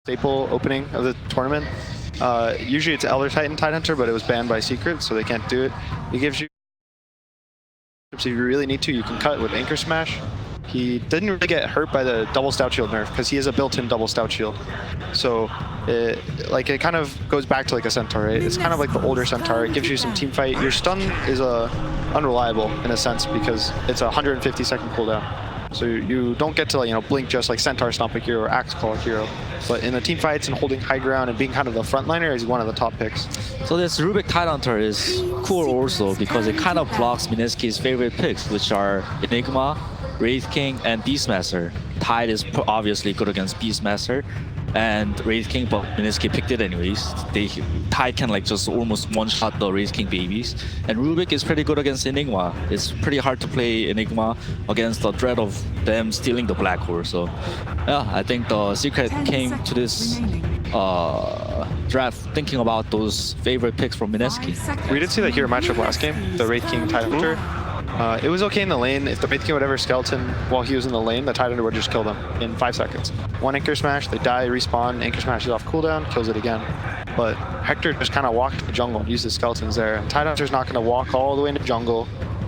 staple opening of the tournament. Usually it's Elder Titan Tidehunter, but it was banned by Secret, so they can't do it. It gives you, if you really need to, you can cut with Anchor Smash. He didn't really get hurt by the double stout shield nerf because he has a built-in double stout shield. So it kind of goes back to like a Centaur, right? It's kind of like the older Centaur. It gives you some team fight. Your stun is unreliable in a sense because it's a 150-second cooldown. So you don't get to, like, you know, blink just like Centaur Stomp a hero or Axe Claw a hero. But in the team fights and holding high ground and being kind of the frontliner, he's one of the top picks. So this Rubik Tidehunter is cool also because it kind of blocks MINESKI's favorite picks, which are Enigma, Wraith King, and Beastmaster. Tide is obviously good against Beastmaster and Wraith King, but MINESKI picked it anyways. Tide can like just almost one-shot the Wraith King babies. And Rubik is pretty good against Enigma. It's pretty hard to play Enigma against the threat of them stealing the black hole. So yeah, I think the Secret came to this draft thinking about those favorite picks from MINESKI. We did see that hero matchup last game, the Wraith King Tidehunter. It was okay in the lane. If the Wraith King would ever skeleton while he was in the lane, the Tidehunter would just kill them in 5 seconds. One Anchor Smash, they die, respawn, Anchor Smash is off cooldown, kills it again. But Hector just kind of walked to the jungle and used his skeletons there. And Tidehunter's not going to walk all the way into jungle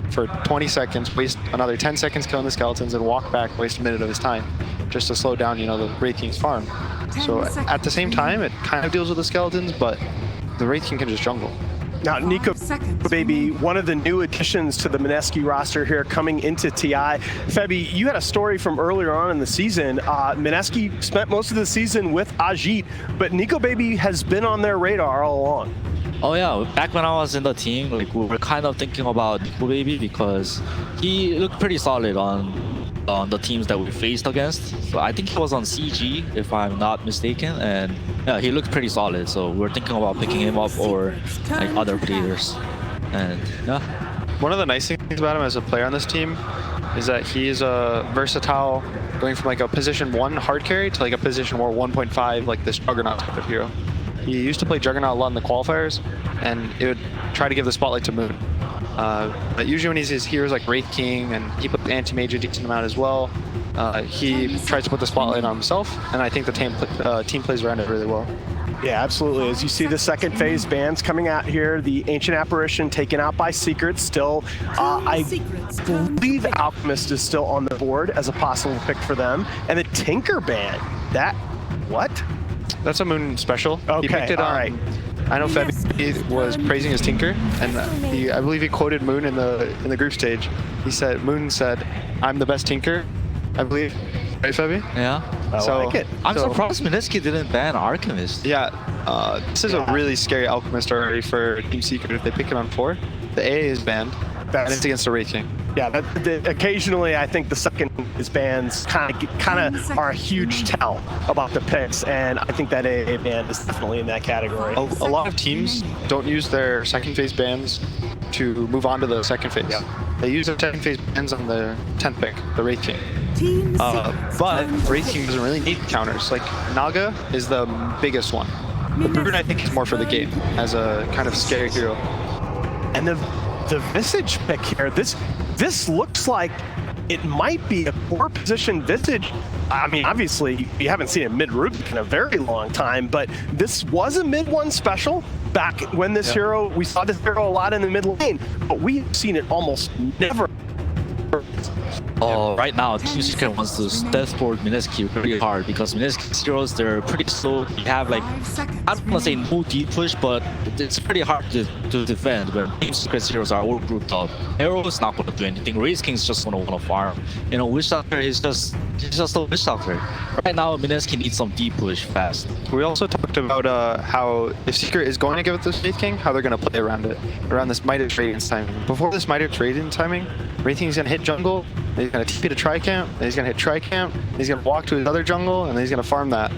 for 20 seconds, waste another 10 seconds killing the skeletons, and walk back, waste a minute of his time just to slow down, you know, the Wraith King's farm. So at the same time, it kind of deals with the skeletons, but the Wraith King can just jungle. Now, Nico Baby, one of the new additions to the MINESKI roster here coming into TI. Febby, you had a story from earlier on in the season. MINESKI spent most of the season with Ajit, but Nico Baby has been on their radar all along. Oh yeah, back when I was in the team, like, we were kind of thinking about Nico Baby because he looked pretty solid on the teams that we faced against. So I think he was on CG, if I'm not mistaken, and yeah, he looked pretty solid. So we're thinking about picking him up or like other players. And yeah. One of the nice things about him as a player on this team is that he is a versatile, going from like a position 1 hard carry to like a position 1.5, like this Juggernaut type of hero. He used to play Juggernaut a lot in the qualifiers, and it would try to give the spotlight to Moon. But usually when he's his heroes like Wraith King, and he puts Anti-Mage a decent amount as well, he tries to put the spotlight on himself, and I think the team plays around it really well. Yeah, absolutely. As you see the second phase bans coming out here, the Ancient Apparition taken out by Secret still. I believe Alchemist is still on the board as a possible pick for them. And the Tinker ban, what? That's a Moon special. Okay, he picked it on. Right. I know Febby was praising his Tinker, and I believe he quoted Moon in the group stage. He said, Moon said, "I'm the best Tinker," I believe. Right, Febby? Yeah. I like it. I'm surprised MINESKI didn't ban Alchemist. Yeah, this is a really scary Alchemist already for Team Secret if they pick it on 4. The AA is banned, and it's against the Wraith King. Yeah, occasionally I think the second phase bans kind of are a huge tell about the picks, and I think that AA ban is definitely in that category. A lot of teams don't use their second phase bans to move on to the second phase. Yeah. They use their second phase bans on the 10th pick, the Wraith King. But Wraith King doesn't really need counters. Like, Naga is the biggest one. But Bruin, I think, is more for the game as a kind of scary hero. And the Visage pick here, this looks like it might be a core position Visage. I mean, obviously, you haven't seen a mid-Rubik in a very long time, but this was a mid-1 special back when this hero, we saw this hero a lot in the mid lane, but we've seen it almost never. Right now, Team Secret wants to deathboard MINESKI pretty hard because MINESKI's heroes, they're pretty slow. You have like, I don't want to say no deep push, but it's pretty hard to defend when Team Secret's heroes are all grouped up. Arrow's not going to do anything. Wraith King's just going to want to farm. You know, Witch Doctor is just a Witch Doctor. Right now, MINESKI needs some deep push fast. We also talked about how if Secret is going to give it this Wraith King, how they're going to play around it, around this Midas Radiance timing. Before this Midas Radiance timing, Wraith King's going to hit jungle, then he's going to TP to Tri-Camp, then he's going to hit Tri-Camp, then he's going to walk to his other jungle, and then he's going to farm that.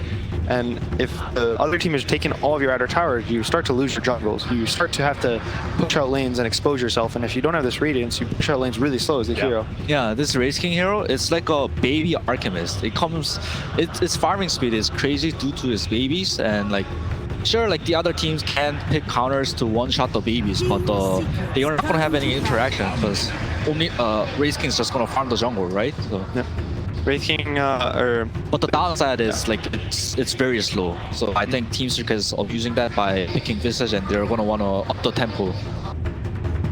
And if the other team is taking all of your outer towers, you start to lose your jungles. You start to have to push out lanes and expose yourself, and if you don't have this Radiance, you push out lanes really slow as the hero. Yeah, this Wraith King hero, it's like a baby Alchemist. Its farming speed is crazy due to its babies, and like, sure, like the other teams can pick counters to one-shot the babies, but they are not going to have any interaction because only Wraith King's just going to farm the jungle, right? So, yeah. Wraith King or But the downside is like it's very slow. So I think Team Secret is using that by picking Visage, and they're gonna want to up the tempo.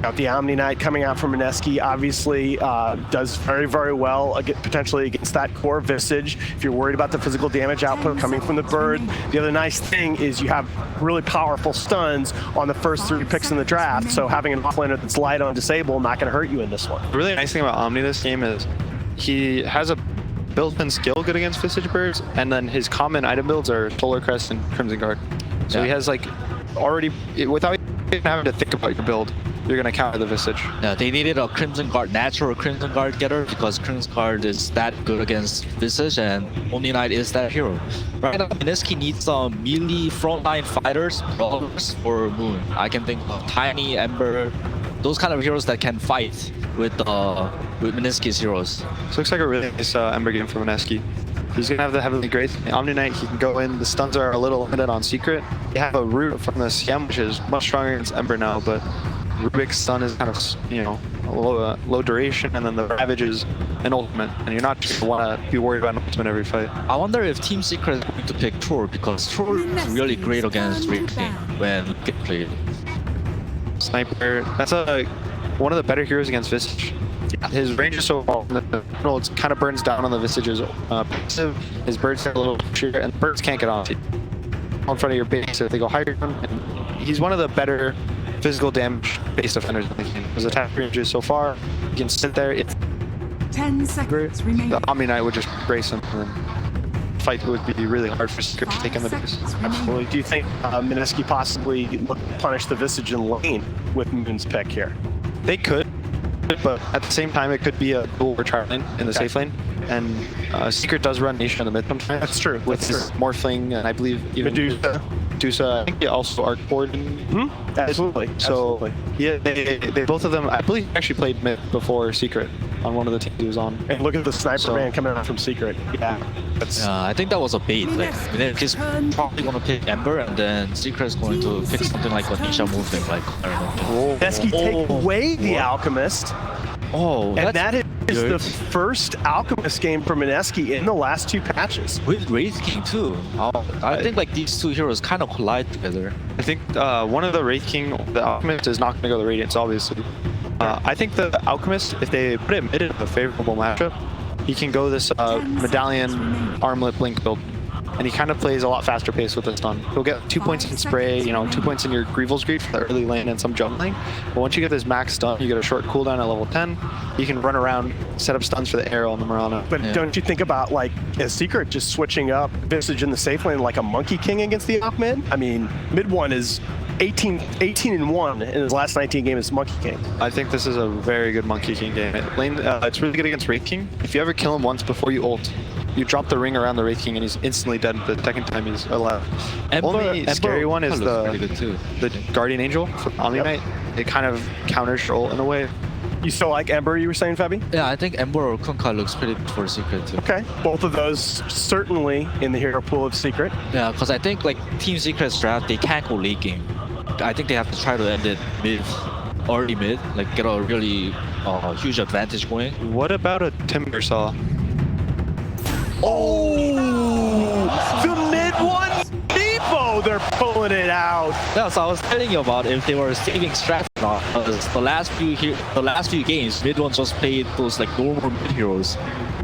Got the Omni Knight coming out from MINESKI, obviously does very, very well potentially against that core Visage. If you're worried about the physical damage output coming from the bird, the other nice thing is you have really powerful stuns on the first 3 picks in the draft, so having an offlaner that's light on disable not going to hurt you in this one. The really nice thing about Omni this game is he has a built-in skill good against Visage birds, and then his common item builds are Solar Crest and Crimson Guard. So he has like already, without even having to think about your build, you're gonna counter the Visage. Yeah, they needed a Crimson Guard, natural Crimson Guard getter, because Crimson Guard is that good against Visage, and Omni Knight is that hero. Right now, MINESKI needs some melee frontline fighters, brawlers for Moon. I can think of Tiny, Ember, those kind of heroes that can fight with MINESKI's heroes. This looks like a really nice Ember game for MINESKI. He's gonna have the Heavenly Grace. Omni Knight, he can go in. The stuns are a little limited on Secret. They have a root from the CM, which is much stronger against Ember now, but Rubik's stun is kind of, you know, a low duration, and then the Ravage is an ultimate, and you're not just gonna want to be worried about an ultimate every fight. I wonder if Team Secret is going to pick Tor, because Tor is really great against Wraith King when get played. Sniper, that's one of the better heroes against Visage. His range is so far, it kind of burns down on the Visage's passive. His birds have a little sheer, and birds can't get on in front of your base if they go higher. And he's one of the better physical damage based defenders in the game. His attack range is so far, you can sit there. It's 10 seconds remaining. The Omni Knight would just brace him, and then fight would be really hard for Secret to take in the base. Absolutely. Do you think MINESKI possibly look to punish the Visage in lane with Moon's pick here? They could, but at the same time, it could be a dual retry lane in the safe lane. And Secret does run Nation in the mid sometimes. That's true. With his Morphling, and I believe even Medusa. I think he also arc board. Absolutely. So Absolutely. yeah, they both of them, I believe, actually played mid before Secret on one of the teams he was on. And look at the sniper man coming out from Secret. Yeah. I think that was a bait. Like, he's probably going to pick Ember, and then Secret is going to pick something like a Nisha movement, like, I don't know. MINESKI take away the Alchemist. Oh, and that is good. the first Alchemist game for MINESKI in the last 2 patches. With Wraith King too. I think like these two heroes kind of collide together. I think one of the Wraith King, the Alchemist, is not going to go the Radiance, obviously. I think the Alchemist, if they put it mid in a favorable matchup, he can go this Medallion Armlet Blink build. And he kind of plays a lot faster pace with this stun. He'll get 2 points in spray, 2 points in your Greevil's Greed for the early lane and some jump lane. But once you get this max stun, you get a short cooldown at level 10. You can run around, set up stuns for the arrow on the Mirana. But don't you think about, like, as Secret just switching up Visage in the safe lane like a Monkey King against the off mid? I mean, mid one is 18-1 in his last 19 games as Monkey King. I think this is a very good Monkey King game. It's really good against Wraith King. If you ever kill him once before you ult, you drop the ring around the Wraith King and he's instantly dead the second time he's allowed. Only scary one is the Guardian Angel from Omni Knight. It kind of counters your ult in a way. You still like Ember, you were saying, Fabi? Yeah, I think Ember or Kunkka looks pretty good for Secret too. Okay, both of those certainly in the hero pool of Secret. Yeah, because I think like Team Secret's draft, they can't go late game. I think they have to try to end it early mid, like get a really huge advantage going. What about a Timber Saw? Oh, the mid one, Depot, they're pulling it out. Yeah, so I was telling you about if they were saving strats or not. Because the last few games, mid one just played those like normal mid heroes.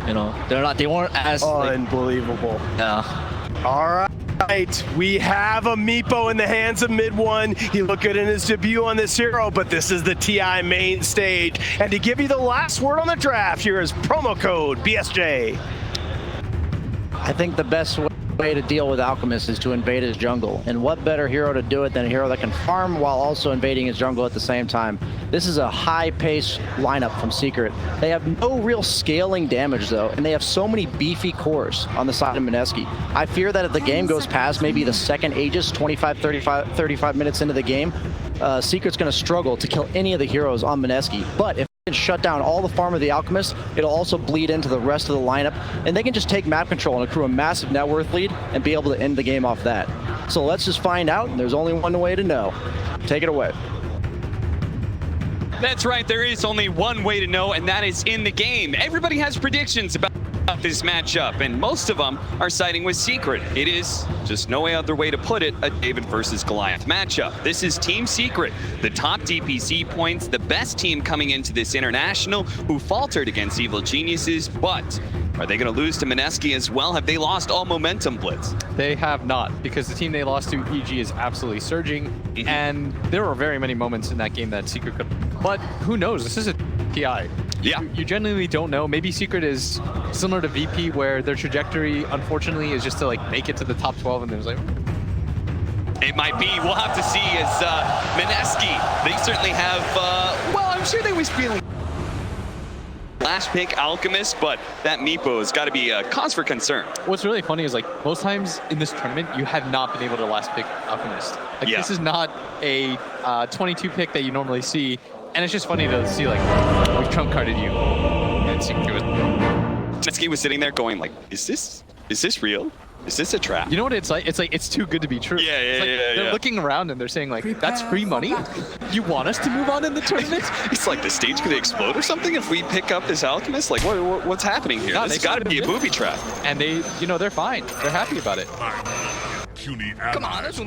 They weren't as unbelievable. Yeah. All right, we have a Meepo in the hands of mid one. He looked good in his debut on this hero, but this is the TI main stage. And to give you the last word on the draft, here is promo code BSJ. I think the best way to deal with Alchemist is to invade his jungle. And what better hero to do it than a hero that can farm while also invading his jungle at the same time. This is a high-paced lineup from Secret. They have no real scaling damage, though, and they have so many beefy cores on the side of MINESKI. I fear that if the game goes past maybe the second Aegis, 35 minutes into the game, Secret's going to struggle to kill any of the heroes on MINESKI. But if can shut down all the farm of the Alchemist, it'll also bleed into the rest of the lineup, and they can just take map control and accrue a massive net worth lead and be able to end the game off that. So let's just find out, and there's only one way to know. Take it away. That's right, there is only one way to know, and that is in the game. Everybody has predictions about this matchup, and most of them are siding with Secret. It is just no other way to put it, a David versus Goliath matchup. This is Team Secret, the top DPC points, the best team coming into this international, who faltered against Evil Geniuses, but are they going to lose to MINESKI as well? Have they lost all momentum, Blitz? They have not, because the team they lost to, EG, is absolutely surging, and there were very many moments in that game that Secret could. But who knows? This is a TI. Yeah. You genuinely don't know. Maybe Secret is similar to VP, where their trajectory, unfortunately, is just to like make it to the top 12, and there's like. It might be. We'll have to see. As MINESKI, they certainly have. Well, I'm sure they was feeling. Last pick Alchemist, but that Meepo has got to be a cause for concern. What's really funny is like most times in this tournament, you have not been able to last pick Alchemist. Like this is not a 22 pick that you normally see, and it's just funny to see like we've trump carded you. And MINESKI was sitting there going like, is this real? Is this a trap? You know what it's like? It's like, it's too good to be true. Yeah, They're looking around and they're saying like, that's free money? You want us to move on in the tournament? It's like the stage could explode or something if we pick up this Alchemist? Like, what's happening here? No, This has got to be a booby trap. And they, you know, they're fine. They're happy about it. Come on, that's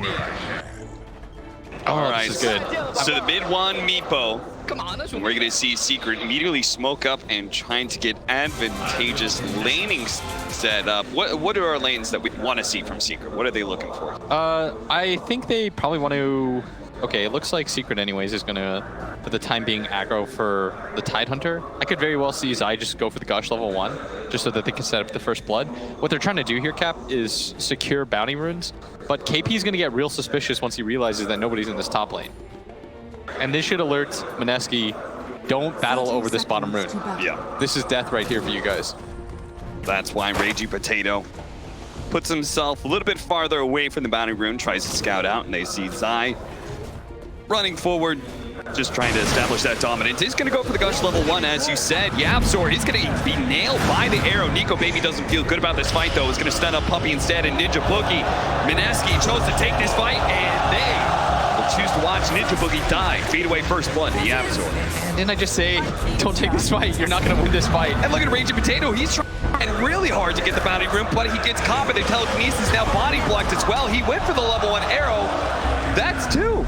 All right, this is good. So the mid one, Meepo. And we're going to see Secret immediately smoke up and trying to get advantageous laning set up. What are our lanes that we want to see from Secret? What are they looking for? I think they probably want to... Okay, it looks like Secret anyways is going to, for the time being, aggro for the Tidehunter. I could very well see Zai just go for the Gush level 1, just so that they can set up the first blood. What they're trying to do here, Cap, is secure bounty runes. But KP is going to get real suspicious once he realizes that nobody's in this top lane. And this should alert MINESKI, don't battle over this bottom rune. Yeah. This is death right here for you guys. That's why Ragey Potato puts himself a little bit farther away from the bounty rune, tries to scout out, and they see Zai running forward, just trying to establish that dominance. He's going to go for the Gush level 1, as you said. YapzOr, he's going to be nailed by the arrow. Nico Baby doesn't feel good about this fight, though. He's going to stun up Puppey instead, and Ninja Boogie. MINESKI chose to take this fight, and they will choose to watch Ninja Boogie die. Fade away first blood to YapzOr. And didn't I just say, don't take this fight, you're not going to win this fight. And look at Ragey Potato, he's trying really hard to get the bounty room, but he gets caught by the telekinesis, now body blocked as well. He went for the level 1 arrow. That's 2.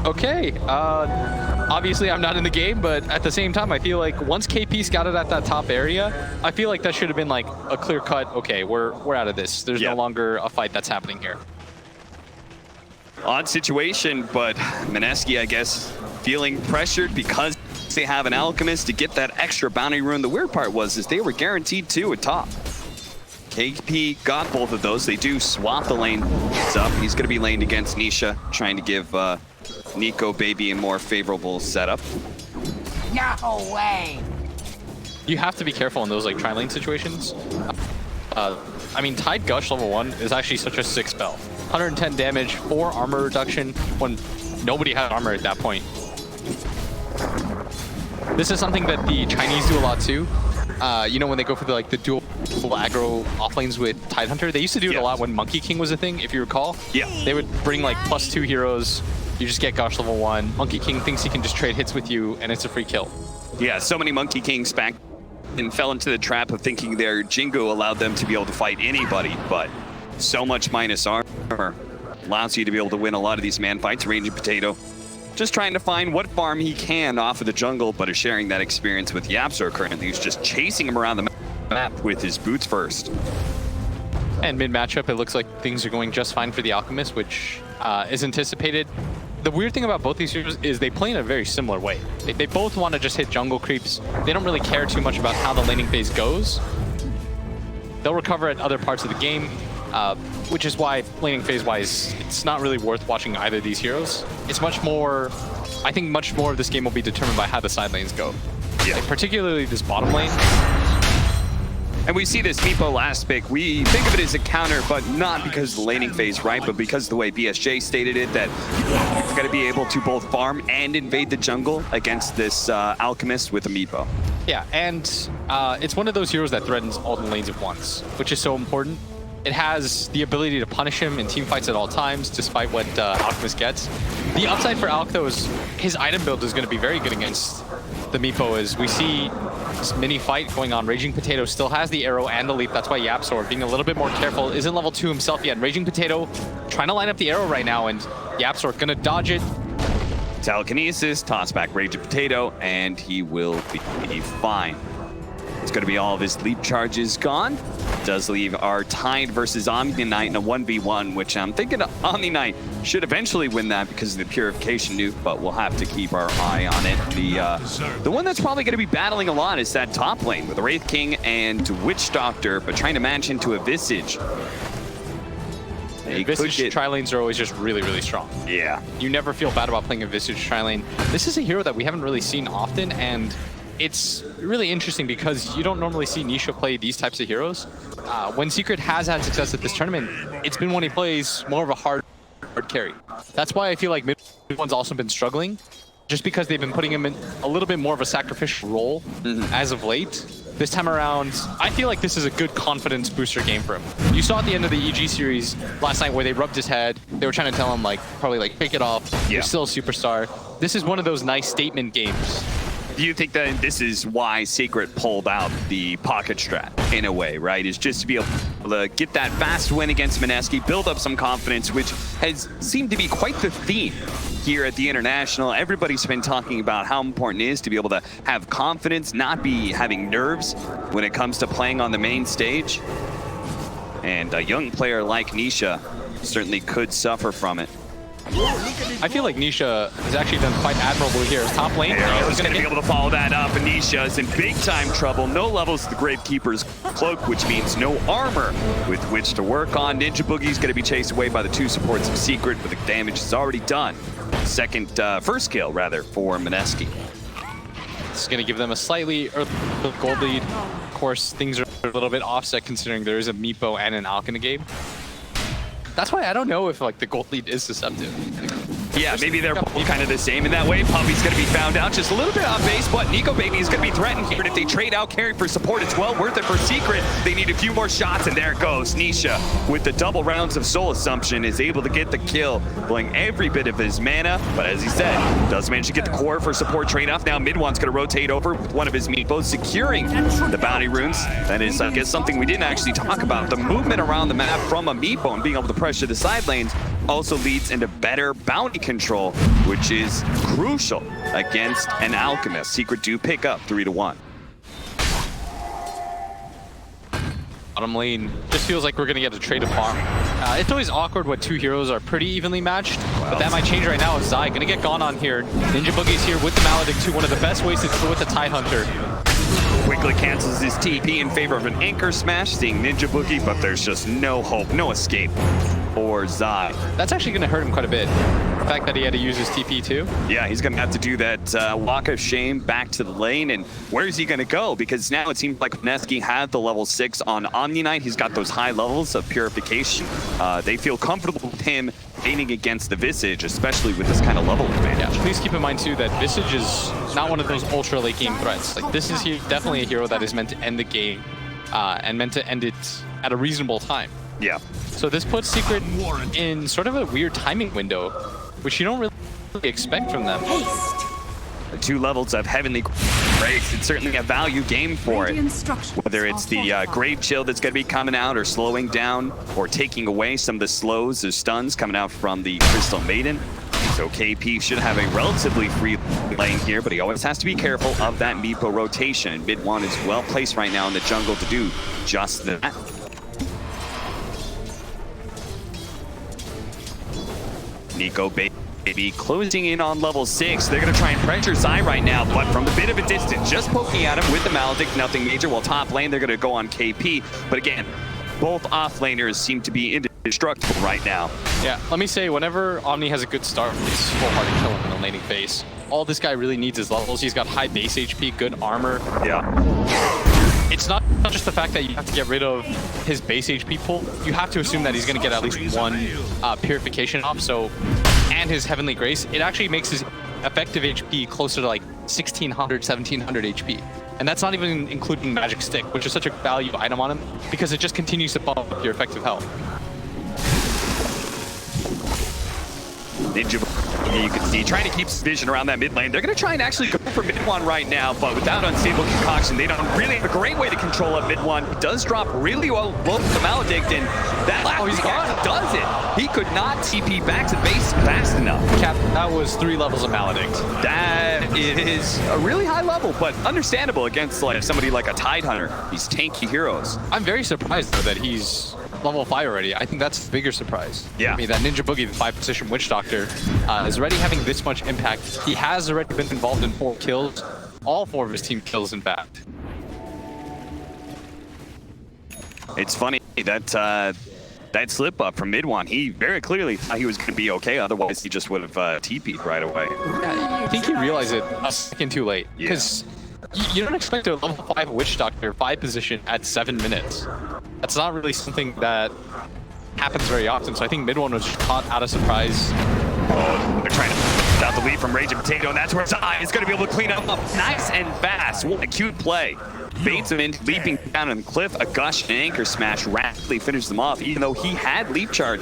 Okay, obviously I'm not in the game, but at the same time, I feel like once KP scouted at that top area, I feel like that should have been like a clear cut, okay, we're out of this. There's no longer a fight that's happening here. Odd situation, but MINESKI, I guess, feeling pressured because they have an Alchemist to get that extra bounty rune. The weird part was they were guaranteed 2 at top. KP got both of those. They do swap the lanes up. He's going to be laned against Nisha, trying to give Nico Baby a more favorable setup. No way! You have to be careful in those like tri-lane situations. I mean, Tide Gush level 1 is actually such a sick spell. 110 damage, 4 armor reduction when nobody had armor at that point. This is something that the Chinese do a lot too. You know, when they go for the dual aggro offlanes with Tidehunter, they used to do it a lot when Monkey King was a thing, if you recall. Yeah. They would bring like +2 heroes, you just get Gush level 1. Monkey King thinks he can just trade hits with you, and it's a free kill. Yeah, so many Monkey Kings back and fell into the trap of thinking their Jingo allowed them to be able to fight anybody, but so much minus armor allows you to be able to win a lot of these man fights. Ragey Potato just trying to find what farm he can off of the jungle, but is sharing that experience with YapzOr currently, who's just chasing him around the map with his boots first. And mid-matchup, it looks like things are going just fine for the Alchemist, which is anticipated. The weird thing about both these heroes is they play in a very similar way. They both want to just hit jungle creeps. They don't really care too much about how the laning phase goes. They'll recover at other parts of the game, which is why laning phase-wise, it's not really worth watching either of these heroes. It's much more, I think much more of this game will be determined by how the side lanes go. Yeah. Like, particularly this bottom lane. And we see this Meepo last pick. We think of it as a counter, but not because of the laning phase, right? But because of the way BSJ stated it, that you're going to be able to both farm and invade the jungle against this Alchemist with a Meepo. Yeah, and it's one of those heroes that threatens all the lanes at once, which is so important. It has the ability to punish him in team fights at all times, despite what Alchemist gets. The upside for Alc, though, is his item build is going to be very good against the Meepo is we see this mini fight going on. Raging Potato still has the arrow and the leap. That's why YapzOr being a little bit more careful. Isn't level 2 himself yet. Raging Potato trying to line up the arrow right now, and YapzOr gonna dodge it. Telekinesis, toss back Raging Potato, and he will be fine. It's going to be all of his leap charges gone. Does leave our tied versus Omni-Knight in a 1v1, which I'm thinking Omni-Knight should eventually win that because of the purification nuke, but we'll have to keep our eye on it. The one that's probably going to be battling a lot is that top lane with Wraith King and Witch Doctor, but trying to match into a Visage. Visage tri-lanes are always just really, really strong. Yeah. You never feel bad about playing a Visage tri-lane. This is a hero that we haven't really seen often, and it's really interesting because you don't normally see Nisha play these types of heroes. When Secret has had success at this tournament, it's been when he plays more of a hard carry. That's why I feel like mid one's also been struggling, just because they've been putting him in a little bit more of a sacrificial role as of late. This time around, I feel like this is a good confidence booster game for him. You saw at the end of the EG series last night where they rubbed his head. They were trying to tell him, like, probably like, pick it off. Yeah. You're still a superstar. This is one of those nice statement games. Do you think that this is why Secret pulled out the pocket strat in a way, right? Is just to be able to get that fast win against MINESKI, build up some confidence, which has seemed to be quite the theme here at the International. Everybody's been talking about how important it is to be able to have confidence, not be having nerves when it comes to playing on the main stage. And a young player like Nisha certainly could suffer from it. I feel like Nisha has actually done quite admirably here. His top lane, he's going to be able to follow that up, and Nisha is in big time trouble. No levels to the Gravekeeper's cloak, which means no armor with which to work on. Ninja Boogie's going to be chased away by the two supports of Secret, but the damage is already done. First kill rather for MINESKI. It's going to give them a slightly early gold lead. Of course, things are a little bit offset considering there is a Meepo and an Alk in the game. That's why I don't know if like the gold lead is deceptive. Yeah, maybe they're kind of the same in that way. Puppy's going to be found out just a little bit off base, but Nico Baby is going to be threatened here. And if they trade out carry for support, it's well worth it for Secret. They need a few more shots, and there it goes. Nisha, with the double rounds of Soul Assumption, is able to get the kill, blowing every bit of his mana. But as he said, does manage to get the core for support trade-off. Now Mid-One's going to rotate over with one of his Meepos, securing the bounty runes. That is, I guess, something we didn't actually talk about. The movement around the map from a Meepo and being able to pressure the side lanes also leads into better bounty control, which is crucial against an Alchemist. Secret do pick up 3-1. Bottom lane just feels like we're gonna get a trade of farm. It's always awkward when two heroes are pretty evenly matched, but that might change right now. Zai gonna get gone on here. Ninja Boogie's here with the Maledict too, one of the best ways to deal with the Tidehunter. Quickly cancels his TP in favor of an Anchor Smash, seeing Ninja Boogie, but there's just no hope, no escape for Zai. That's actually going to hurt him quite a bit. The fact that he had to use his TP too. Yeah, he's going to have to do that walk of shame back to the lane, and where is he going to go? Because now it seems like MINESKI had the level 6 on Omni-Knight. He's got those high levels of purification. They feel comfortable with him aiming against the Visage, especially with this kind of level advantage. Yeah, please keep in mind too that Visage is not one of those ultra late game threats. Like this is definitely a hero that is meant to end the game and meant to end it at a reasonable time. Yeah. So this puts Secret in sort of a weird timing window, which you don't really expect from them. The 2 levels of Heavenly Grace, it's certainly a value game for it. Whether it's the Grave Chill that's going to be coming out or slowing down or taking away some of the slows or stuns coming out from the Crystal Maiden. So KP should have a relatively free lane here, but he always has to be careful of that Meepo rotation. Mid-1 is well placed right now in the jungle to do just that. Nico Baby closing in on level 6. They're going to try and pressure Zai right now, but from a bit of a distance, just poking at him with the Maledict, nothing major. While top lane, they're going to go on KP. But again, both off-laners seem to be indestructible right now. Yeah, let me say, whenever Omni has a good start, it's full-hearted kill him in the laning phase. All this guy really needs is levels. He's got high base HP, good armor. Yeah. It's not just the fact that you have to get rid of his base HP pool. You have to assume that he's going to get at least one purification off. So, and his Heavenly Grace, it actually makes his effective HP closer to like 1600, 1700 HP. And that's not even including Magic Stick, which is such a value item on him because it just continues to bump up your effective health. Ninja, you can see, trying to keep vision around that mid lane. They're going to try and actually go for for mid-1 right now, but without Unstable Concoction, they don't really have a great way to control up mid-1. He does drop really low with the Maledict, and that last guy does it. He could not TP back to base fast enough. Cap, that was 3 levels of Maledict. That is a really high level, but understandable against like somebody like a Tidehunter. These tanky heroes. I'm very surprised though that he's level 5 already. I think that's the bigger surprise. Yeah. I mean, that Ninja Boogie, the 5-position Witch Doctor, is already having this much impact. He has already been involved in 4 kills. All 4 of his team kills, in fact. It's funny that that slip up from mid-1, he very clearly thought he was going to be okay. Otherwise, he just would have TP'd right away. Yeah, I think he realized it a second too late. Because you don't expect a level 5 Witch Doctor 5 position at 7 minutes. That's not really something that happens very often. So I think mid-1 was just caught out of surprise. Oh, they're trying to out the lead from Rage and Potato, and that's where Zai is going to be able to clean up nice and fast. What a cute play. Baits him in, leaping down on the cliff. A gush and anchor smash rapidly finishes them off, even though he had leap charge.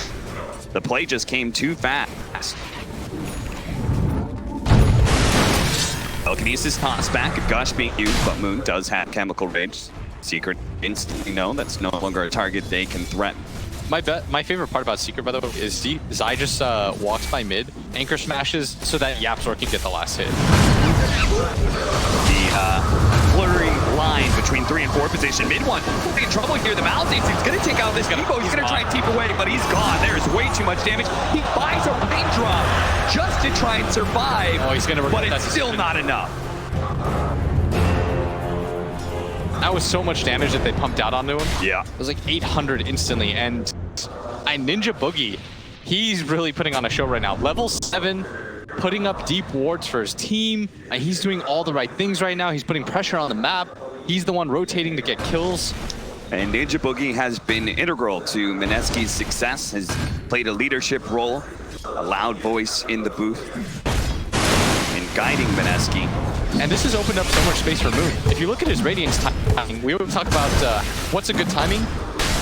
The play just came too fast. Telekinesis toss back, a gush being used, but Moon does have chemical rage. Secret instantly know that's no longer a target they can threaten. My favorite part about Secret, by the way, is Zai just walks by mid, anchor smashes so that Yapzor can get the last hit. The blurring line between 3 and 4 position. Mid-1 in trouble here. The Maledict is going to take out this Depot. He's going to try and teep away, but he's gone. There's way too much damage. He buys a raindrop just to try and survive, but it's still not enough. That was so much damage that they pumped out onto him. Yeah. It was like 800 instantly, and Ninja Boogie, he's really putting on a show right now. Level 7, putting up deep wards for his team. He's doing all the right things right now. He's putting pressure on the map. He's the one rotating to get kills. And Ninja Boogie has been integral to MINESKI's success, has played a leadership role, a loud voice in the booth, in guiding MINESKI. And this has opened up so much space for Moon. If you look at his Radiance timing, we always talk about what's a good timing.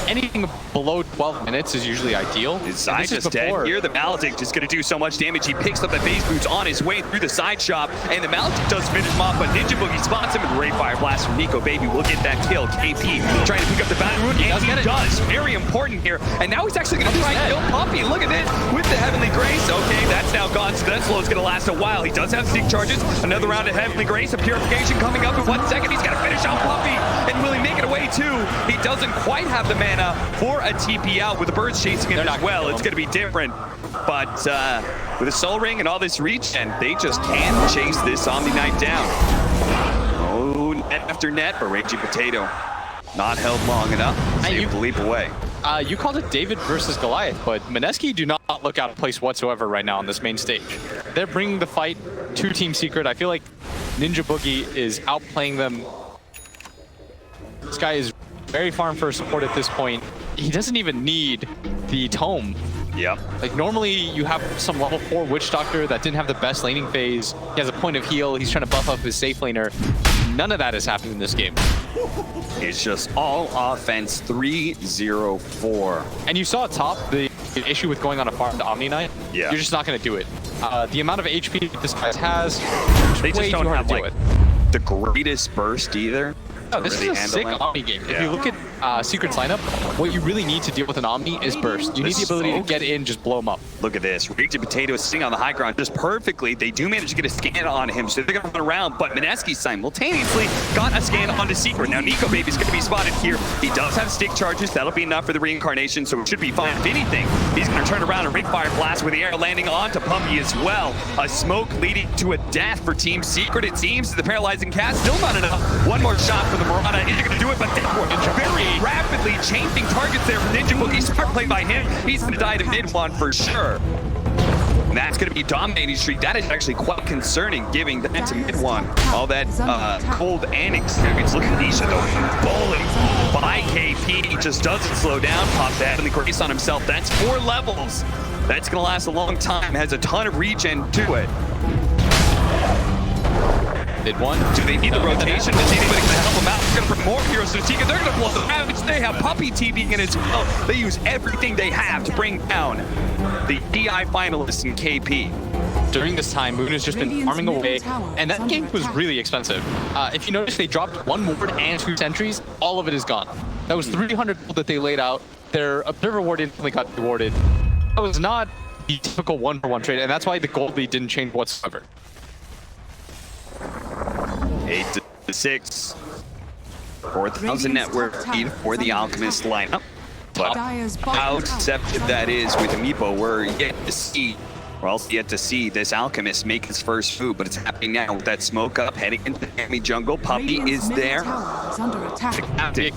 Anything below 12 minutes is usually ideal. His side just dead here. The Maledict is going to do so much damage. He picks up the base boots on his way through the side shop, and the Maledict does finish him off, but Ninja Boogie spots him, and the Ray Fire Blast from Nico Baby will get that kill. KP trying to pick up the bounty rune, and he does. Very important here. And now he's actually going to try and kill Puppy. Look at this with the Heavenly Grace. Okay, that's now gone, so that slow's going to last a while. He does have stick charges. Another round of Heavenly Grace, a Purification coming up in 1 second. He's got to finish off Puppy, and will he make it away too? He doesn't quite have the mana for a TP out with the birds chasing him as well. It's going to be different. But with a Soul Ring and all this reach, and they just can't chase this Omni Knight down. Oh, net after net, but Ragey Potato not held long enough. Able to leap away. You called it David versus Goliath, but MINESKI do not look out of place whatsoever right now on this main stage. They're bringing the fight to Team Secret. I feel like Ninja Boogie is outplaying them. This guy is very farm for support at this point. He doesn't even need the tome. Yep. Like normally you have some level 4 Witch Doctor that didn't have the best laning phase. He has a point of heal. He's trying to buff up his safe laner. None of that is happening in this game. It's just all offense, 3-0-4. And you saw at top the issue with going on a farm to Omni Knight. Yeah. You're just not going to do it. The amount of HP this guy has, they just don't have like the greatest burst either. No, this is a sick Omni game. If you look at Secret's lineup, what you really need to deal with an Omni is burst. You need the ability to get in, just blow him up. Look at this. Ragey Potato is sitting on the high ground just perfectly. They do manage to get a scan on him, so they're going to run around, but MINESKI simultaneously got a scan onto Secret. Now Nico Baby's going to be spotted here. He does have stick charges. That'll be enough for the reincarnation, so it should be fine. If anything, he's going to turn around and Ring Fire Blast with the arrow landing onto Pumpy as well. A smoke leading to a death for Team Secret, it seems. The paralyzing cast, still not enough. One more shot for the Marauder. Is he going to do it? But very rapidly changing targets there from Ninja Boogie. Smart play by him. He's going to die to mid-1 for sure. And that's going to be dominating streak. That is actually quite concerning, giving that to mid-1. All that cold and experience. Look at Nisha, though. Bowling by KP. He just doesn't slow down. Pops the Heavenly Grace on himself. That's 4 levels. That's going to last a long time. Has a ton of regen to it. Mid-1. Do they need the rotation? Is anybody going to help them out? They're going to bring more heroes to the Tika. They're going to blow the ravage. They have Puppy TPing in as well. They use everything they have to bring down the DI finalists in KP. during this time, Moon has just been farming away, and that game was really expensive. If you notice, they dropped 1 ward and 2 sentries. All of it is gone. That was 300 gold that they laid out. Their observer ward instantly got rewarded. That was not the typical 1-for-1 trade, and that's why the gold lead didn't change whatsoever. 8-6. 4,000 network lead for the Alchemist lineup. But how deceptive that is with Meepo, we're yet to see, or else yet to see this Alchemist make his first move, but it's happening now with that smoke up, heading into the enemy jungle. Puppy is there. The captain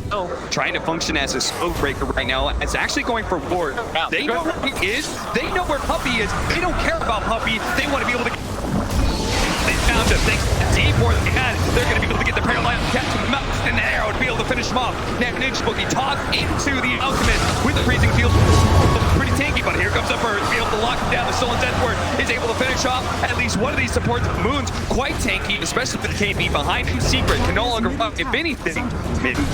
trying to function as a smoke breaker right now. It's actually going for ward. They know where he is. They know where Puppy is. They don't care about Puppy. They want to be able to... They found him. Thanks to the D4 that they had. They're going to be able to get the paralyzed catch him out in the arrow to be able to finish him off. Now Ninja Boogie tossed into the Alchemist with the freezing field. Pretty tanky, but here comes the bird to be able to lock him down. The Stolen Deathward is able to finish off at least one of these supports. Moon's quite tanky, especially with the KP behind him. Secret can no longer run. If anything,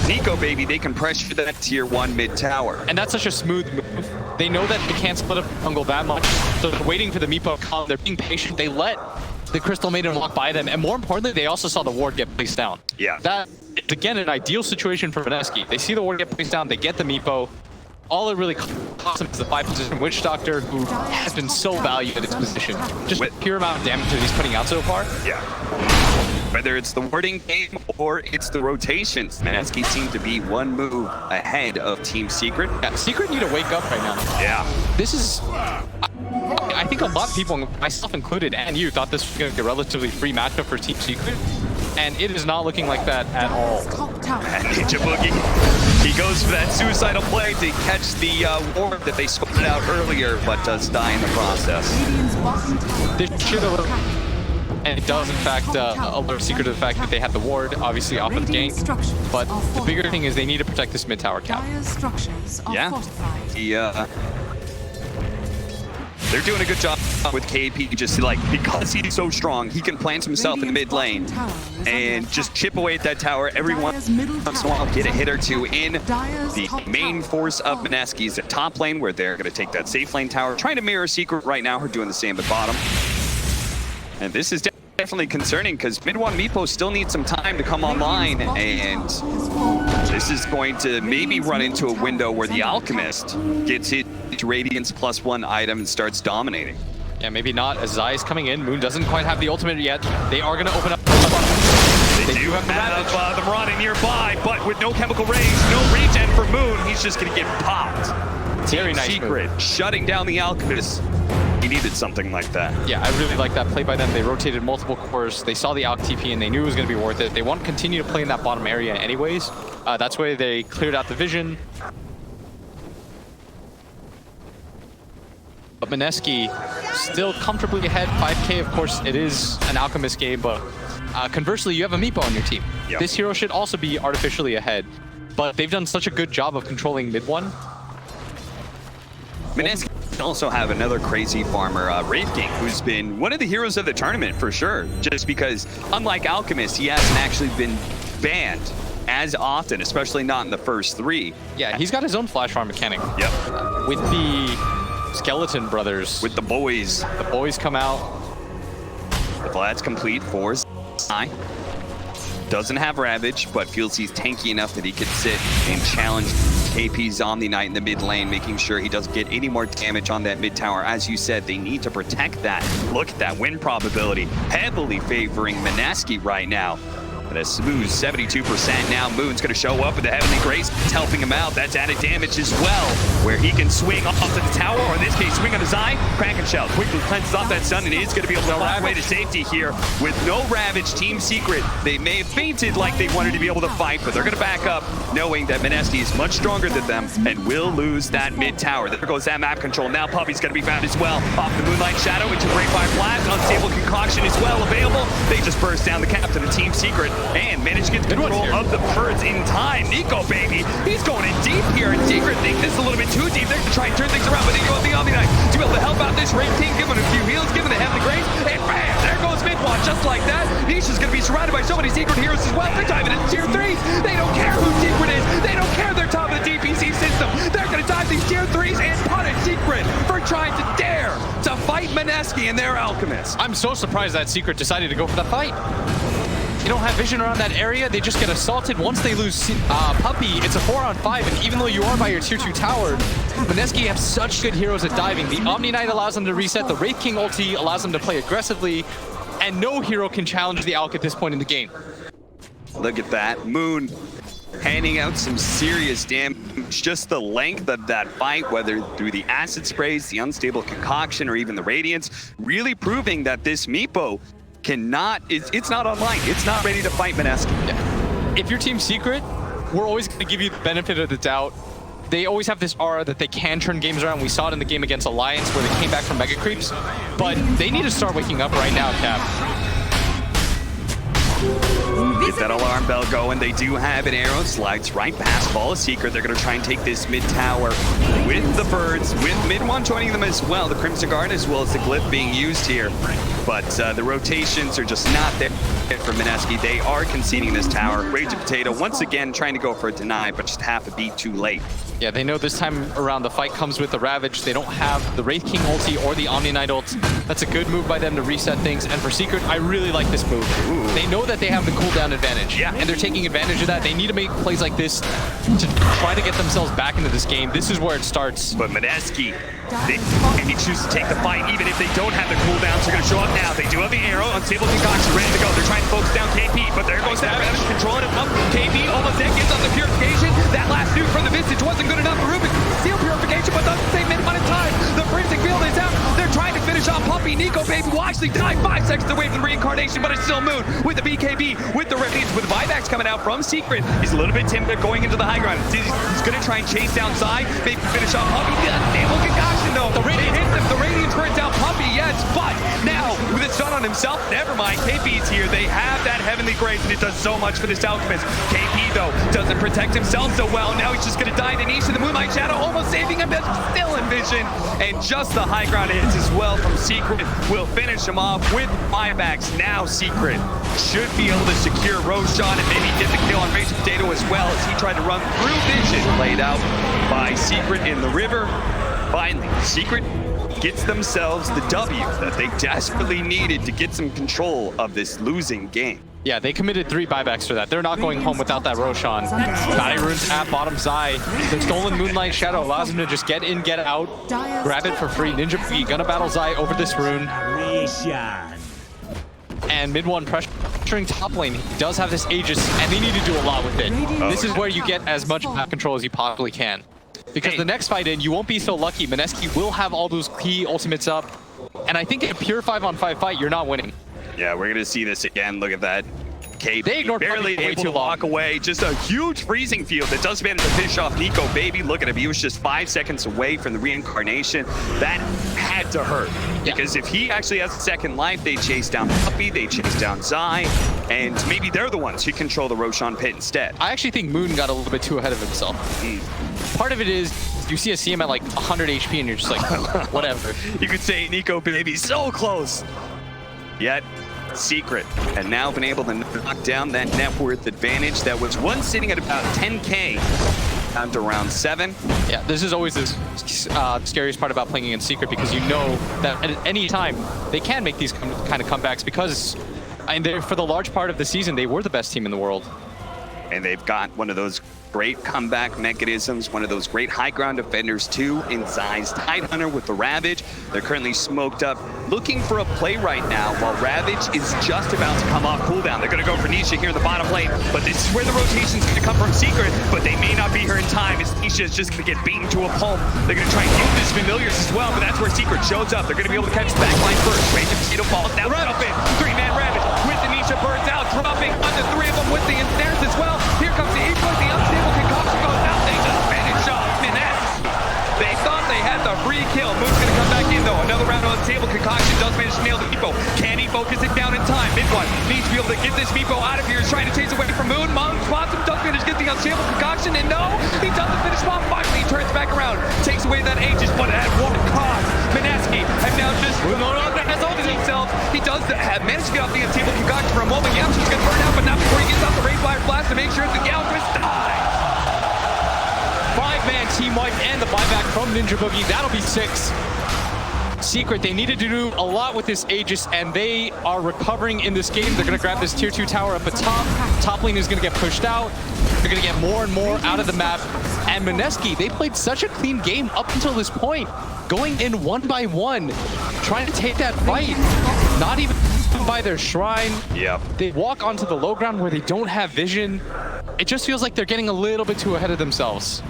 Nico, baby, they can pressure that tier 1 mid tower. And that's such a smooth move. They know that they can't split up jungle that much, so they're waiting for the Meepo to come. They're being patient. They let the Crystal Maiden walk by them, and more importantly, they also saw the ward get placed down. Yeah. That is, again, an ideal situation for MINESKI. They see the ward get placed down, they get the Meepo. All it really costs them is the 5-position Witch Doctor, who has been so valued at its position. Just the pure amount of damage that he's putting out so far. Yeah. Whether it's the warding game or it's the rotations, MINESKI seem to be 1 move ahead of Team Secret. Yeah, Secret need to wake up right now. Yeah. This is... I think a lot of people, myself included, and you, thought this was going to be a relatively free matchup for Team Secret, and it is not looking like that at all. And Ninja Boogie, he goes for that suicidal play to catch the ward that they spotted out earlier, but does die in the process. This should have... And it does, in fact, alert Secret to the fact that they had the ward, obviously off of the gank. But the bigger thing is they need to protect this mid-tower cap. Yeah. They're doing a good job with KP, just like, because he's so strong, he can plant himself in the mid lane and just chip away at that tower every once in a while, get a hit or two in. The main force of MINESKI is the top lane, where they're going to take that safe lane tower, trying to mirror Secret right now, who are doing the same at bottom. And this is definitely concerning, because mid 1 Meepo still needs some time to come online, and this is going to maybe run into a window where the Alchemist gets hit Radiance +1 item and starts dominating. Yeah, maybe not, as Zai is coming in. Moon doesn't quite have the ultimate yet. They are going to open up. They do have the Mirana nearby, but with no chemical rays, no regen for Moon, he's just going to get popped. Very nice Secret move. shutting down the Alchemist. He needed something like that. Yeah, I really like that play by them. They rotated multiple cores. They saw the Alch TP and they knew it was going to be worth it. They want to continue to play in that bottom area anyways. That's why they cleared out the vision. But MINESKI still comfortably ahead, 5K. Of course, it is an Alchemist game, but conversely, you have a Meepo on your team. Yep. This hero should also be artificially ahead, but they've done such a good job of controlling mid 1. MINESKI also have another crazy farmer, Wraith King, who's been one of the heroes of the tournament for sure, just because, unlike Alchemist, he hasn't actually been banned as often, especially not in the first 3. Yeah, he's got his own flash farm mechanic. Yep. With the Skeleton Brothers. With the boys. The boys come out. The Vlad's complete for Zai. Doesn't have Ravage, but feels he's tanky enough that he could sit and challenge KP's Omni Knight in the mid lane, making sure he doesn't get any more damage on that mid tower. As you said, they need to protect that. Look at that win probability, heavily favoring MINESKI right now. At a smooth 72% now. Moon's going to show up with the Heavenly Grace. It's helping him out. That's added damage as well, where he can swing off to the tower, or in this case, swing on his eye. Kraken Shell quickly cleanses off that stun, and is going to be able to find his way to safety here. With no Ravage, Team Secret, they may have fainted like they wanted to be able to fight, but they're going to back up, knowing that MINESKI is much stronger than them and will lose that mid tower. There goes that map control. Now Puppy's going to be found as well. Off the Moonlight Shadow into Great Fire Blast. Unstable Concoction as well available. They just burst down the captain of Team Secret and manage to get control of the birds in time. Nico, baby, he's going in deep here, and Secret think this is a little bit too deep. They're going to try and turn things around, but they go with the Omni Knight to be able to help out this Wraith King, give him a few heals, give him the Heavenly Grace, and bam, there goes Midwatch, just like that. Nisha's going to be surrounded by so many Secret heroes as well. They're diving into tier 3s. They don't care who Secret is. They don't care they're top of the DPC system. They're going to dive these tier 3s and punish Secret for trying to dare to fight MINESKI MINESKI and their Alchemist. I'm so surprised that Secret decided to go for the fight. They don't have vision around that area. They just get assaulted. Once they lose Puppy, it's a 4-on-5, and even though you are by your tier 2 tower, MINESKI have such good heroes at diving. The Omni Knight allows them to reset, the Wraith King ulti allows them to play aggressively, and no hero can challenge the Alch at this point in the game. Look at that. Moon handing out some serious damage. Just the length of that fight, whether through the acid sprays, the unstable concoction, or even the radiance, really proving that this Meepo it's not online. It's not ready to fight MINESKI. Yeah. If you're Team Secret, we're always going to give you the benefit of the doubt. They always have this aura that they can turn games around. We saw it in the game against Alliance where they came back from Mega Creeps. But they need to start waking up right now, Cap. Get that alarm bell going. They do have an arrow. Slides right past Fall of Secret. They're going to try and take this mid tower with the birds, with mid one joining them as well. The Crimson Guard as well as the glyph being used here. But the rotations are just not there for MINESKI. They are conceding this tower. Raging Potato once again trying to go for a deny, but just half a beat too late. Yeah, they know this time around the fight comes with the Ravage. They don't have the Wraith King ulti or the Omni Knight ult. That's a good move by them to reset things. And for Secret, I really like this move. Ooh. They know that they have the cooldown advantage. Yeah. And they're taking advantage of that. They need to make plays like this to try to get themselves back into this game. This is where it starts. But MINESKI, they choose to take the fight even if they don't have the cooldowns. They're going to show up now. They do have the arrow. Unstable concoction ready to go. They're trying to focus down KP, but there goes that Ravage controlling him up. KP almost dead, gets on the purification. That last nuke from the Visage wasn't good enough for Rubik. Seal purification, but doesn't save mid-one in time. The Forensic field is out. They're trying to finish off Puppy. Nico Baby will actually die 5 seconds away from the reincarnation, but it's still Moon with the BKB, with the Radiance, with buybacks coming out from Secret. He's a little bit timid going into the high ground. He's going to try and chase down Zai, maybe finish off Puppy. The unstable concoction, though. The Radiance hits him. The Radiance burns out Puppy, yes, but now with it stun on himself, never mind. KP's here. They have that Heavenly Grace, and it does so much for this Alchemist. KP, though, doesn't protect himself so well. Now he's just going to die to Niche in the Moonlight Shadow, almost saving him, but still in vision. And just the high ground hits as well from Secret will finish him off with buybacks. Now Secret should be able to secure Roshan and maybe get the kill on Raging Potato as well as he tried to run through vision. Played out by Secret in the river. Finally, Secret gets themselves the W that they desperately needed to get some control of this losing game. Yeah, they committed 3 buybacks for that. They're not going home without that Roshan. Bounty runes at bottom Zai. The stolen Moonlight Shadow allows him to just get in, get out, grab it for free. Ninja Boogie gonna battle Zai over this rune. And mid one pressuring top lane. He does have this Aegis, and they need to do a lot with it. This is where you get as much map control as you possibly can. Because the next fight in, you won't be so lucky. MINESKI will have all those key ultimates up. And I think in a pure 5-on-5 fight, you're not winning. Yeah, we're gonna see this again. Look at that. KP They ignored barely way able too to walk away. Just a huge freezing field that does manage to finish off Nico Baby. Look at him. He was just 5 seconds away from the reincarnation. That had to hurt. Because if he actually has a second life, they chase down Puppy, they chase down Zai, and maybe they're the ones who control the Roshan pit instead. I actually think Moon got a little bit too ahead of himself. Part of it is you see a CM at like 100 HP and you're just like, whatever. You could say Nico Baby so close. Yet Secret and now been able to knock down that net worth advantage that was once sitting at about 10K down to round 7. Yeah, this is always the scariest part about playing against Secret, because you know that at any time they can make these kind of comebacks, because for the large part of the season they were the best team in the world. And they've got one of those great comeback mechanisms, one of those great high ground defenders too in Zai's Tidehunter with the Ravage. They're currently smoked up, looking for a play right now while Ravage is just about to come off cooldown. They're gonna go for Nisha here in the bottom lane, but this is where the rotation's gonna come from Secret, but they may not be here in time as Nisha is just gonna get beaten to a pulp. They're gonna try and use this Familiars as well, but that's where Secret shows up. They're gonna be able to catch the backline first. Raging Potato falls down, up in. 3-man Ravage with the Nisha burns out, dropping on the 3 of them with the ensnares as well. Here comes the Equal, the unstable concoction goes out. They just finish off MINESKI. They thought they had the free kill. Moon's gonna come back in though. Another round on the table. Concoction does manage to nail the Meepo. Can he focus it down in time? Mid-one needs to be able to get this Meepo out of here. He's trying to chase away from Moon. Moon spots him, does manage to get the unstable concoction, and no, he doesn't finish him off. Finally, he turns back around, takes away that Aegis, but at what cost? MINESKI have now just has opened himself. He does have managed to get off the unstable concoction for a moment. Yeah, she's gonna burn out, but not before he gets out the Razewire Blast to make sure the Alchemist dies. 5-man team wipe and the buyback from Ninja Boogie. That'll be 6. Secret, they needed to do a lot with this Aegis, and they are recovering in this game. They're going to grab this tier 2 tower up at top. Top lane is going to get pushed out. They're going to get more and more out of the map. And MINESKI, they played such a clean game up until this point, going in 1 by 1, trying to take that fight. Not even by their shrine. Yep. They walk onto the low ground where they don't have vision. It just feels like they're getting a little bit too ahead of themselves.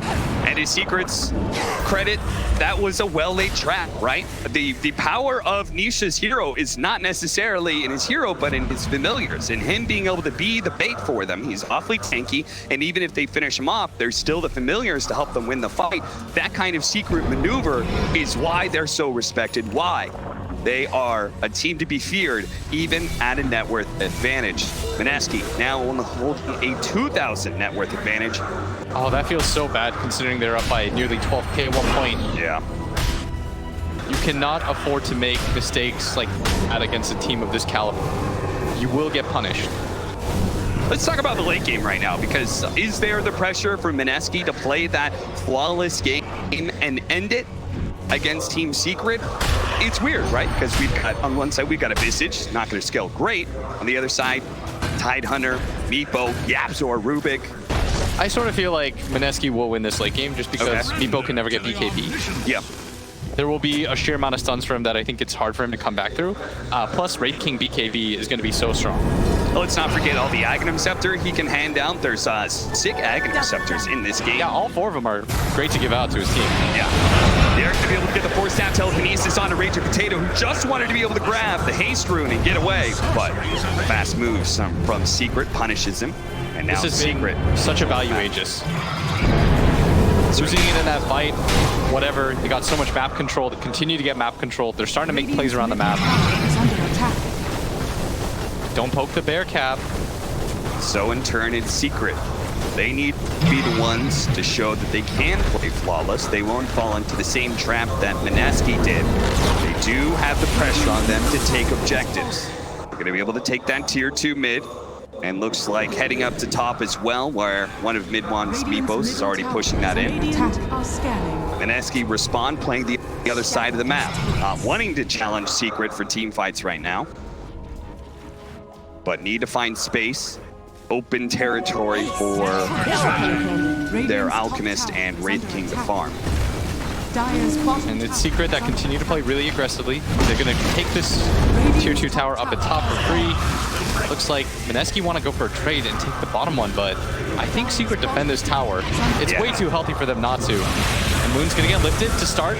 And his Secret's credit, that was a well-laid trap, right? The power of Nisha's hero is not necessarily in his hero, but in his familiars, and him being able to be the bait for them. He's awfully tanky, and even if they finish him off, there's still the familiars to help them win the fight. That kind of secret maneuver is why they're so respected. Why? They are a team to be feared, even at a net worth advantage. MINESKI now only holding a 2,000 net worth advantage. Oh, that feels so bad considering they're up by nearly 12k at one point. Yeah. You cannot afford to make mistakes like that against a team of this caliber. You will get punished. Let's talk about the late game right now, because is there the pressure for MINESKI to play that flawless game and end it against Team Secret? It's weird, right? Because we've got, on one side, we've got a Visage, not going to scale great. On the other side, Tidehunter, Meepo, Yapzor, Rubik. I sort of feel like MINESKI will win this late game just because Meepo can never get BKB. Yeah. There will be a sheer amount of stuns for him that I think it's hard for him to come back through. Plus, Wraith King BKB is going to be so strong. Let's not forget all the Aghanim Scepter he can hand out. There's sick Aghanim Scepters in this game. Yeah, all 4 of them are great to give out to his team. Yeah. They're going to be able to get the 4-stat telekinesis onto Ranger Potato, who just wanted to be able to grab the haste rune and get away. But fast moves from Secret punishes him. And now this has Secret. been such a value Aegis. Losing it in that fight, whatever. They got so much map control. They continue to get map control. They're starting to make plays around the map. Don't poke the bear cap. So in turn, it's Secret. They need to be the ones to show that they can play flawless. They won't fall into the same trap that MINESKI did. They do have the pressure on them to take objectives. They're going to be able to take that tier 2 mid. And looks like heading up to top as well, where one of Mid-1's Meepos is already pushing that in. MINESKI respond, playing the other side of the map. Wanting to challenge Secret for team fights right now. But need to find space, open territory for their Alchemist and Wraith King to farm. And it's Secret that continue to play really aggressively. They're going to take this tier 2 tower up at top for free. Looks like MINESKI want to go for a trade and take the bottom one, but I think Secret defend this tower. It's way too healthy for them not to. And Moon's going to get lifted to start.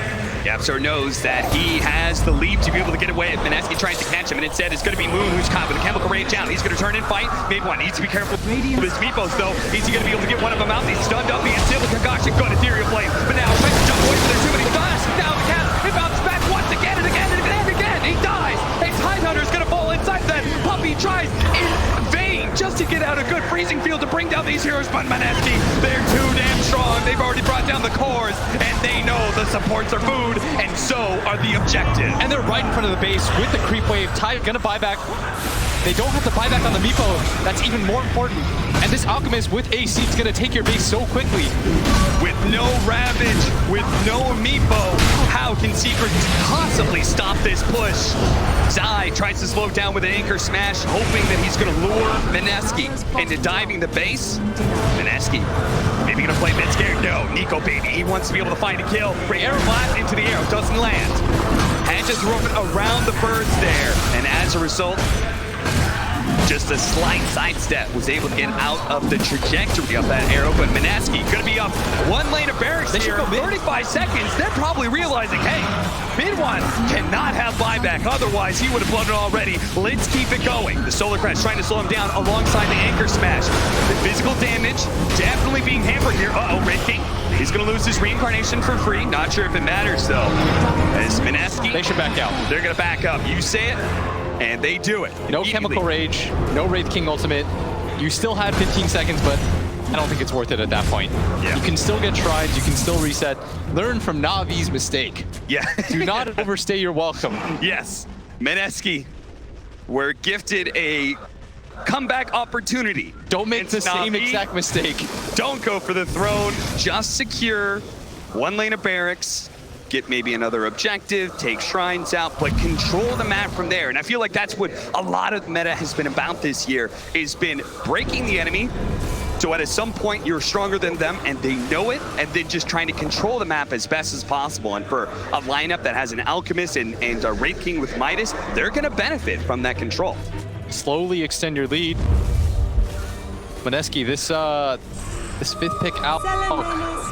Yapzor knows that he has the lead to be able to get away if MINESKI tries to catch him, and instead it's going to be Moon who's caught with a chemical rage down. He's going to turn and fight. Mid-1 needs to be careful with his Meepos, though. Is he going to be able to get one of them out? He's stunned up. He's still with Kakashi. Good Ethereal Flame. But now tries to jump away from there too many times. Now the cat, it bounces back once again and again and again and again. He dies. A Tidehunter is going to fall inside that. Puppy tries in vain just to get out a good freezing field to bring down these heroes, but MINESKI, they're too damn strong. They've already brought down the cores, and they know the supports are food, and so are the objectives. And they're right in front of the base with the creep wave. Tide gonna buy back. They don't have to buy back on the Meepo. That's even more important. And this Alchemist with AC is gonna take your base so quickly. With no Ravage, with no Meepo, how can Secret possibly stop this push? Zai tries to slow down with an Anchor Smash, hoping that he's gonna lure MINESKI into diving the base. MINESKI, maybe gonna play a bit scared. No, Nico baby, he wants to be able to find a kill. Great arrow blast into the arrow, doesn't land. And just roaming around the birds there. And as a result, just a slight sidestep was able to get out of the trajectory of that arrow, but MINESKI gonna be up 1 lane of barracks here, 35 seconds. They're probably realizing, hey, Mid-1 cannot have buyback, otherwise he would have blown it already. Let's keep it going. The Solar Crash trying to slow him down alongside the Anchor Smash. The physical damage definitely being hampered here. Uh-oh, Wraith King. He's gonna lose his reincarnation for free. Not sure if it matters though. As MINESKI, They should back out. they're gonna back up. You say it, and they do it. No Chemical Rage, no Wraith King ultimate. You still had 15 seconds, but I don't think it's worth it at that point. Yeah. You can still get shrines, you can still reset. Learn from Navi's mistake. Yeah. Do not overstay your welcome. Yes. MINESKI were gifted a comeback opportunity. Don't make the same exact mistake. Don't go for the throne. Just secure 1 lane of barracks. get maybe another objective, take shrines out, but control the map from there. And I feel like that's what a lot of the meta has been about this year, is been breaking the enemy. So at some point, you're stronger than them, and they know it, and then just trying to control the map as best as possible. And for a lineup that has an Alchemist and a Wraith King with Midas, they're going to benefit from that control. Slowly extend your lead. MINESKI, this fifth pick out.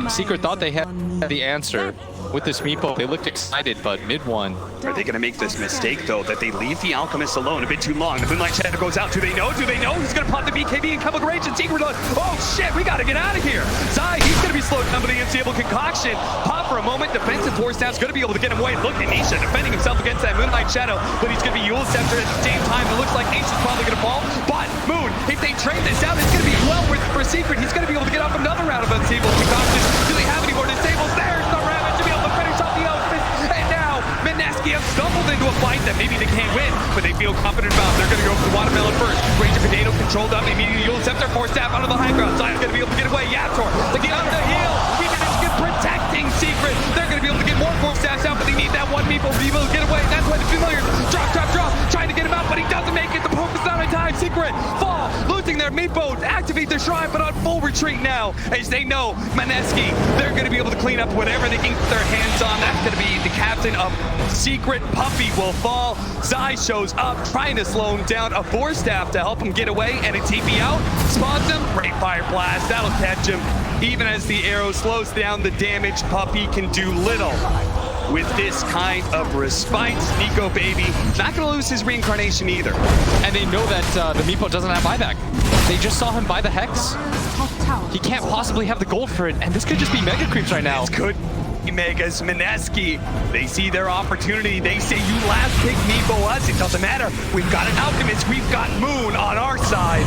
Secret thought they had the answer with this meepo. They looked excited, but mid one. Are they going to make this mistake, though, that they leave the Alchemist alone a bit too long? The Moonlight Shadow goes out. Do they know? Do they know? He's going to pop the BKB and come with rage and Secret. Oh, shit, we got to get out of here. Zai, he's going to be slowed down by the Unstable Concoction. Pop for a moment. Defensive Force Staff's going to be able to get him away. Look at Nisha defending himself against that Moonlight Shadow, but he's going to be Yule Scepter at the same time. It looks like Nisha's probably going to fall, but Moon, if they trade this out, it's going to be well worth it for Secret. He's going to be able to get off another round of Unstable Concoction. Do they have any more disables? There's the Ravage to be able to finish off the Alchemist. And now MINESKI have stumbled into a fight that maybe they can't win, but they feel confident about. They're going to go for the Watermelon first. Ranger Potato controlled up. Immediately Yule Scepter, Force Staff out of the high ground. Zion's going to be able to get away. Yaptor to get on the heel. Michigan protecting Secret. They're going to be able to get more Force Staffs out, but they need that one meeple to be able to get away. That's why the Familiar drop, trying to get him out, but he doesn't make it. The poke is not in time. Secret fall, losing their meepo, activate their shrine, but on full retreat now, as they know MINESKI, they're going to be able to clean up whatever they can get their hands on. That's going to be the captain of Secret. Puppy will fall. Zai shows up, trying to slow him down. A Force Staff to help him get away, and a TP out. Spawns him. Great Fire Blast. That'll catch him. Even as the arrow slows down the damage, Puppy can do little. With this kind of respite, Nico Baby not going to lose his reincarnation either. And they know that the meepo doesn't have buyback. They just saw him buy the Hex. He can't possibly have the gold for it, and this could just be Mega Creeps right now. This could be Megas. MINESKI, they see their opportunity. They say, you last pick meepo us. It doesn't matter. We've got an Alchemist. We've got Moon on our side.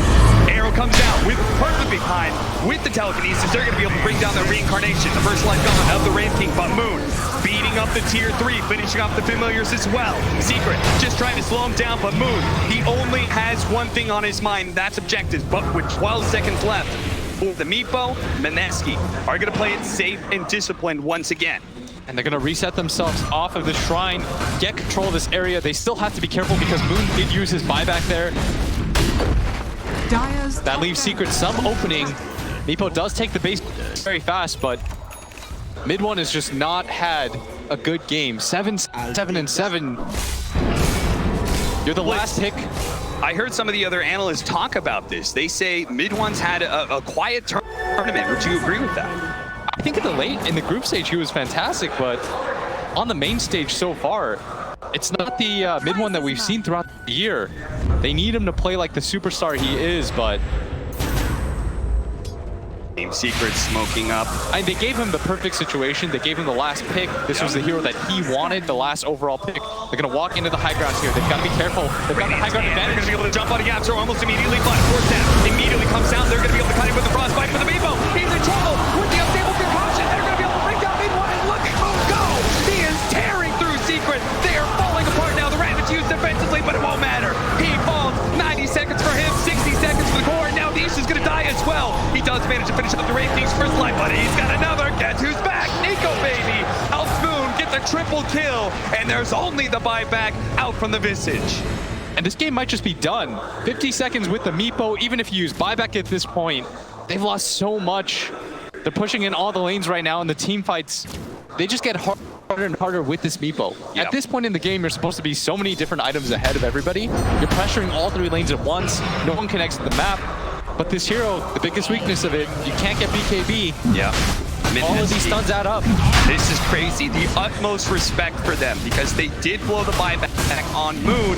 Arrow comes out with perfect behind with the telekinesis. They're going to be able to bring down their reincarnation. The first life gone of the Wraith King, but Moon beating up the tier 3, finishing off the Familiars as well. Secret just trying to slow him down, but Moon, he only has one thing on his mind, that's objectives. But with 12 seconds left for the meepo, MINESKI are going to play it safe and disciplined once again. And they're going to reset themselves off of the shrine, get control of this area. They still have to be careful because Moon did use his buyback there. That leaves Secret some opening. meepo does take the base very fast, but mid one has just not had a good game. 7-7. You're the last pick. I heard some of the other analysts talk about this. They say mid one's had a quiet tournament. Would you agree with that? I think in the group stage he was fantastic, but on the main stage so far, it's not the mid one that we've seen throughout the year. They need him to play like the superstar he is, but Team Secret smoking up. They gave him the perfect situation. They gave him the last pick. This was the hero that he wanted, the last overall pick. They're going to walk into the high ground here. They've got to be careful. They've got the high ground advantage. They're going to be able to jump on a Yapster almost immediately, but Force Staff immediately comes down. They're going to be able to cut him with the Frostbite for the meepo. He's in trouble with the Unstable Concoction. They're going to be able to bring down mid one, and look at Moon go. He is tearing through Secret. They are falling apart now. The Ravage used defensively, but it won't matter. He falls. 90 seconds for him, 60 seconds for the core, and now Nisha's going to die as well. He does manage to finish up the Wraith King's first life, but he's got another. Guess who's back? Nico Baby helps Moon get the triple kill, and there's only the buyback out from the Visage. And this game might just be done. 50 seconds with the meepo, even if you use buyback at this point, they've lost so much. They're pushing in all the lanes right now, and the team fights, they just get harder and harder with this meepo. Yep. At this point in the game, you're supposed to be so many different items ahead of everybody. You're pressuring all 3 lanes at once. No one connects to the map. But this hero, the biggest weakness of it, you can't get BKB. Yeah. All of these stuns add up. This is crazy. The utmost respect for them because they did blow the buyback on Moon.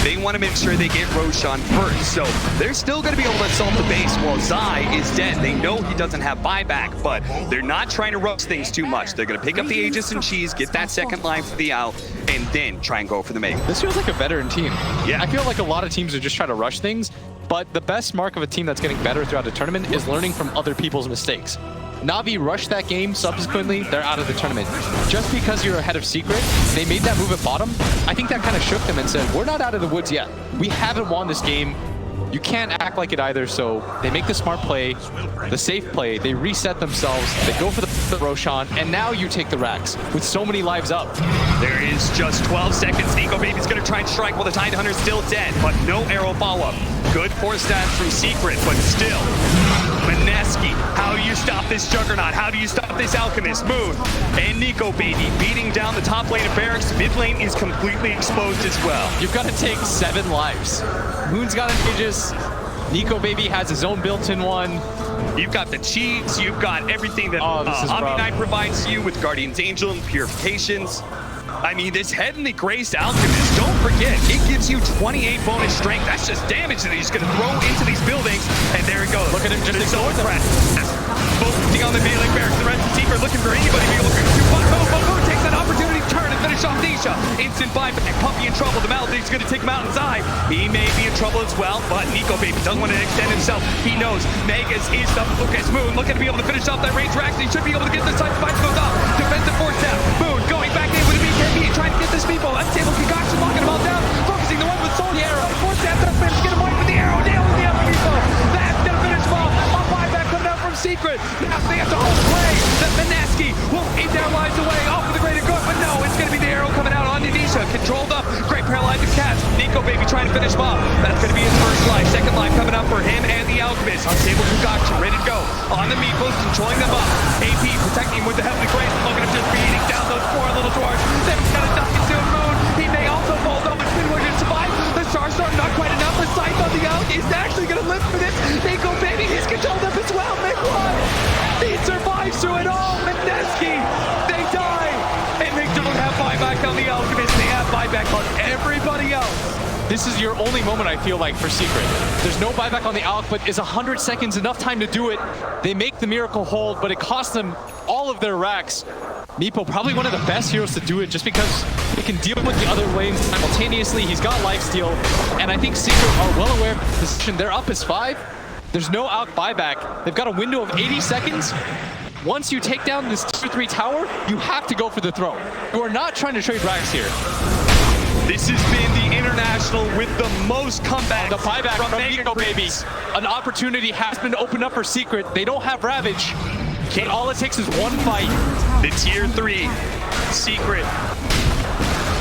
They want to make sure they get Roshan first. So they're still going to be able to assault the base while Zai is dead. They know he doesn't have buyback, but they're not trying to rush things too much. They're going to pick up the Aegis and Cheese, get that second line for the out, and then try and go for the make. This feels like a veteran team. Yeah. I feel like a lot of teams are just trying to rush things, but the best mark of a team that's getting better throughout the tournament is learning from other people's mistakes. Na'Vi rushed that game, subsequently, they're out of the tournament. Just because you're ahead of Secret, they made that move at bottom, I think that kind of shook them and said, we're not out of the woods yet. We haven't won this game. You can't act like it either, so they make the smart play, the safe play, they reset themselves, they go for the Roshan, and now you take the racks with so many lives up. There is just 12 seconds. Nico Baby's gonna try and strike while the Tidehunter's still dead, but no arrow follow-up. Good force stats from Secret, but still. MINESKI, how do you stop this Juggernaut? How do you stop this Alchemist? Moon and Nico Baby beating down the top lane of Barracks. Mid lane is completely exposed as well. You've got to take 7 lives. Moon's got an Aegis. Nico Baby has his own built-in one. You've got the cheats, you've got everything that this is rough. Omni-Knight provides you with Guardian's Angel and Purifications. I mean, this Heavenly Graced Alchemist, don't forget, it gives you 28 bonus strength. That's just damage that he's going to throw into these buildings. And there he goes. Look at him just ignore the threat. Focusing on the melee Barracks. The rest of the team are looking for anybody to be able to do Bo3 takes that opportunity to turn and finish off Nisha. Instant buyback. Puppy in trouble. The Maledict's going to take him out inside. He may be in trouble as well, but Nico Baby doesn't want to extend himself. He knows Megas is the focus. Moon looking to be able to finish off that range racks. He should be able to get this side. Spike goes up. Defensive force tap. Moon going back in with a BKB, trying to get this people. Unstable Concoction locking them all down. Focusing the one with Soul. The arrow. Force tap. That's managed to get him away with the arrow. Nails the other people. That's going to finish them off. A buyback coming out from Secret. Now they have to hold play. That MINESKI will eat their lives away. Off for the greater good, but no, it's going to be the arrow coming out on Nisha. Controlled up. Great paralyzing cast. Nico Baby trying to finish him off. That's going to be his first life. Second life coming up for him and the Alchemist. Unstable Concoction ready to go. On the Meepos, controlling them up. AP protecting him with the Heavenly Grace. Look at him just beating down those 4 little dwarves. Then he's got a duck into Moon. He may also fall though, but Spin Wizard survive. The Starstorm not quite enough. The Scythe on the out. He's actually going to live for this. Nico Baby, he's controlled up as well. Make one. He survives through it all. MINESKI, they die. And they don't have buyback on the Alchemist. They have buyback on everybody else. This is your only moment, I feel like, for Secret. There's no buyback on the Alch, but is 100 seconds enough time to do it? They make the miracle hold, but it costs them all of their racks. Meepo, probably one of the best heroes to do it just because he can deal with the other lanes simultaneously. He's got lifesteal, and I think Secret are well aware of the position. They're up as 5. There's no Alch buyback. They've got a window of 80 seconds. Once you take down this tier 3 tower, you have to go for the throw. You are not trying to trade racks here. This has been the international with the most comeback. The buyback from Nico Baby. An opportunity has been opened up for Secret. They don't have Ravage. But all it takes is one fight. The tier 3 Secret.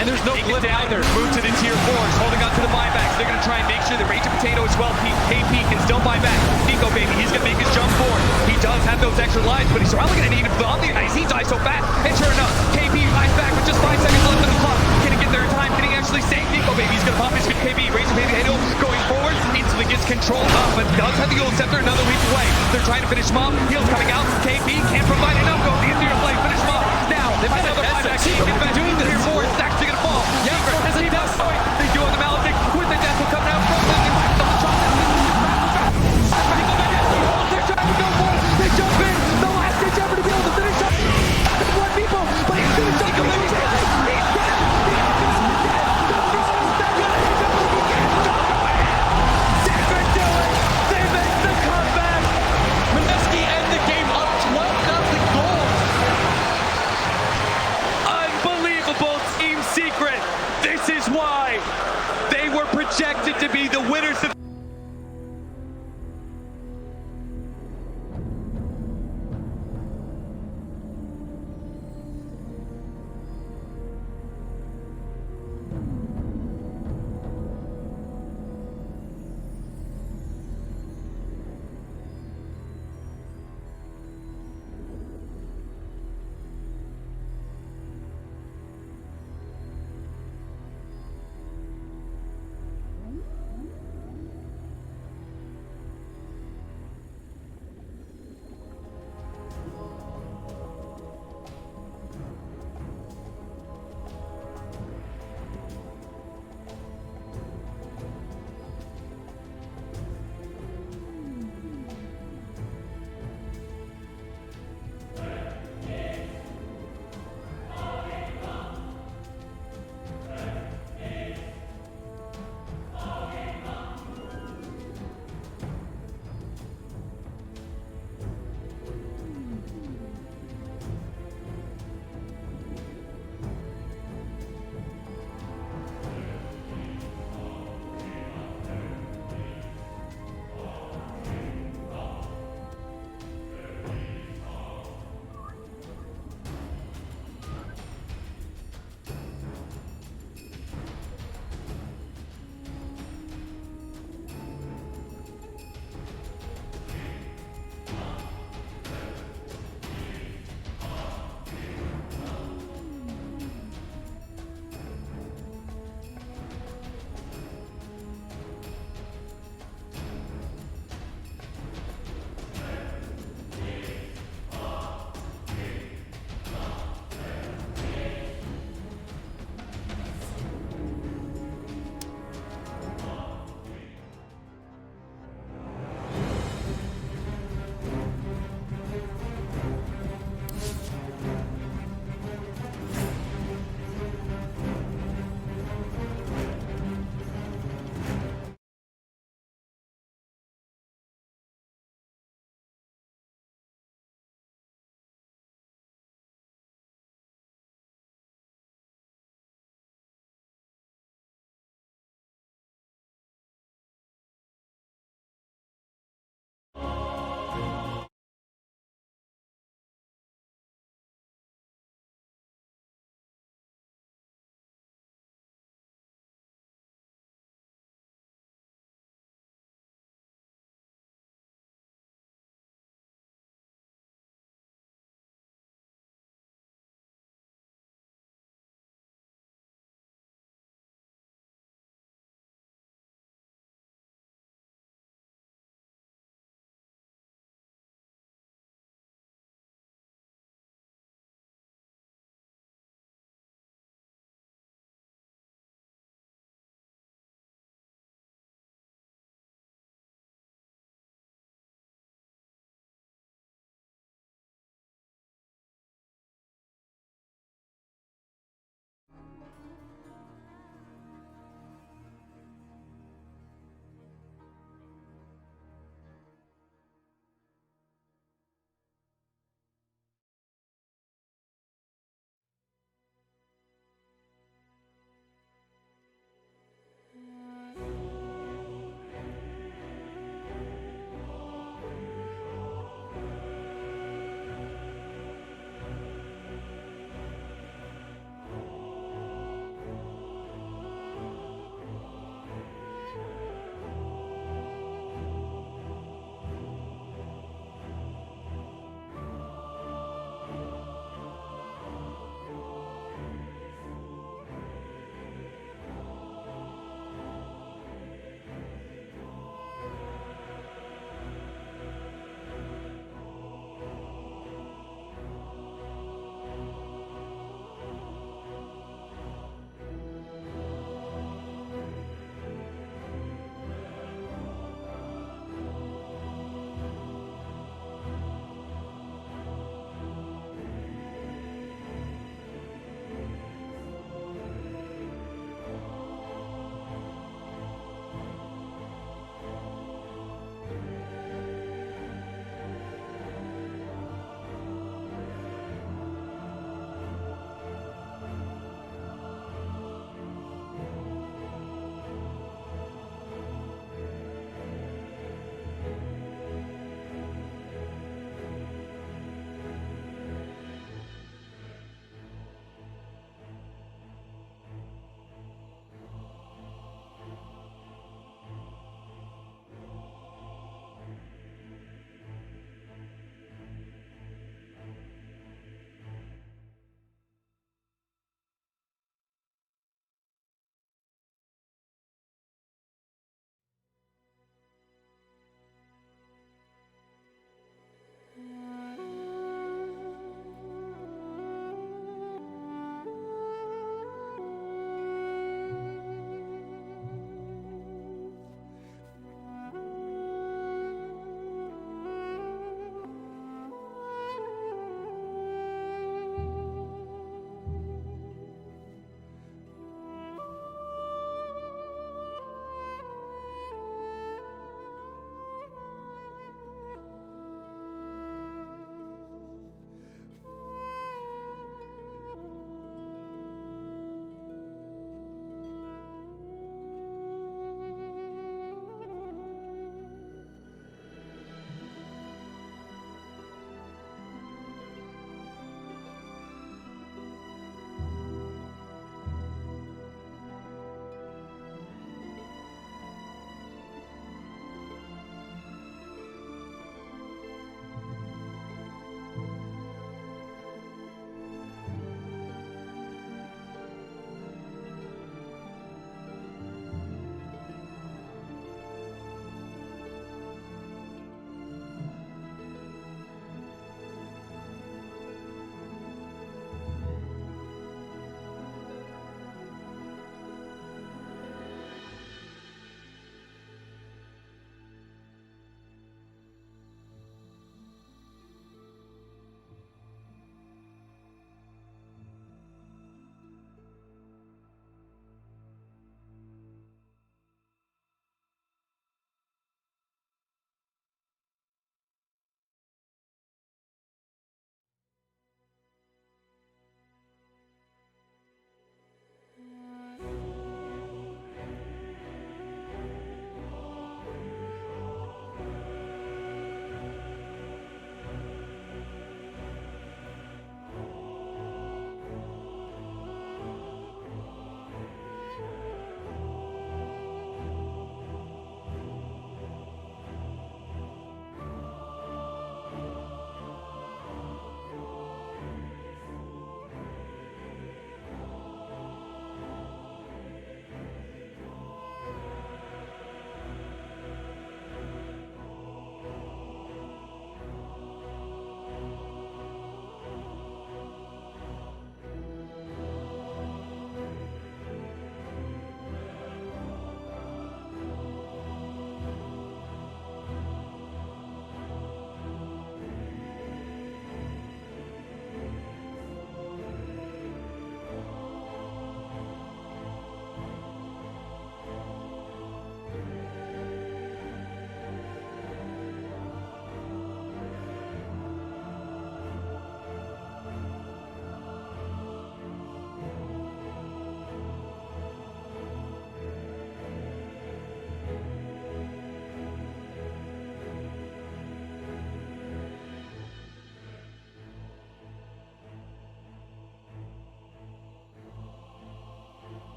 And there's no clip either. Move to the tier 4s, holding on to the buybacks. They're going to try and make sure the Rage of Potato as well. KP can still buy back. Nico Baby, he's going to make his jump forward. He does have those extra lives, but he's probably going to need him on the ice. He dies so fast. And sure enough, KP buys back with just 5 seconds left in the clock. Can he get there in time? Can he actually save Nico Baby? He's going to pop his KP. Rage of Potato going forward. Instantly gets controlled up, but does have the Gold Scepter another week away. They're trying to finish him off. Heals coming out. KP can't provide enough. Go the entire play. Finish him off. Now, they've got another buyback. They're doing the tier 4. It's actually going to fall. Yeah, has a death point. They do on the Maledict with the death will come out from them. They're trying to go for it. They jump in. The last ditch ever to be able to finish up. One people, but he's going to take him. He's dead. Secret do it. They make the comeback. MINESKI end the game up 12-0 goal. Unbelievable, Team Secret. This is why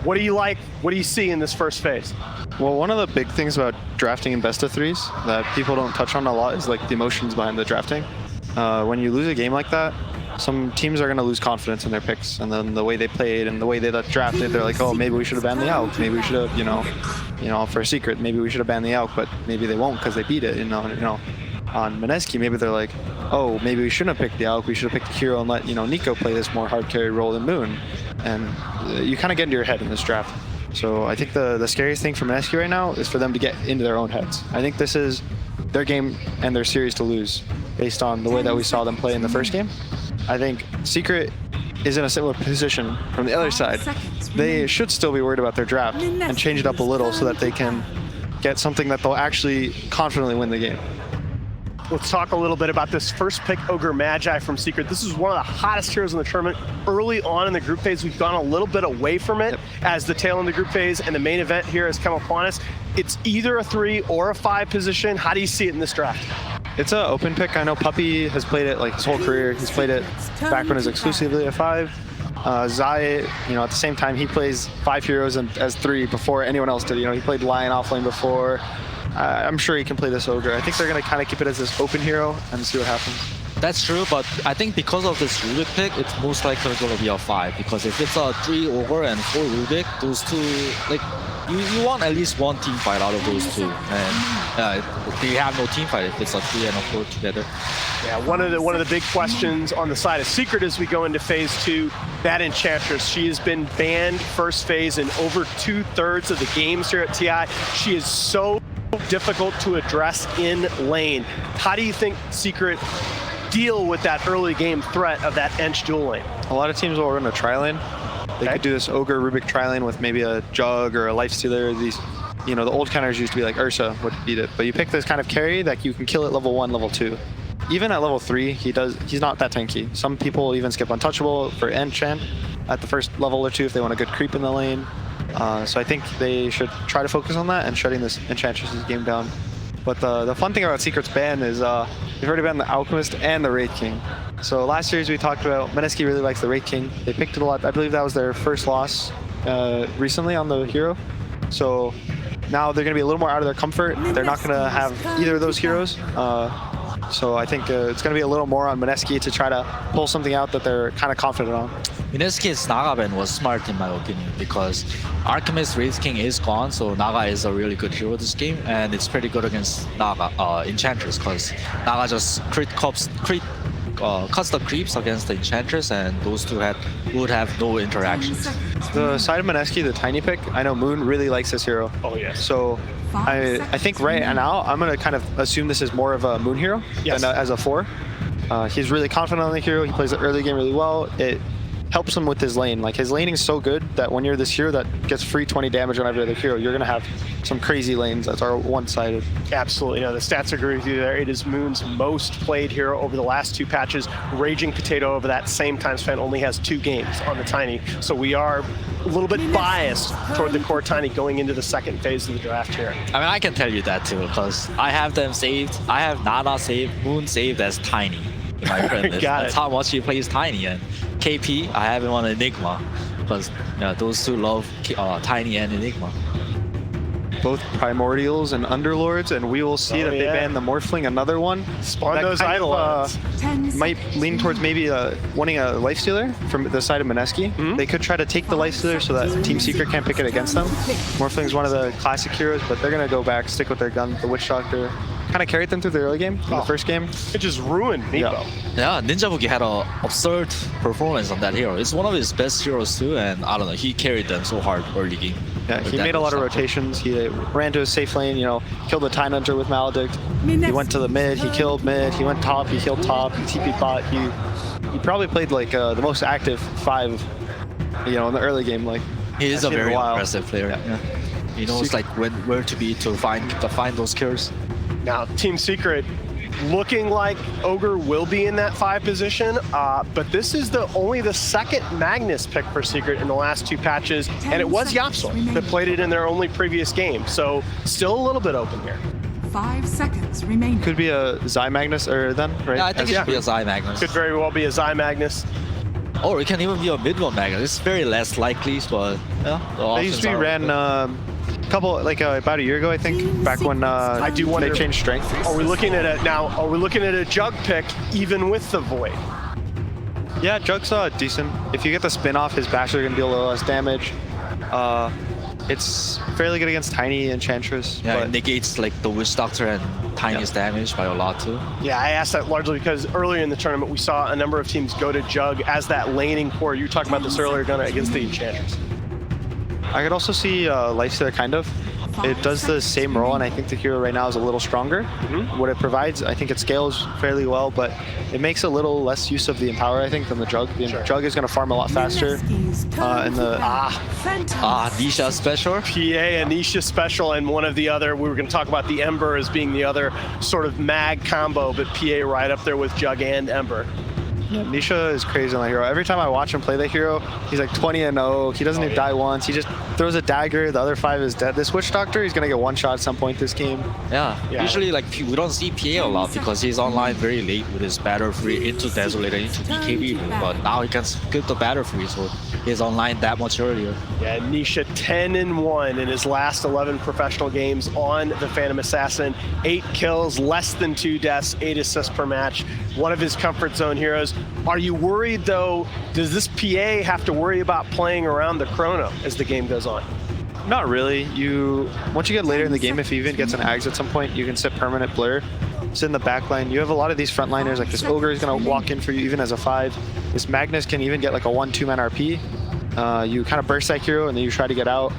What do you like? What do you see in this first phase? Well, one of the big things about drafting in best of threes that people don't touch on a lot is like the emotions behind the drafting. When you lose a game like that, some teams are going to lose confidence in their picks, and then the way they played and the way they drafted, they're like, oh, maybe we should have banned the AUK, maybe we should have, you know, for a secret, maybe we should have banned the AUK, but maybe they won't because they beat it, you know. On MINESKI, maybe they're like, oh, maybe we shouldn't have picked the AUK, we should have picked the hero and let, you know, Nico play this more hard carry role than Moon, and you kind of get into your head in this draft. So I think the scariest thing for MINESKI right now is for them to get into their own heads. I think this is their game and their series to lose based on the way that we saw them play in the first game. I think Secret is in a similar position from the other side. They should still be worried about their draft and change it up a little so that they can get something that they'll actually confidently win the game. Let's talk a little bit about this first pick, Ogre Magi from Secret. This is one of the hottest heroes in the tournament. Early on in the group phase, we've gone a little bit away from it as the tail end of the group phase and the main event here has come upon us. It's either a 3 or a 5 position. How do you see it in this draft? It's an open pick. I know Puppy has played it like his whole career. He's played it back when it was exclusively a 5. Zai, you know, at the same time, he plays 5 heroes as 3 before anyone else did. You know, he played Lion offlane before. I'm sure he can play this Ogre. I think they're going to kind of keep it as this open hero and see what happens. That's true, but I think because of this Rubik pick, it's most likely going to be a 5. Because if it's a 3 Ogre and 4 Rubik, those two, like, you want at least one team fight out of those two. And you have no team fight if it's a 3 and a 4 together. Yeah, one of the big questions on the side of Secret as we go into phase 2, that Enchantress. She has been banned first phase in over 2/3 of the games here at TI. She is so difficult to address in lane. How do you think Secret deal with that early game threat of that Ench dual lane? A lot of teams will run a tri-lane. They could do this Ogre Rubik tri-lane with maybe a Jug or a Lifestealer. These, you know, the old counters used to be like Ursa would beat it, but you pick this kind of carry that you can kill at level 1, level 2. Even at level 3, he's not that tanky. Some people even skip Untouchable for Enchant at the first level or 2 if they want a good creep in the lane. So I think they should try to focus on that and shutting this Enchantress's game down. But the fun thing about Secret's ban is they've already banned the Alchemist and the Wraith King. So last series we talked about MINESKI really likes the Wraith King. They picked it a lot. I believe that was their first loss recently on the hero. So now they're going to be a little more out of their comfort. They're not going to have either of those heroes. So I think it's going to be a little more on MINESKI to try to pull something out that they're kind of confident on. MINESKI's Naga ban was smart in my opinion because Alchemist Wraith King is gone, so Naga is a really good hero this game, and it's pretty good against Naga Enchantress because Naga just cuts the creeps against the Enchantress, and those two would have no interactions. The side of MINESKI, the tiny pick, I know Moon really likes this hero. Oh yeah. So I think right now I'm going to kind of assume this is more of a Moon hero than as a 4. He's really confident on the hero. He plays the early game really well. It helps him with his lane. Like, his laning is so good that when you're this hero that gets free 20 damage on every other hero, you're going to have some crazy lanes that are one-sided. Absolutely. You know, the stats agree with you there. It is Moon's most played hero over the last 2 patches. Raging Potato over that same time span only has 2 games on the Tiny. So we are a little bit biased toward the core Tiny going into the second phase of the draft here. I mean, I can tell you that too, because I have them saved. I have Nana saved, Moon saved as Tiny in my friend list. That's how much he plays Tiny. And KP, I have him on Enigma, because those two love Tiny and Enigma. Both Primordials and Underlords, and we will see that they ban the Morphling, another one. Spawn that those Eidolons. Might lean towards maybe wanting a Lifestealer from the side of MINESKI. They could try to take the Lifestealer so that Team Secret can't pick it against them. Morphling's one of the classic heroes, but they're going to go back, stick with their gun, the Witch Doctor. Kind of carried them through the early game, in the first game. It just ruined Meepo. Yeah, Ninja Boogie had an absurd performance on that hero. It's one of his best heroes too, and I don't know, he carried them so hard early game. Yeah, he made a lot of rotations. He ran to his safe lane, killed the Time Hunter with Maledict. He went to the mid, he killed mid, he went top, he killed top, he TP bot. He probably played like the most active 5, in the early game. Like, he is a very impressive player. Yeah. He knows like where to be to find those kills. Now, Team Secret looking like Ogre will be in that 5 position, but this is only the second Magnus pick for Secret in the last 2 patches, and it was Yapsel that played it in their only previous game, so still a little bit open here. 5 seconds remaining. Could be a Zai Magnus then, right? Yeah, I think it should be a Zai Magnus. Could very well be a Zai Magnus. Or it can even be a mid-one Magnus. It's very less likely, but yeah. They used to be ran couple about a year ago, I think, back when I do wonder, they changed strength. Are we looking at it now? Are we looking at a Jug pick even with the Void? Yeah, Jug's decent. If you get the spin off, his bashes are gonna deal a little less damage. It's fairly good against Tiny Enchantress. Yeah, but it negates like the Witch Doctor and Tiny's damage by a lot too. Yeah, I asked that largely because earlier in the tournament we saw a number of teams go to Jug as that laning core. You were talking about this earlier, Gunnar, against the Enchantress. I could also see Lifestealer kind of. It does the same role, and I think the hero right now is a little stronger. What it provides, I think it scales fairly well, but it makes a little less use of the Empower, I think, than the Jug. The Jug is going to farm a lot faster. And the Nisha special. PA and Nisha special, and one of the other, we were going to talk about the Ember as being the other sort of mag combo, but PA right up there with Jug and Ember. Yeah, Nisha is crazy on that hero. Every time I watch him play the hero, he's like 20-0. He doesn't even die once. He just throws a dagger. The other 5 is dead. This Witch Doctor, he's gonna get one shot at some point this game. Yeah. Usually like we don't see PA a lot because he's online very late with his Battle Free into Desolator into BKB, but now he can skip the Battle Free, so he's online that much earlier. Yeah, Nisha 10-1 in his last 11 professional games on the Phantom Assassin. 8 kills, less than 2 deaths, 8 assists per match. One of his comfort zone heroes. Are you worried though, does this PA have to worry about playing around the chrono as the game goes on? Not really. Once you get later in the game, if he even gets an Ags at some point, you can sit permanent Blur, sit in the back line. You have a lot of these frontliners, like this Ogre is gonna walk in for you even as a 5. This Magnus can even get like a 1-2 man RP. You kind of burst that hero and then you try to get out.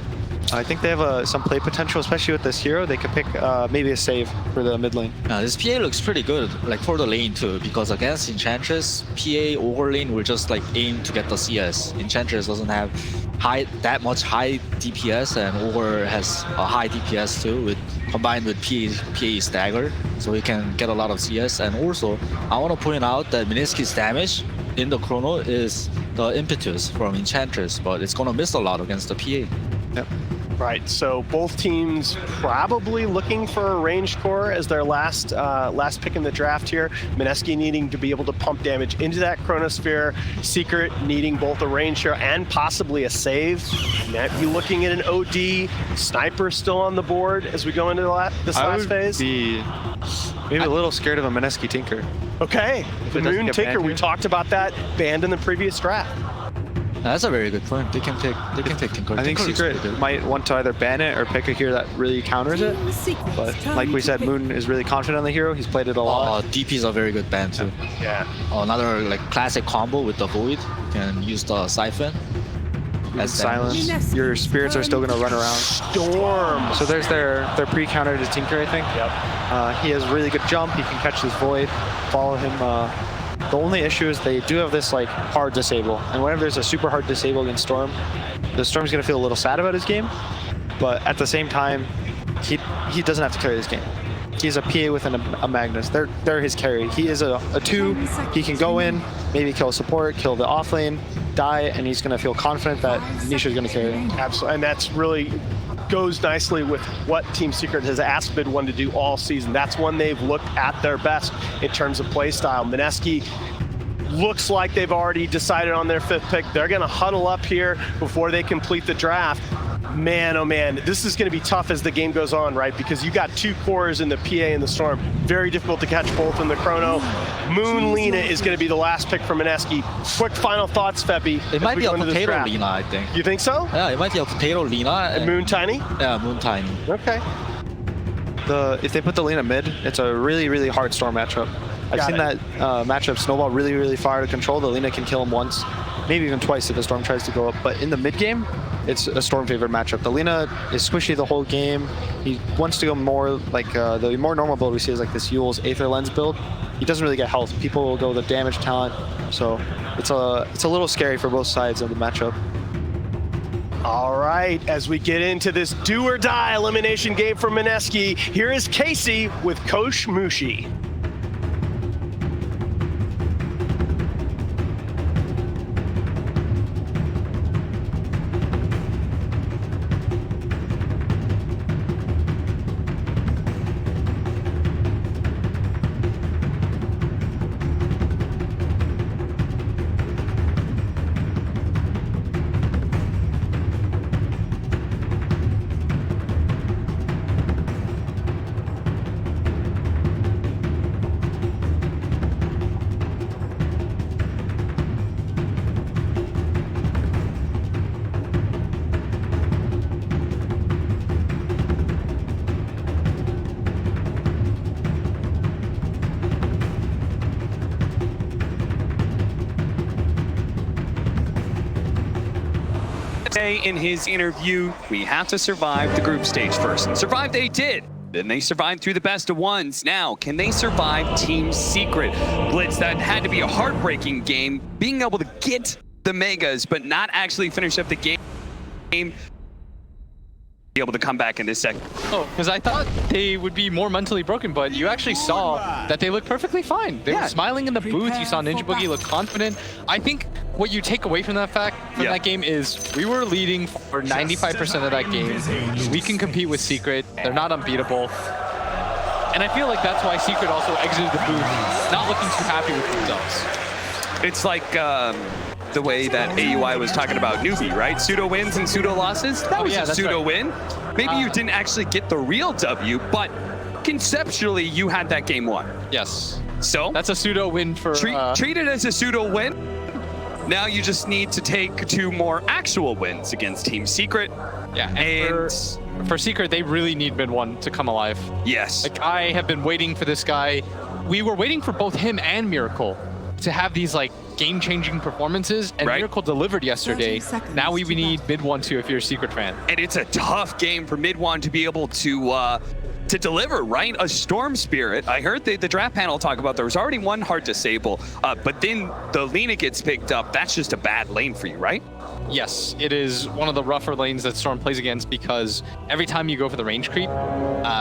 I think they have some play potential, especially with this hero. They could pick maybe a save for the mid lane. This PA looks pretty good, like for the lane too, because against Enchantress, PA Ogre lane will just like aim to get the CS. Enchantress doesn't have that much high DPS, and Ogre has a high DPS too, combined with PA's dagger, so he can get a lot of CS. And also, I want to point out that MINESKI's damage in the chrono is the impetus from Enchantress, but it's gonna miss a lot against the PA. Yep. Right, so both teams probably looking for a ranged core as their last pick in the draft here. MINESKI needing to be able to pump damage into that Chronosphere. Secret needing both a ranged hero and possibly a save. Might be looking at an OD. Sniper still on the board as we go into this last phase. I would be maybe a little scared of a MINESKI Tinker. Okay, the Moon Tinker, we talked about that, banned in the previous draft. That's a very good point. They can pick Tinker. I think Secret might want to either ban it or pick a hero that really counters it. But like we said, Moon is really confident on the hero. He's played it a lot. DP's a very good ban too. Yeah. Another like classic combo with the Void. You can use the Siphon. As silence. Your spirits are still going to run around. Storm. So there's their pre-counter to Tinker, I think. Yep. He has really good jump. He can catch this Void, follow him. The only issue is they do have this like hard disable, and whenever there's a super hard disable against Storm, the Storm's gonna feel a little sad about his game, but at the same time, he doesn't have to carry this game. He's a PA with a Magnus. They're his carry. He is a 2. He can go in, maybe kill support, kill the off lane, die, and he's gonna feel confident that Nisha's gonna carry. Absolutely, and that's really goes nicely with what Team Secret has asked Bid One to do all season. That's when they've looked at their best in terms of play style. MINESKI looks like they've already decided on their 5th pick. They're going to huddle up here before they complete the draft. Man, oh man, this is going to be tough as the game goes on, right? Because you got 2 cores in the PA and the Storm. Very difficult to catch both in the chrono. Moon Lina is going to be the last pick for MINESKI. Quick final thoughts, Feppy. It might be a potato Lina, I think. You think so? Yeah, it might be a potato Lina. And Moon Tiny? Yeah, Moon Tiny. Okay. If they put the Lina mid, it's a really, really hard Storm matchup. I've seen that matchup snowball really, really far out of control. The Lina can kill him once, maybe even twice if the Storm tries to go up. But in the mid game, it's a Storm favored matchup. The Lina is squishy the whole game. He wants to go more like the more normal build we see is like this Yule's Aether Lens build. He doesn't really get health. People will go with the damage talent. So it's a little scary for both sides of the matchup. All right, as we get into this do or die elimination game for MINESKI, here is Casey with Kosh Mushi. say in his interview, we have to survive the group stage first. And survive they did. Then they survived through the best of ones. Now, can they survive Team Secret? Blitz, that had to be a heartbreaking game. Being able to get the Megas, but not actually finish up the game. Be able to come back in this second. Oh, because I thought they would be more mentally broken, but you actually saw that they looked perfectly fine. They were smiling in the booth. You saw Ninja Boogie look confident. I think what you take away from that fact, from that game, is we were leading for 95% of that game. We can compete with Secret. They're not unbeatable. And I feel like that's why Secret also exited the booth, not looking too happy with themselves. It's like the way that AUI was talking about newbie, right? Pseudo wins and pseudo losses. That was a pseudo win. Maybe you didn't actually get the real W, but conceptually you had that game won. Yes. So that's a pseudo win for treat it as a pseudo win. Now you just need to take 2 more actual wins against Team Secret. Yeah, and for Secret, they really need mid-1 to come alive. Yes. Like, I have been waiting for this guy. We were waiting for both him and Miracle to have these like game-changing performances, and Miracle delivered yesterday. Now we need mid-1 too if you're a Secret fan. And it's a tough game for mid-1 to be able to deliver, right? A Storm Spirit. I heard the draft panel talk about there was already one hard disable, but then the Lena gets picked up. That's just a bad lane for you, right? Yes, it is one of the rougher lanes that Storm plays against because every time you go for the range creep,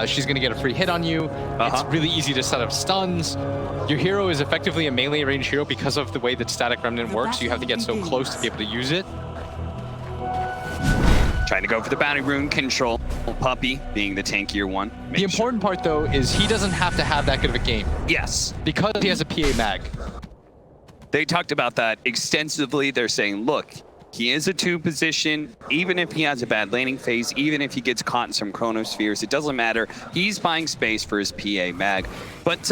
she's going to get a free hit on you. It's really easy to set up stuns. Your hero is effectively a melee range hero because of the way that Static Remnant works. You have to get so close to be able to use it. Trying to go for the bounty rune control. Puppy being the tankier one. The important part though is he doesn't have to have that good of a game. Yes. Because he has a PA mag. They talked about that extensively. They're saying, look, he is a 2 position. Even if he has a bad laning phase, even if he gets caught in some chronospheres, it doesn't matter. He's buying space for his PA mag. But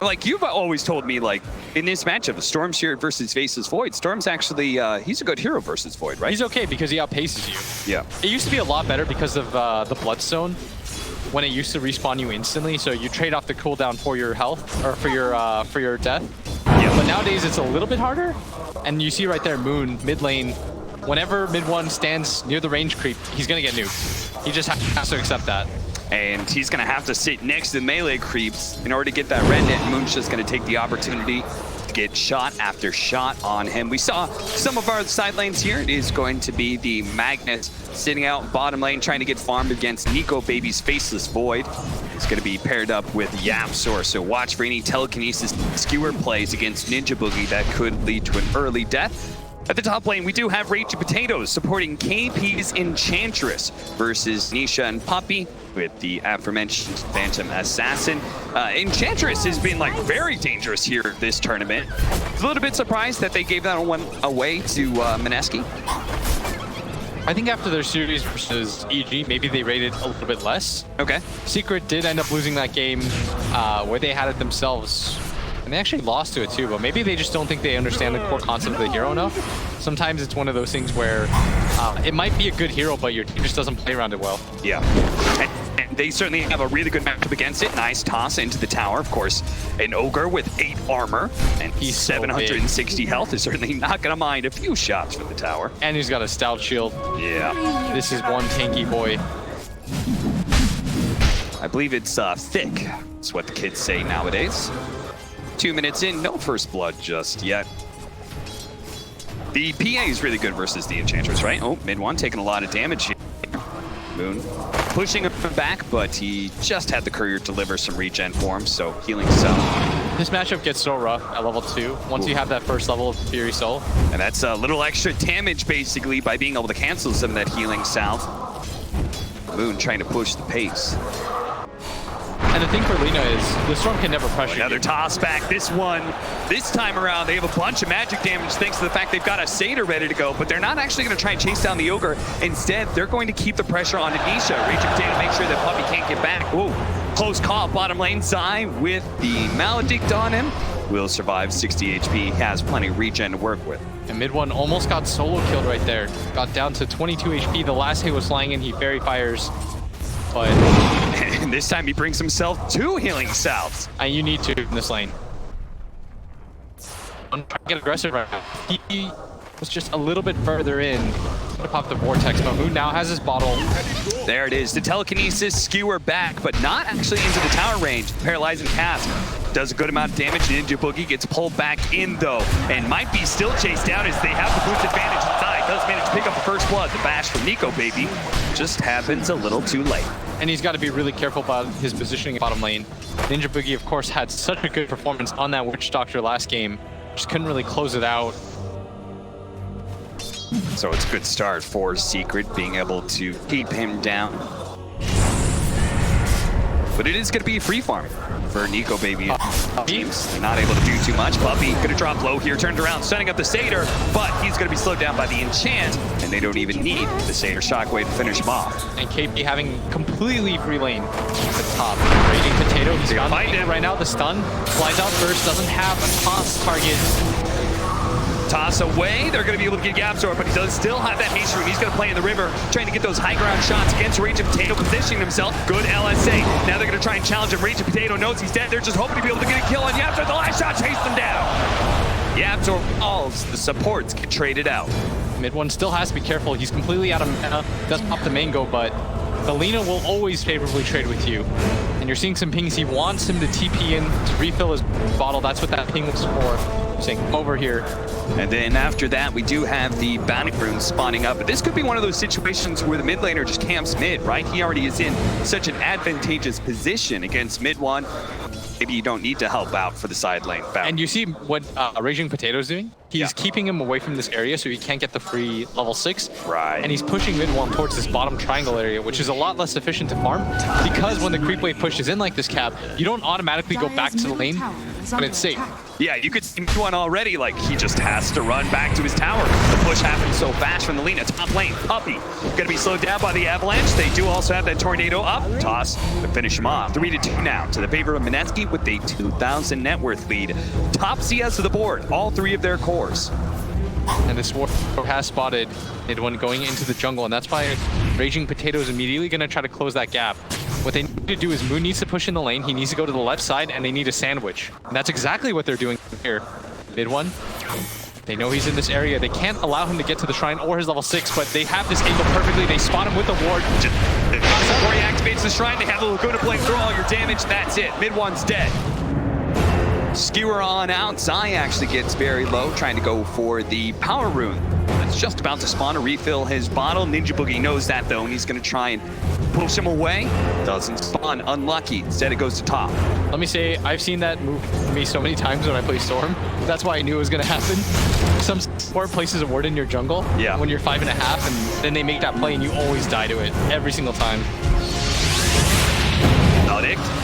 like you've always told me, like in this matchup, Storm Spirit versus Faceless Void, Storm's actually, he's a good hero versus Void, right? He's okay because he outpaces you. Yeah. It used to be a lot better because of the Bloodstone when it used to respawn you instantly. So you trade off the cooldown for your health or for your death. Yeah. But nowadays it's a little bit harder. And you see right there, Moon, mid lane, whenever mid-1 stands near the range creep, he's going to get nuked. He just has to accept that. And he's going to have to sit next to the melee creeps in order to get that red net. Moon's just going to take the opportunity to get shot after shot on him. We saw some of our side lanes here. It is going to be the Magnus sitting out bottom lane trying to get farmed against Nico Baby's Faceless Void. It's going to be paired up with Yapsor, so watch for any telekinesis skewer plays against Ninja Boogie that could lead to an early death. At the top lane, we do have Ragey Potatoes supporting KP's Enchantress versus Nisha and Puppy with the aforementioned Phantom Assassin. Enchantress has been like very dangerous here this tournament. A little bit surprised that they gave that one away to MINESKI. I think after their series versus EG, maybe they rated a little bit less. Okay. Secret did end up losing that game where they had it themselves. And they actually lost to it too, but maybe they just don't think they understand the core concept of the hero enough. Sometimes it's one of those things where it might be a good hero, but your team just doesn't play around it well. Yeah. And they certainly have a really good matchup against it. Nice toss into the tower. Of course, an Ogre with 8 armor and he's 760 health is certainly not going to mind a few shots from the tower. And he's got a stout shield. Yeah. This is one tanky boy. I believe it's thick. That's what the kids say nowadays. 2 minutes in, no first blood just yet. The PA is really good versus the Enchantress, right? Oh, mid-1 taking a lot of damage here. Moon pushing him back, but he just had the courier deliver some regen for him, so healing Cell. This matchup gets so rough at level 2 once you have that first level of Fury Soul. And that's a little extra damage, basically, by being able to cancel some of that healing South. Moon trying to push the pace. And the thing for Lena is, the Storm can never pressure you. Another toss back. This time around, they have a bunch of magic damage thanks to the fact they've got a Satyr ready to go, but they're not actually going to try and chase down the Ogre. Instead, they're going to keep the pressure on Nisha. Ragey Potato make sure that Puppy can't get back. Whoa, close call. Bottom lane, Zai with the Maledict on him. Will survive 60 HP. He has plenty of regen to work with. And mid-1 almost got solo killed right there. Got down to 22 HP. The last hit was flying in. He fairy fires. But and this time he brings himself 2 healing Souths. And you need to in this lane. Don't try to get aggressive right now. was just a little bit further in to pop the Vortex, but Moon now has his bottle. There it is. The telekinesis skewer back, but not actually into the tower range. Paralyzing cast does a good amount of damage. Ninja Boogie gets pulled back in though, and might be still chased down as they have the boost advantage inside. Does manage to pick up the first blood. The bash from Nico Baby just happens a little too late. And he's got to be really careful about his positioning in bottom lane. Ninja Boogie, of course, had such a good performance on that Witch Doctor last game. Just couldn't really close it out. So it's a good start for Secret, being able to keep him down. But it is going to be a free farm for Nico Baby. Teams not able to do too much. Puppy going to drop low here, turned around, setting up the Satyr, but he's going to be slowed down by the enchant, and they don't even need the Satyr Shockwave to finish him off. And KP having completely free lane at the top. Raging Potato, he's got him right now. The stun flies out first, doesn't have a toss target. Toss away, they're going to be able to get YapzOr, but he does still have that haste room. He's going to play in the river, trying to get those high ground shots against Raging Potato, positioning himself. Good LSA. Now they're going to try and challenge him. Raging Potato knows he's dead. They're just hoping to be able to get a kill on YapzOr. The last shot chased him down. YapzOr falls. The supports get traded out. Mid one still has to be careful. He's completely out of mana. Does pop the mango, but the Lina will always favorably trade with you. And you're seeing some pings. He wants him to TP in to refill his bottle. That's what that ping was for. Saying over here. And then after that, we do have the bounty runes spawning up. But this could be one of those situations where the mid laner just camps mid, right? He already is in such an advantageous position against mid one. Maybe you don't need to help out for the side lane bounty. And you see what Raging Potato's doing? He's keeping him away from this area so he can't get the free level 6. Right. And he's pushing mid one towards this bottom triangle area, which is a lot less efficient to farm. Because when the creep wave pushes in like this, Cap, you don't automatically go back to the lane when it's safe. Yeah, you could see one already, like he just has to run back to his tower. The push happens so fast from the Lina. Top lane, Puppy, gonna be slowed down by the avalanche. They do also have that tornado up. Toss to finish him off. 3-2 now to the favor of MINESKI with a 2,000 net worth lead. Top CS of the board, all 3 of their cores. And this war has spotted mid one going into the jungle, and that's why Raging Potato is immediately gonna try to close that gap. What they need to do is Moon needs to push in the lane, he needs to go to the left side, and they need a sandwich. And that's exactly what they're doing here. Mid one, they know he's in this area. They can't allow him to get to the shrine or his level 6, but they have this angle perfectly. They spot him with the ward. Before he activates the shrine, they have the Laguna Blade throw all your damage. That's it. Mid one's dead. Skewer on out. Zai actually gets very low, trying to go for the power rune. That's just about to spawn to refill his bottle. Ninja Boogie knows that though, and he's going to try and push him away. Doesn't spawn. Unlucky. Instead, it goes to top. Let me say, I've seen that move for me so many times when I play Storm. That's why I knew it was going to happen. Some support places a ward in your jungle when you're 5.5, and then they make that play, and you always die to it every single time.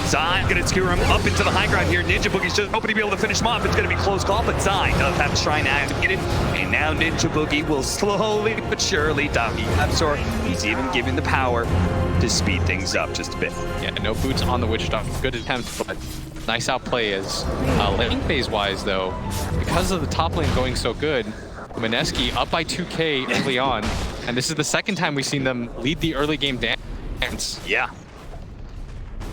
Zai gonna skewer him up into the high ground here. Ninja Boogie's just hoping to be able to finish him off. It's gonna be close call, but Zai does have the shrine activated. And now Ninja Boogie will slowly but surely dominate YapzOr. He's even given the power to speed things up just a bit. Yeah, no boots on the Witch Doctor. Good attempt, but nice outplay as lane phase wise though. Because of the top lane going so good, MINESKI up by 2K early on. And this is the second time we've seen them lead the early game dance. Yeah.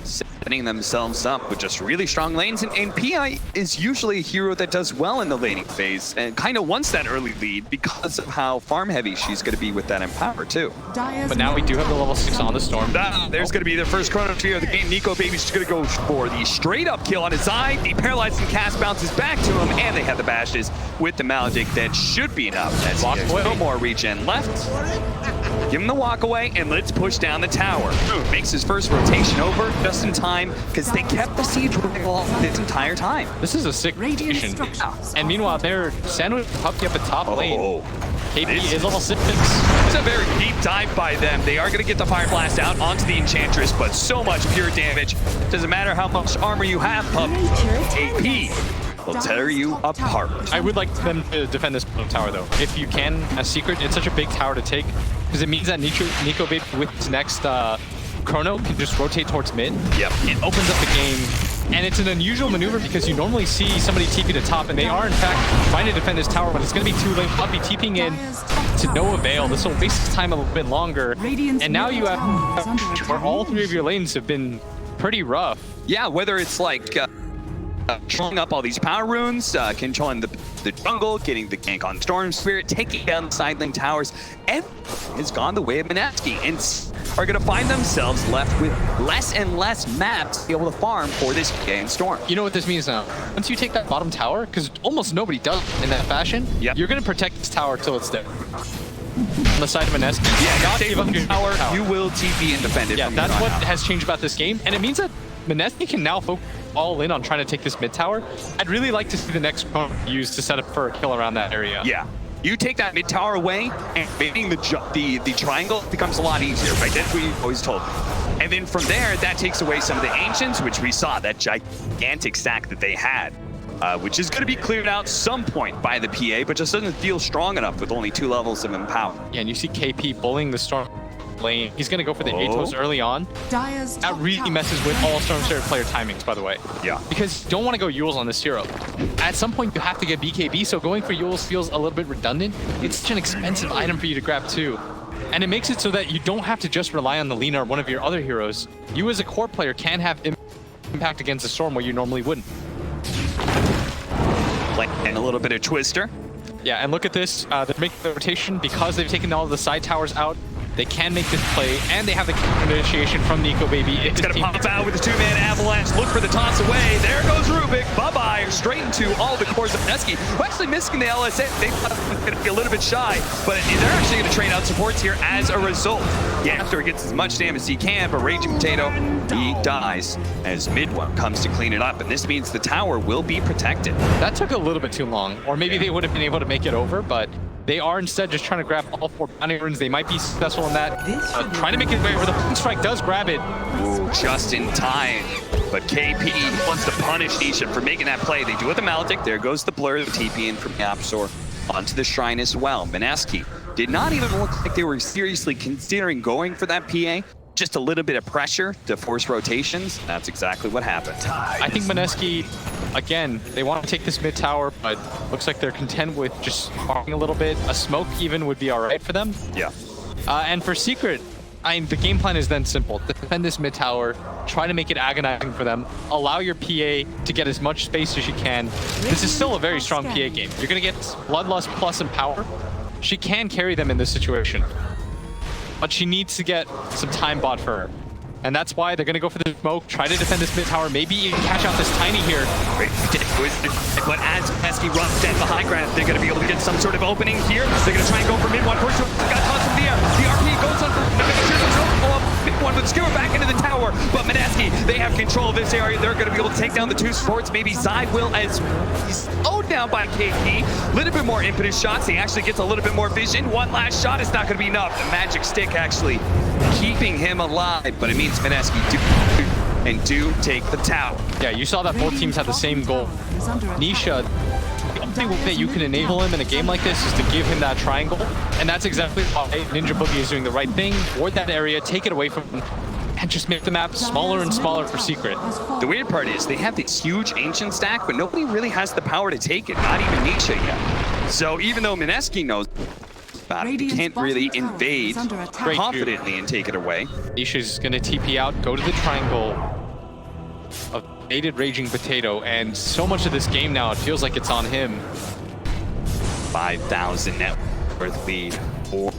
Setting themselves up with just really strong lanes, and PI is usually a hero that does well in the laning phase and kind of wants that early lead because of how farm heavy she's going to be with that Empower too. But now we do have the level 6 on the Storm. There's going to be their first chrono tree of the game. Nico Baby's going to go for the straight up kill on his side. The paralyzing cast bounces back to him, and they have the bashes with the Maledict. That should be enough. That's no more regen left. Give him the walk away, and let's push down the tower. Makes his first rotation over just in time because they kept the siege off this entire time. This is a sick rotation. And meanwhile, they're sandwich Puppy up at top lane. KP is level 6. It's a very deep dive by them. They are going to get the Fire Blast out onto the Enchantress, but so much pure damage. Doesn't matter how much armor you have, Puppy. AP will tear you apart. I would like them to defend this tower though. If you can, as Secret, it's such a big tower to take because it means that Nico Baby with his next chrono can just rotate towards mid. Yep. It opens up the game. And it's an unusual maneuver because you normally see somebody TP to top, and they are in fact trying to defend this tower, but it's going to be too late. Puppy TPing in to no avail. This will waste his time a little bit longer. And now you have where all 3 of your lanes have been pretty rough. Yeah, whether it's like controlling up all these power runes, controlling the the jungle, getting the gank on Storm Spirit, taking down the side lane towers. Everything has gone the way of MINESKI and are going to find themselves left with less and less maps to be able to farm for this game Storm. You know what this means now? Once you take that bottom tower, because almost nobody does in that fashion, you're going to protect this tower till it's there. On the side of MINESKI, not give up your tower. You will TP and defend it. Yeah, that's what has changed about this game, and it means that MINESKI can now focus all in on trying to take this mid tower. I'd really like to see the next component used to set up for a kill around that area. Yeah. You take that mid tower away, and baiting the triangle becomes a lot easier, right? That's what you always told me. And then from there, that takes away some of the ancients, which we saw, that gigantic stack that they had, which is going to be cleared out some point by the PA, but just doesn't feel strong enough with only 2 levels of empower. Yeah, and you see KP bullying the Storm lane. He's going to go for the Atos early on. That really messes with all Storm Spirit player timings, by the way. Yeah. Because you don't want to go Yules on this hero. At some point, you have to get BKB, so going for Yules feels a little bit redundant. It's such an expensive item for you to grab too. And it makes it so that you don't have to just rely on the Lina or one of your other heroes. You as a core player can have impact against the Storm where you normally wouldn't. And a little bit of Twister. Yeah, and look at this. They're making the rotation because they've taken all of the side towers out. They can make this play, and they have the initiation from Nico Baby. It's going to pop out with the 2-man avalanche. Look for the toss away. There goes Rubik. Bye-bye. Straight into all the cores of MINESKI. Who actually missing the LSA. They thought it was going to be a little bit shy, but they're actually going to trade out supports here as a result. Yeah, after he gets as much damage as he can, but Raging Potato, he dies as mid one comes to clean it up, and this means the tower will be protected. That took a little bit too long, or maybe they would have been able to make it over, but they are instead just trying to grab all 4 bounty runes. They might be successful in that. Trying to make it away where the Blink Strike does grab it. Ooh, just in time. But KP wants to punish Nisha for making that play. They do it with the Maledict. There goes the blur, the TP in from Absol onto the Shrine as well. MINESKI did not even look like they were seriously considering going for that PA. Just a little bit of pressure to force rotations. That's exactly what happened. I think MINESKI, again, they want to take this mid tower, but looks like they're content with just farming a little bit. A smoke even would be all right for them. Yeah. And for Secret, the game plan is then simple. Defend this mid tower, try to make it agonizing for them, allow your PA to get as much space as you can. This is still a very strong PA game. You're going to get Bloodlust plus Empower. She can carry them in this situation, but she needs to get some time bought for her. And that's why they're going to go for the smoke, try to defend this mid tower, maybe even catch out this Tiny here. But as MINESKI runs down the high ground, they're going to be able to get some sort of opening here. They're going to try and go for mid one. First one got tossed in the air. The RP goes on for mid one, but skewer back into the tower. But MINESKI, they have control of this area. They're going to be able to take down the 2 supports. Maybe Zai will, as he's slowed down by KP. A little bit more impetus shots. He actually gets a little bit more vision. One last shot is not going to be enough. The magic stick actually keeping him alive, but it means MINESKI do take the tower. Yeah, you saw that both teams had the same goal. Nisha, the only way that you can enable him in a game like this is to give him that triangle, and that's exactly why Ninja Boogie is doing the right thing. Ward that area, take it away from him, and just make the map smaller and smaller for Secret. The weird part is they have this huge ancient stack, but nobody really has the power to take it, not even Nisha yet. So even though MINESKI knows about it, they can't really invade confidently and take it away. Nisha's gonna TP out, go to the triangle of baited Raging Potato, and so much of this game now, it feels like it's on him. 5,000 net worth lead for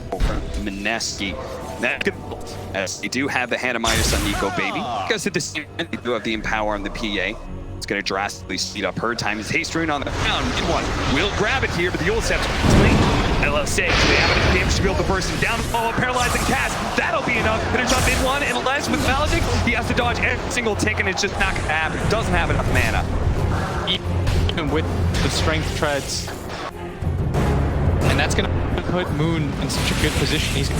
MINESKI. That's good, as they do have the Hannah Midas on Nico Baby. Because at the same time, they do have the Empower on the PA. It's going to drastically speed up her time. His Haste Rune on the ground. Mid one will grab it here, but the Ulicept LSA. They have enough damage to be able to burst him down. Follow up, paralyzing cast. That'll be enough. Finish on mid one, and unless with Maledict, he has to dodge every single tick, and it's just not going to happen. Doesn't have enough mana. Even with the strength treads. And that's going to put Moon in such a good position. He's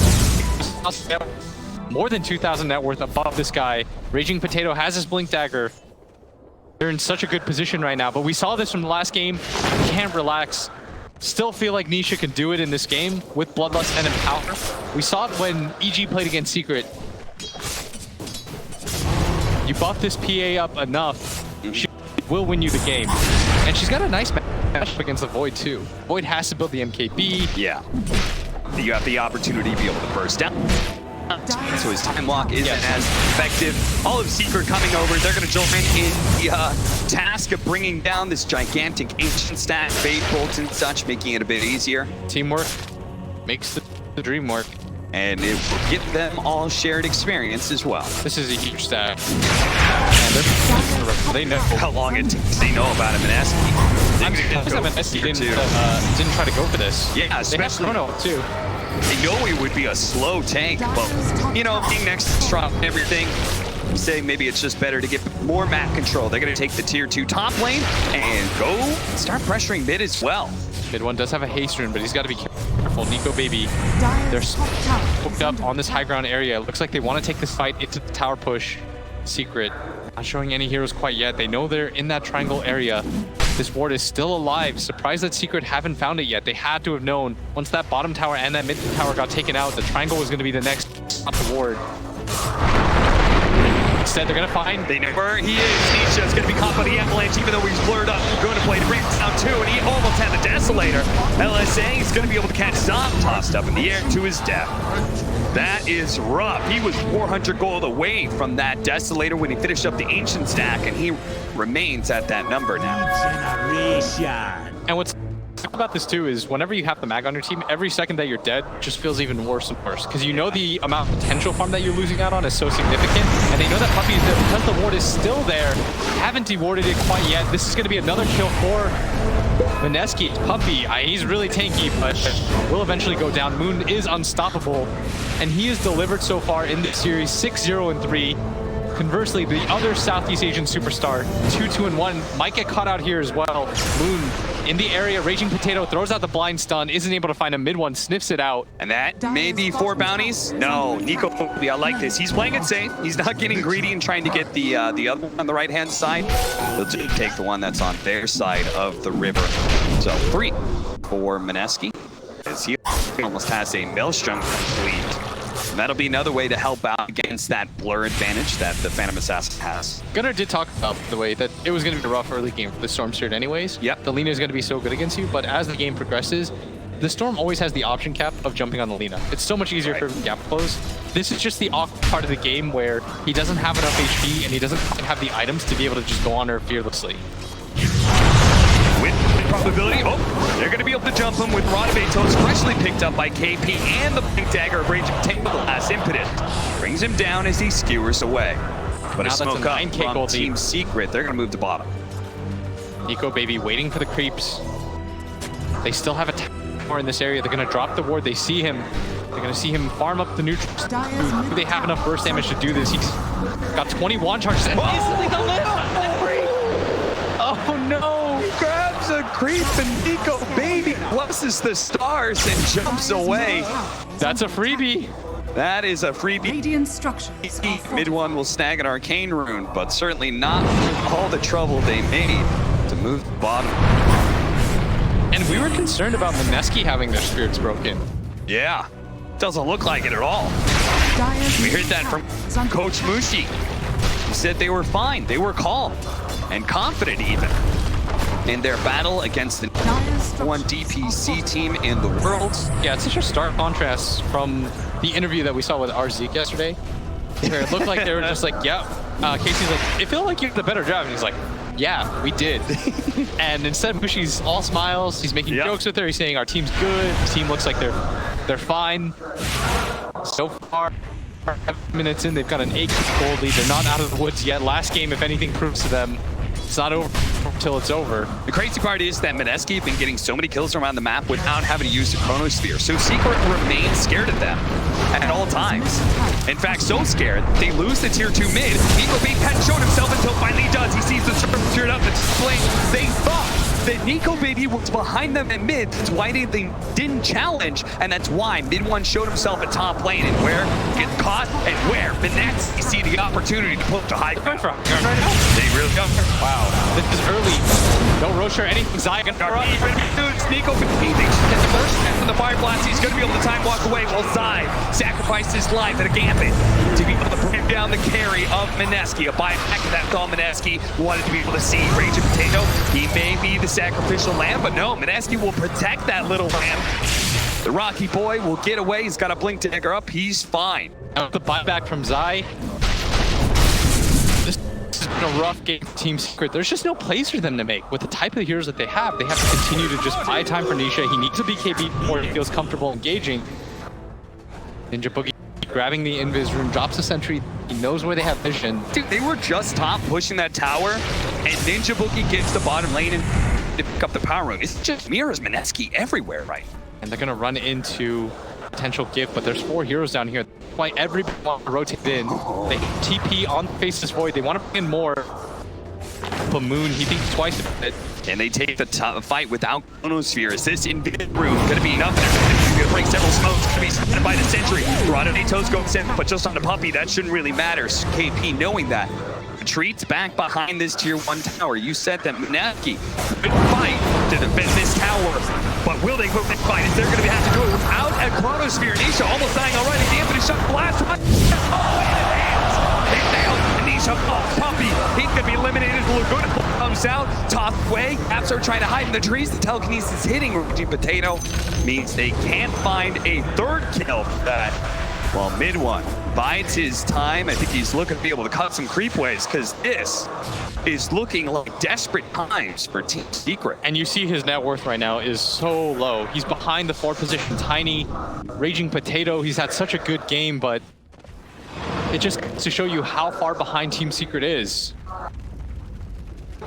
more than 2,000 net worth above this guy. Raging Potato has his Blink Dagger. They're in such a good position right now, but we saw this from the last game. Can't relax. Still feel like Nisha can do it in this game with Bloodlust and Empower. We saw it when EG played against Secret. You buff this PA up enough, she will win you the game. And she's got a nice matchup against the Void too. Void has to build the MKB. Yeah. You have the opportunity to be able to burst down. so his time walk isn't as effective. All of Secret coming over, they're going to jump in the task of bringing down this gigantic ancient stack, fade bolts and such, making it a bit easier. Teamwork makes the dream work. And it will get them all shared experience as well. This is a huge stack. And they know How long it takes, they know about him and MINESKI. I'm surprised that MINESKI didn't try to go for this. Yeah, especially. They have Chrono too. They know it would be a slow tank, but, you know, being next to Strong and everything, I'm saying maybe it's just better to get more map control. They're going to take the tier 2 top lane and go start pressuring mid as well. Mid one does have a haste rune, but he's got to be careful. Nico Baby, they're hooked up on this high ground area. It looks like they want to take this fight into the tower push. Secret, not showing any heroes quite yet. They know they're in that triangle area. This ward is still alive. Surprised that Secret haven't found it yet. They had to have known once that bottom tower and that mid tower got taken out, the triangle was going to be the next top the ward. Instead, they're going to find... They know where he is. Nisha's going to be caught by the avalanche, even though he's blurred up. Going to play to bring it down too, and he almost had the Desolator. LSA is going to be able to catch Zom, tossed up in the air to his death. That is rough. He was 400 gold away from that Desolator when he finished up the Ancient stack, and he remains at that number now. And what's about this too is whenever you have the mag on your team, every second that you're dead just feels even worse and worse because you know the amount of potential farm that you're losing out on is so significant, and they know that Puppy, because the ward is still there, haven't dewarded it quite yet. This is going to be another kill for MINESKI. Puppy, he's really tanky, but will eventually go down. Moon is unstoppable, and he has delivered so far in this series 6-0-3. Conversely, the other Southeast Asian superstar, 2-2-1, might get caught out here as well. Moon in the area, Raging Potato throws out the blind stun, isn't able to find a mid one, sniffs it out. And that may be 4 bounties. No, Nico, I like this. He's playing it safe. He's not getting greedy and trying to get the other one on the right-hand side. He'll just take the one that's on their side of the river. So 3 for MINESKI, as he almost has a Maelstrom complete. And that'll be another way to help out against that blur advantage that the Phantom Assassin has. Gunnar did talk about the way that it was going to be a rough early game for the Storm Spirit anyways. Yep. The Lina is going to be so good against you, but as the game progresses, the Storm always has the option cap of jumping on the Lina. It's so much easier for him to gap close. This is just the awkward part of the game where he doesn't have enough HP and he doesn't have the items to be able to just go on her fearlessly. With probability, they're going to be able to jump him with Rodabetos, freshly picked up by KP, and the Blink Dagger of Raging Potato, the last impetus. Brings him down as he skewers away. But now a smoke that's a up 9K from gold Team lead. Secret. They're going to move to bottom. Nico Baby waiting for the creeps. They still have a tower in this area. They're going to drop the ward. They see him. They're going to see him farm up the neutrals. Do they have enough burst damage to do this? He's got 21 charges and instantly the lift. Oh no! Grabs a creep and Nico Baby blesses the stars and jumps away. That's a freebie. That is a freebie. Radiant structures are Mid one will snag an arcane rune, but certainly not all the trouble they made to move the bottom. And we were concerned about MINESKI having their spirits broken. Yeah, doesn't look like it at all. Dire's We heard that from Coach Mushi. He said they were fine, they were calm, and confident even in their battle against the #1 DPC team in the world. Yeah, it's such a stark contrast from the interview that we saw with RZeke yesterday, where it looked like they were just like, yeah. Casey's like, it felt like you did the better job. And he's like, yeah, we did. And instead, Mushi's all smiles. He's making jokes with her. He's saying our team's good. The team looks like they're fine. So far, 7 minutes in, they've got an 8 gold lead. They're not out of the woods yet. Last game, if anything proves to them, it's not over until it's over. The crazy part is that MINESKI have been getting so many kills around the map without having to use the Chronosphere. So Secret remains scared of them at all times. In fact, so scared, they lose the tier 2 mid. Nico Baby hadn't shown himself until finally he does. He sees the server tiered up and displaying. They thought that Nico Baby was behind them at mid. That's why they didn't challenge, and that's why mid one showed himself at top lane, and where gets caught and where. The next, you see the opportunity to push to high ground. They really go. Wow, this is early. No Roche or anything. Zai gonna run. Nico Baby gets the first step from the Fire Blast. He's going to be able to time walk away while Zai sacrificed his life at a gambit to be able to bring down the carry of MINESKI. A buyback, that's all MINESKI wanted to be able to see. Raging Potato, he may be the sacrificial lamb, but no, MINESKI will protect that little lamb. The Rocky boy will get away. He's got a Blink Dagger up. He's fine. Now the buyback from Zai. This has been a rough game for Team Secret. There's just no plays for them to make. With the type of heroes that they have to continue to just buy time for Nisha. He needs a BKB before he feels comfortable engaging. Ninja Boogie grabbing the invis room, drops the sentry. He knows where they have vision. Dude, they were just top pushing that tower, and Ninja Boogie gets the bottom lane and to pick up the power room. It's just mirrors MINESKI everywhere, right? And they're gonna run into potential gift, but there's 4 heroes down here. Why everybody wants to rotate in. They TP on Faceless Void. They want to bring in more. But Moon, he thinks twice about it. And they take the fight without Chronosphere. Is this invisible room gonna be enough? They're gonna break several smokes. Gonna be spotted by the sentry. Toes goes in, but just on the puppy, that shouldn't really matter. KP knowing that. Retreats back behind this tier 1 tower. You said that MINESKI could fight to defend this tower, but will they fight? Is they're going to have to do it without a Chronosphere? Nisha almost dying already. The infinite shot blast. Oh, in his hands. They nailed Nisha. Oh, puppy. He's going to be eliminated. Laguna comes out. Tossed away. Caps are trying to hide in the trees. The telekinesis hitting Vici Potato means they can't find a 3rd kill for that. Well, mid one bides his time. I think he's looking to be able to cut some creep waves because this is looking like desperate times for Team Secret. And you see his net worth right now is so low. He's behind the 4th position, Tiny, Raging Potato. He's had such a good game, but it just goes to show you how far behind Team Secret is.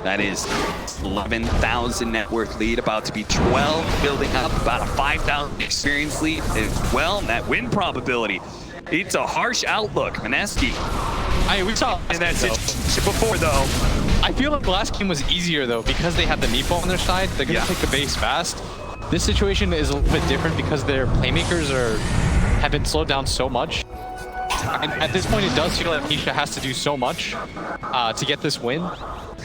That is 11,000 net worth lead, about to be 12, building up about a 5,000 experience lead as well. And that win probability, it's a harsh outlook. MINESKI. We saw in that situation before, though. I feel like the last game was easier, though, because they had the Meatball on their side. They're going to take the base fast. This situation is a little bit different because their playmakers have been slowed down so much. And at this point, it does feel like Nisha has to do so much to get this win.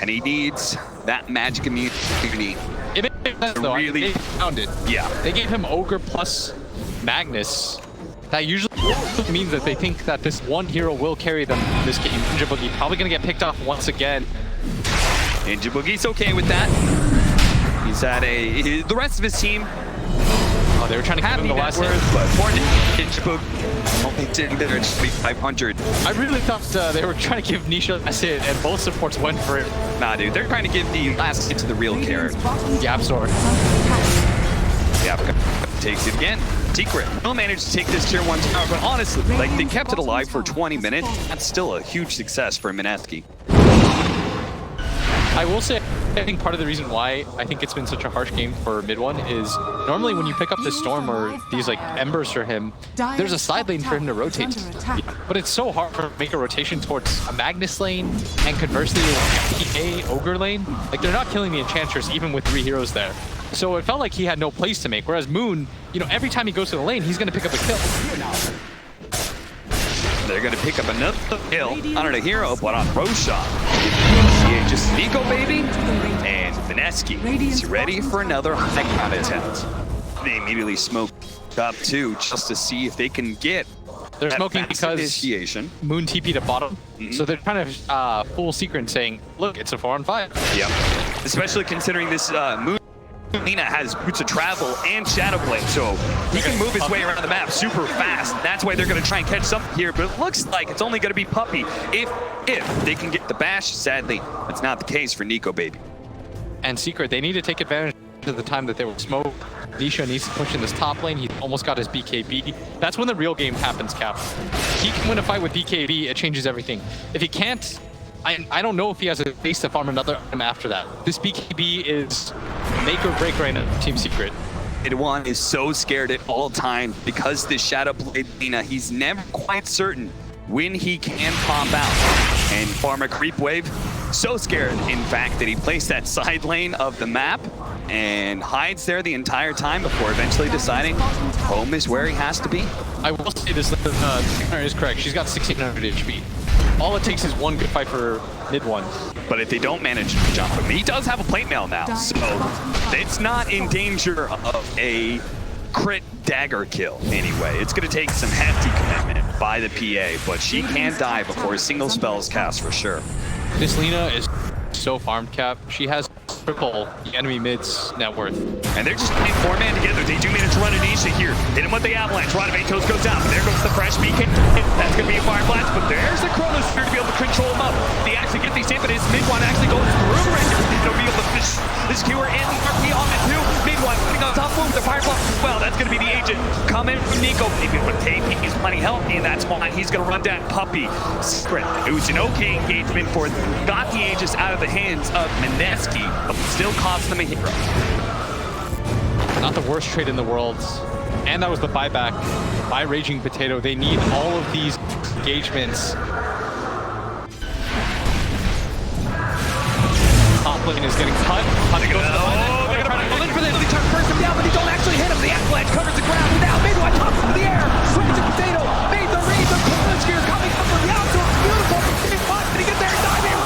And he needs that magic immunity. It makes sense, though. Really? They found it. Yeah. They gave him Ogre plus Magnus. That usually means that they think that this one hero will carry them this game. Ninja Boogie probably going to get picked off once again. Ninja Boogie's okay with that. He's at the rest of his team. Oh, they were trying to give him the last hit. But for Ninja Boogie, only sitting there at 500. I really thought they were trying to give Nisha the last hit, and both supports went for it. Nah, dude, they're trying to give the last hit to the real character. The App Store. Yeah, takes it again. Secret will manage to take this tier 1 tower, but honestly, like, they kept it alive for 20 minutes. That's still a huge success for MINESKI. I will say, I think part of the reason why I think it's been such a harsh game for mid one is normally when you pick up this Storm or these like Embers for him, there's a side lane for him to rotate to. But it's so hard for him to make a rotation towards a Magnus lane and conversely a PA Ogre lane. Like, they're not killing the Enchantress even with 3 heroes there. So it felt like he had no place to make, whereas Moon, you know, every time he goes to the lane, he's going to pick up a kill. They're going to pick up another kill, not on a hero, but on Roshan. Just Nico, baby, and MINESKI is ready for another high ground attempt. They immediately smoke up too, just to see if they can get They're smoking because initiation. Moon TP'd at bottom, so they're trying to fool Secret and saying, look, it's a 4-on-5. Yep. Especially considering this Moon Lina has Boots of Travel and Shadowblade, so he can move his way around the map super fast. That's why they're going to try and catch something here, but it looks like it's only going to be Puppy if they can get the bash. Sadly, that's not the case for Nico, baby. And Secret, they need to take advantage of the time that they were smoked. Nisha needs to push in this top lane. He almost got his BKB. That's when the real game happens, Cap. He can win a fight with BKB, it changes everything. If he can't, I don't know if he has a base to farm another item after that. This BKB is make or break right now, Team Secret. One is so scared at all times because this Shadowblade Lina, he's never quite certain when he can pop out and farm a creep wave. So scared, in fact, that he placed that side lane of the map and hides there the entire time before eventually deciding home is where he has to be. I will say this, is correct. She's got 1600 HP. All it takes is one good fight for mid one. But if they don't manage to jump him, he does have a plate mail now, so it's not in danger of a crit dagger kill anyway. It's going to take some hefty commitment by the PA, but she can die before a single spell is cast for sure. This Lina is so farmed, Cap. She has triple the enemy mid's net worth. And they're just playing 4-man together. They do manage to run Anisha here. Hit him with the avalanche. Radavatos goes down. There goes the fresh BK. That's going to be a fire blast, but there's the Chronosphere to be able to control him up. They actually get these in, but his mid one actually goes through Ranger. They'll be able to finish this Q-er and the RP on the 2. Mid one putting on top one with the fire blast. Well, that's going to be the agent coming from Nico. But KP is plenty healthy, and that's why he's going to run down Puppey. Secret. It was an okay engagement for them. Got the Aegis out of the hands of MINESKI, but still cost them a hero. Not the worst trade in the world. And that was the buyback by Raging Potato. They need all of these engagements. Top lane is getting cut. They're going to look for this. They turn first him down, but they don't actually hit him. The avalanche covers the ground. Now Midway tops in the air. Raging Potato made the read. The Chronosphere coming up from the outdoor. Beautiful. Did he get there? Diving.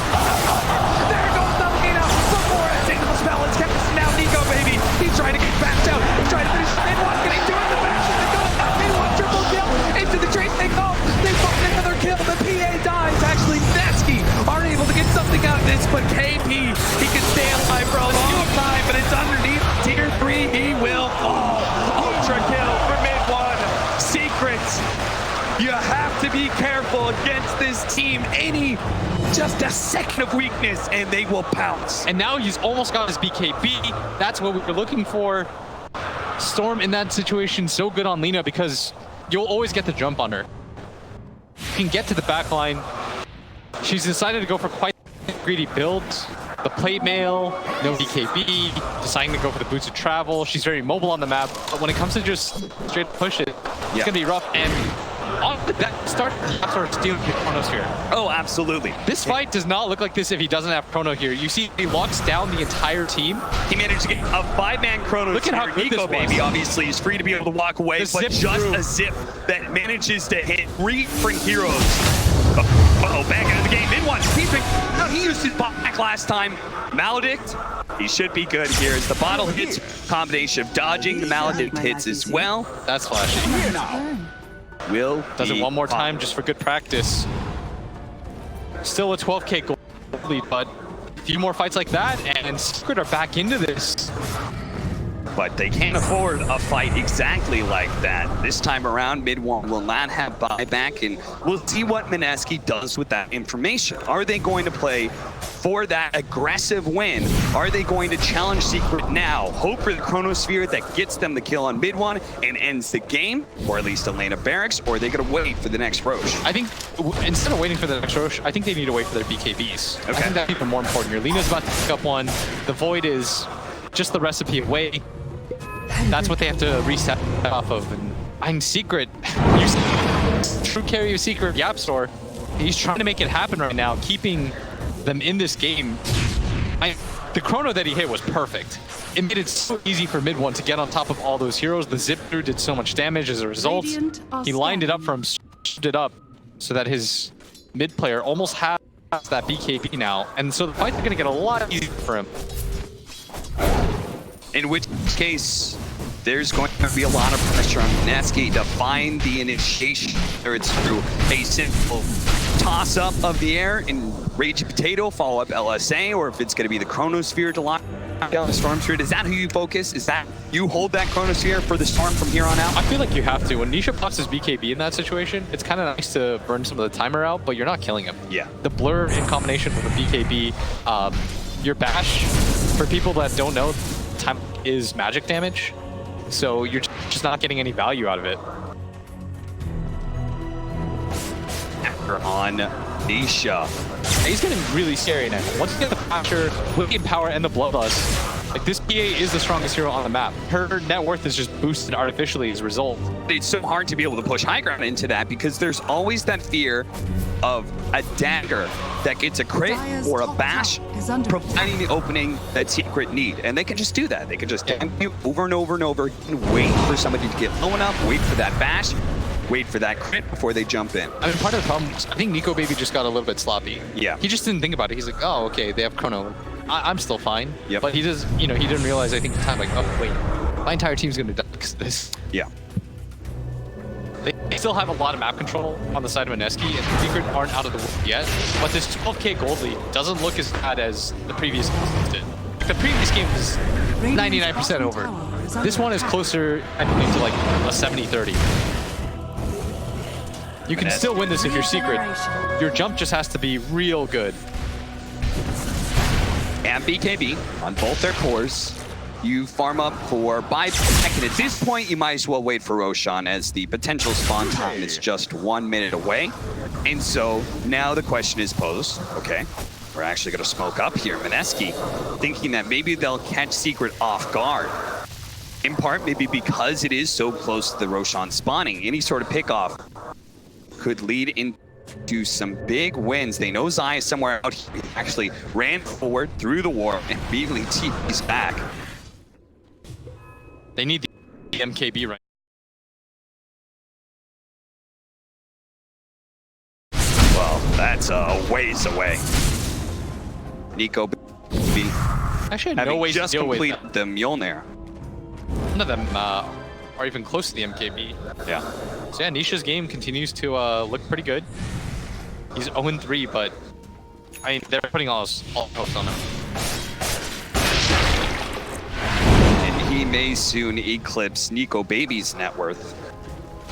There goes the Lena before a single spell. It's kept now Nico, baby. He's trying to get backed out. He's trying to finish Mid-1. Getting two in the back. Mid-1 triple kill into the trace. They go. They find another kill. The PA dies. Actually, MINESKI are able to get something out of this, but KP, he can stay alive for a long time, but it's underneath tier 3. He will fall. Ultra kill for Mid-1. Secrets. You have to be careful against this team. Just a second of weakness, and they will pounce. And now he's almost got his BKB. That's what we were looking for. Storm in that situation so good on Lena because you'll always get the jump on her. You can get to the back line. She's decided to go for quite greedy builds. The plate mail, no BKB, deciding to go for the boots of travel. She's very mobile on the map, but when it comes to just straight push it, it's gonna be rough. And on that start, sort of stealing the Chronosphere. Oh, absolutely. This fight does not look like this if he doesn't have Chrono here. You see, he locks down the entire team. He managed to get a 5-man Chronosphere. Look at how good Nico, this baby, was. obviously, is free to be able to walk away, The but zip just through. a zip that manages to hit 3 different heroes. Uh-oh, back out of the game. Mid-1, he used his back last time. Maledict, he should be good here as the bottle hits. Combination of dodging, the Maledict hits as well. That's flashy. Will Does it be one more time fine. just for good practice. Still a 12K goal lead, but a few more fights like that, and Secret are back into this. But they can't afford a fight exactly like that. This time around, Mid-1 will not have buyback, and we'll see what MINESKI does with that information. Are they going to play for that aggressive win? Are they going to challenge Secret now, hope for the Chronosphere that gets them the kill on Mid-1 and ends the game, or at least Elena Barracks, or are they going to wait for the next Roche? I think instead of waiting for the next Roche, I think they need to wait for their BKBs. Okay. I think that's even more important. Your Lena's about to pick up one. The Void is just the recipe away. That's what they have to reset off of. And I'm Secret. True carry of Secret, the App Store. He's trying to make it happen right now, keeping them in this game. The chrono that he hit was perfect. It made it so easy for Mid-1 to get on top of all those heroes. The zip through did so much damage as a result. He lined it up for him, stood it up so that his mid player almost has that BKB now. And so the fights are going to get a lot easier for him. In which case, there's going to be a lot of pressure on MINESKI to find the initiation, whether it's through a simple toss-up of the air and Raging Potato, follow up LSA, or if it's going to be the Chronosphere to lock down the Storm Spirit. Is that who you focus? Is that you hold that Chronosphere for the Storm from here on out? I feel like you have to. When Nisha pops his BKB in that situation, it's kind of nice to burn some of the timer out, but you're not killing him. Yeah. The blur in combination with the BKB, your bash, for people that don't know, time is magic damage, so you're just not getting any value out of it. On Nisha. He's getting really scary now. Once you get the pressure, Wicked Power, and the Bloodlust, like this PA is the strongest hero on the map. Her net worth is just boosted artificially as a result. It's so hard to be able to push high ground into that because there's always that fear of a dagger that gets a crit or a bash, providing the opening that Secret need. And they can just do that. They can just damn you over and over and over and wait for somebody to get low enough, wait for that bash, wait for that crit before they jump in. I mean, part of the problem is I think Nico Baby just got a little bit sloppy. Yeah. He just didn't think about it. He's like, oh, okay, they have Chrono. I'm still fine. Yep. But he does, you know, he didn't realize, I think, at the time, like, oh, wait, my entire team's going to die because of this. Yeah. They still have a lot of map control on the side of MINESKI, and Secret aren't out of the wood yet. But this 12K gold lead doesn't look as bad as the previous seasons did. the previous game was 99% over. This one is closer, I think, to like a 70-30. You can still win this if you're secret. Your jump just has to be real good. And BKB on both their cores. You farm up for buyback, and at this point, you might as well wait for Roshan as the potential spawn time is just 1 minute away. And so now the question is posed, okay, we're actually gonna smoke up here. MINESKI thinking that maybe they'll catch Secret off guard. In part, maybe because it is so close to the Roshan spawning, any sort of pickoff could lead into some big wins. They know Zai is somewhere out here. He actually ran forward through the war and immediately TP's back. They need the MKB right. Well, that's a ways away. Nico B. Actually, no having way just to deal with completed the Mjolnir. None of them are even close to the MKB. Yeah. So yeah, Nisha's game continues to look pretty good. He's 0-3, but I mean, they're putting all hopes on him. And he may soon eclipse Nico Baby's net worth.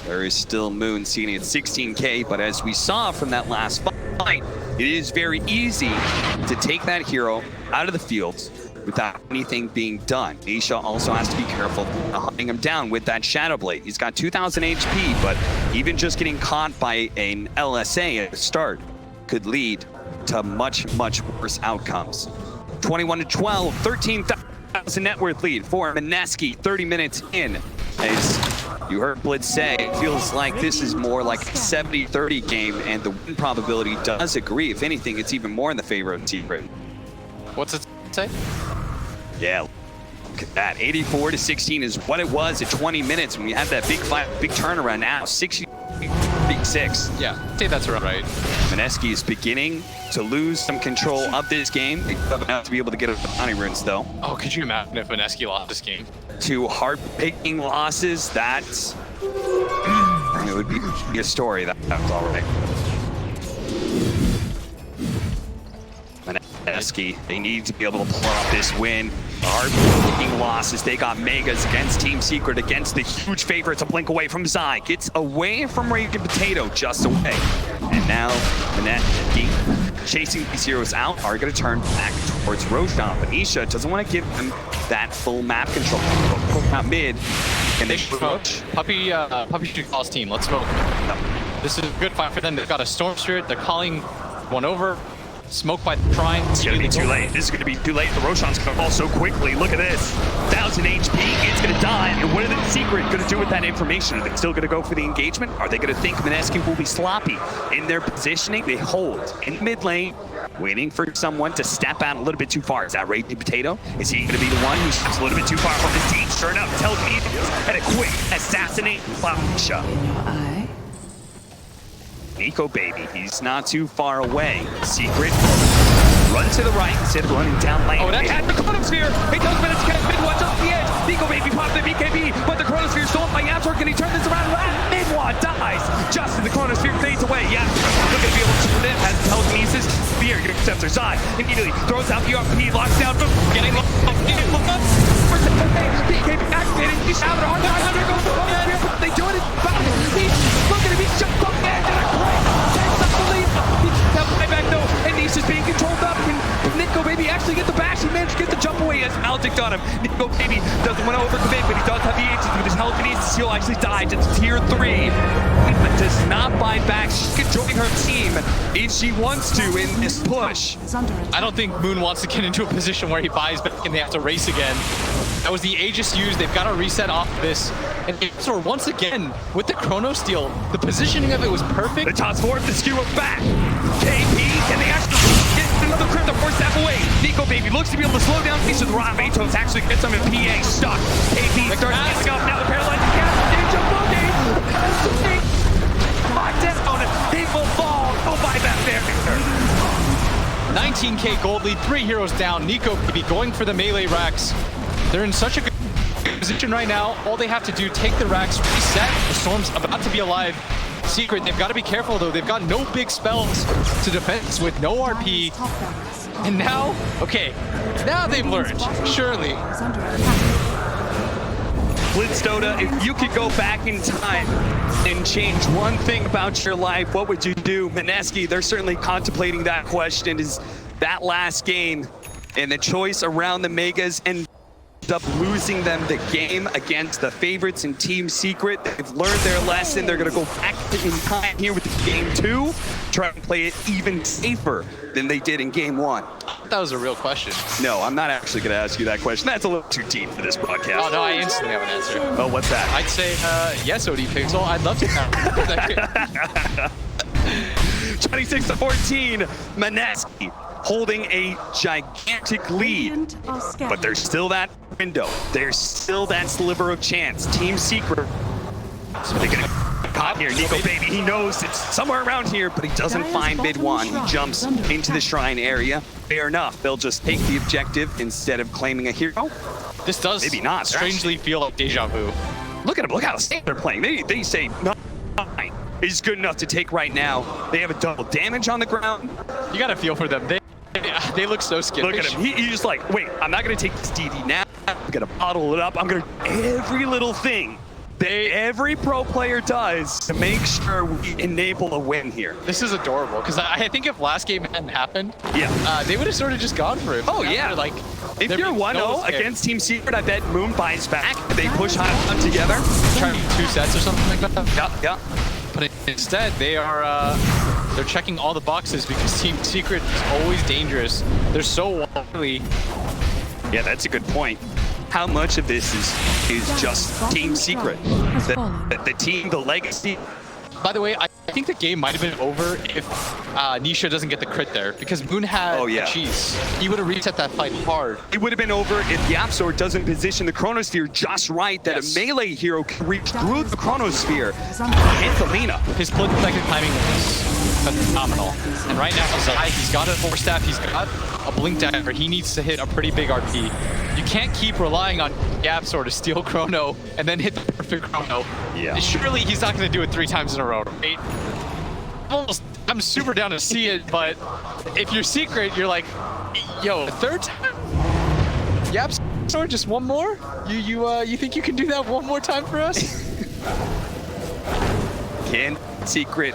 There is still Moon sitting at 16K, but as we saw from that last fight, it is very easy to take that hero out of the field without anything being done. Nisha also has to be careful hunting him down with that Shadow Blade. He's got 2,000 HP, but even just getting caught by an LSA at the start could lead to much, much worse outcomes. 21-12, 13,000 net worth lead for MINESKI 30 minutes in. As you heard Blitz say, it feels like this is more like a 70-30 game, and the win probability does agree. If anything, it's even more in the favor of Secret. What's it say? Yeah, look at that. 84-16 is what it was at 20 minutes when we had that big fight, big turnaround. Now 66. Yeah, I'd say that's right. MINESKI is beginning to lose some control of this game. They have to be able to get a bounty runes though. Oh, could you imagine if MINESKI lost this game? 2 heart-picking losses. That's it would be a story. That's all right. MINESKI, they need to be able to pull off this win. Heart-picking losses. They got Megas against Team Secret, against the huge favorites, a blink away from Zai. Gets away from Raging Potato, just away. And now MINESKI, chasing these heroes out, are going to turn back towards Roshan. But Nisha doesn't want to give them that full map control. Out mid, and they smoke. Puppy should call his team. Let's smoke. This is a good fight for them. They've got a Storm Spirit. They're calling one over. Smoke by the Trine. It's gonna be too late. This is gonna be too late. The Roshan's gonna fall so quickly. Look at this. 1,000 HP. It's gonna die. And what are the Secret gonna do with that information? Are they still gonna go for the engagement? Are they gonna think MINESKI will be sloppy in their positioning? They hold in mid lane, waiting for someone to step out a little bit too far. Is that Raging Potato? Is he gonna be the one who steps a little bit too far from his team? Sure enough, telekinesis and a quick assassinate Nisha. Nico Baby, he's not too far away. Secret, run to the right instead of running down lane. Oh, that had the Chronosphere. He tells MINESKI mid watch off the edge. Nico Baby pops the BKB, but the Chronosphere stolen by Yaptor. Can he turn this around? Mid-wad dies just as the Chronosphere fades away. Yaptor looking to be able to turn it, has telekinesis. Fear, your Scepter Zai immediately throws out the RP, locks down, getting low. BKB activating. He's having a hard time. They do it. He's looking to be shut up. Back though, and Nisha's being controlled up. Can Nico Baby actually get the bash? He managed to get the jump away as Maldic on him. Nico Baby doesn't want to overcommit, but he does have the ages with his telekinesis. He'll actually die to tier 3. But does not buy back. She can join her team if she wants to in this push. I don't think Moon wants to get into a position where he buys back and they have to race again. That was the Aegis used. They've got to reset off of this. And so once again, with the Chrono Steal, the positioning of it was perfect. The toss forward, the skewer back. KP, can they actually get another crypt to force that away? Nico Baby looks to be able to slow down Nisha. The Rock Matos actually gets him in PA stuck. KP starts getting up. Now the paralyzed gas. Ninja Boogie. Locked down. He will fall. No buyback there. 19k gold lead, 3 heroes down. Nico Baby going for the melee racks. They're in such a good position right now. All they have to do, take the racks, reset. The Storm's about to be alive. Secret, they've got to be careful though. They've got no big spells to defend with no RP. And now, okay, now they've learned, surely. Is under attack. Blitz Dota, if you could go back in time and change one thing about your life, what would you do? MINESKI, they're certainly contemplating that question. Is that last game and the choice around the Megas and up losing them the game against the favorites in Team Secret. They've learned their lesson. They're going to go back in time here with the game 2, try and play it even safer than they did in game 1. That was a real question. No, I'm not actually going to ask you that question. That's a little too deep for this broadcast. Oh, no, I instantly have an answer. Oh, what's that? I'd say, yes, ODPixel. I'd love to know. 26-14, MINESKI holding a gigantic lead. Radiant are scanning. But there's still that window. There's still that sliver of chance. Team Secret. So they're gonna caught here. Nico Baby, he knows it's somewhere around here, but he doesn't find mid one. He jumps into the shrine area. Fair enough. They'll just take the objective instead of claiming a hero. This does Maybe not. strangely feel like deja vu. Look at them. Look how safe they're playing. They say nine is good enough to take right now. They have a double damage on the ground. You gotta feel for them. They look so skittish. Look at him. He's just like, wait, I'm not going to take this DD now. I'm going to bottle it up. I'm going to every little thing that every pro player does to make sure we enable a win here. This is adorable, because I think if last game hadn't happened, yeah, they would have sort of just gone for it. Oh, yeah. Like, if you're 1-0 against Team Secret, I bet Moon buys back. They push high up together. Try 2 sets or something like that. Yeah. But instead, they are they're checking all the boxes because Team Secret is always dangerous. They're so wily. Yeah, that's a good point. How much of this is just Team Secret? The team, the legacy. By the way, I think the game might have been over if Nisha doesn't get the crit there, because Moon had the cheese. He would have reset that fight hard. It would have been over if Yapzor doesn't position the Chronosphere just right, that a melee hero can reach through the Chronosphere and hit the Lina. His split-second timing was phenomenal. And right now, Zai, he's got a 4-staff, he's got a Blink Dagger. He needs to hit a pretty big RP. You can't keep relying on Yapzor to steal Chrono and then hit the perfect Chrono. Yeah. Surely he's not going to do it 3 times in a row, right? I'm super down to see it, but if you're Secret, you're like, yo, a 3rd time? Yapzor, just one more? You think you can do that one more time for us? Can Secret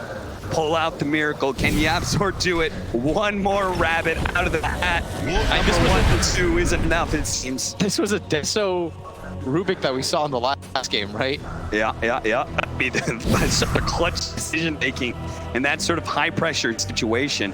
pull out the miracle? Can Yapzor do it? One more rabbit out of the hat. Number 1 and 2 is enough, it seems. This was a Deso Rubik that we saw in the last game, right? Yeah. I mean, that's sort of clutch decision making in that sort of high pressure situation.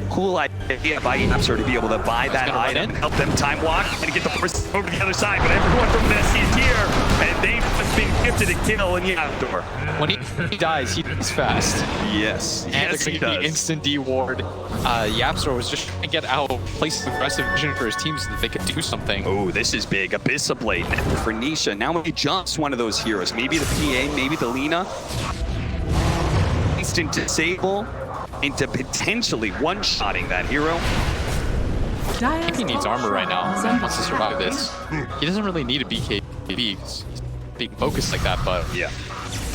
Cool idea by Yapzor to be able to buy that item and help them time walk and get the person over to the other side. But everyone from MINESKI is here, and they've just been gifted a kill in Yapzor. When he dies, he dies fast. Yes, and it's he the does. instant D ward. Yapzor was just trying to get out, place aggressive vision for his team so that they could do something. Oh, this is big. Abyssa Blade for Nisha. Now he jumps one of those heroes. Maybe the PA, maybe the Lina. Instant disable into potentially one-shotting that hero. I think he needs armor right now. He wants to survive this. He doesn't really need a BKB. He's being focused like that, but yeah,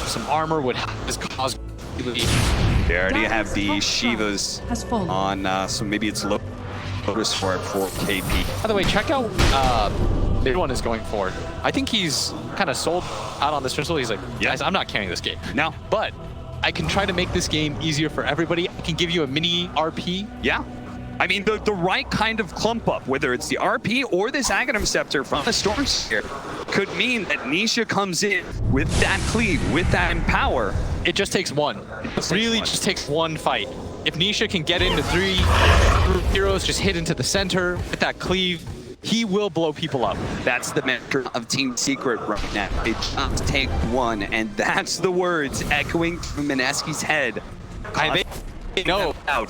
some armor would help his cause. They already have the Shivas on, so maybe it's low focus for 4 KP. By the way, check out mid one is going for. I think he's kind of sold out on this pistol. He's like, guys, I'm not carrying this game. No. But I can try to make this game easier for everybody. I can give you a mini RP. Yeah. I mean, the right kind of clump up, whether it's the RP or this Aghanim Scepter from the Storm Sphere, could mean that Nisha comes in with that cleave, with that empower. It just takes one. It really just takes one fight. If Nisha can get into 3 heroes, just hit into the center with that cleave, he will blow people up. That's the mentor of Team Secret right now. It just takes one, and that's the words echoing through MINESKI's head.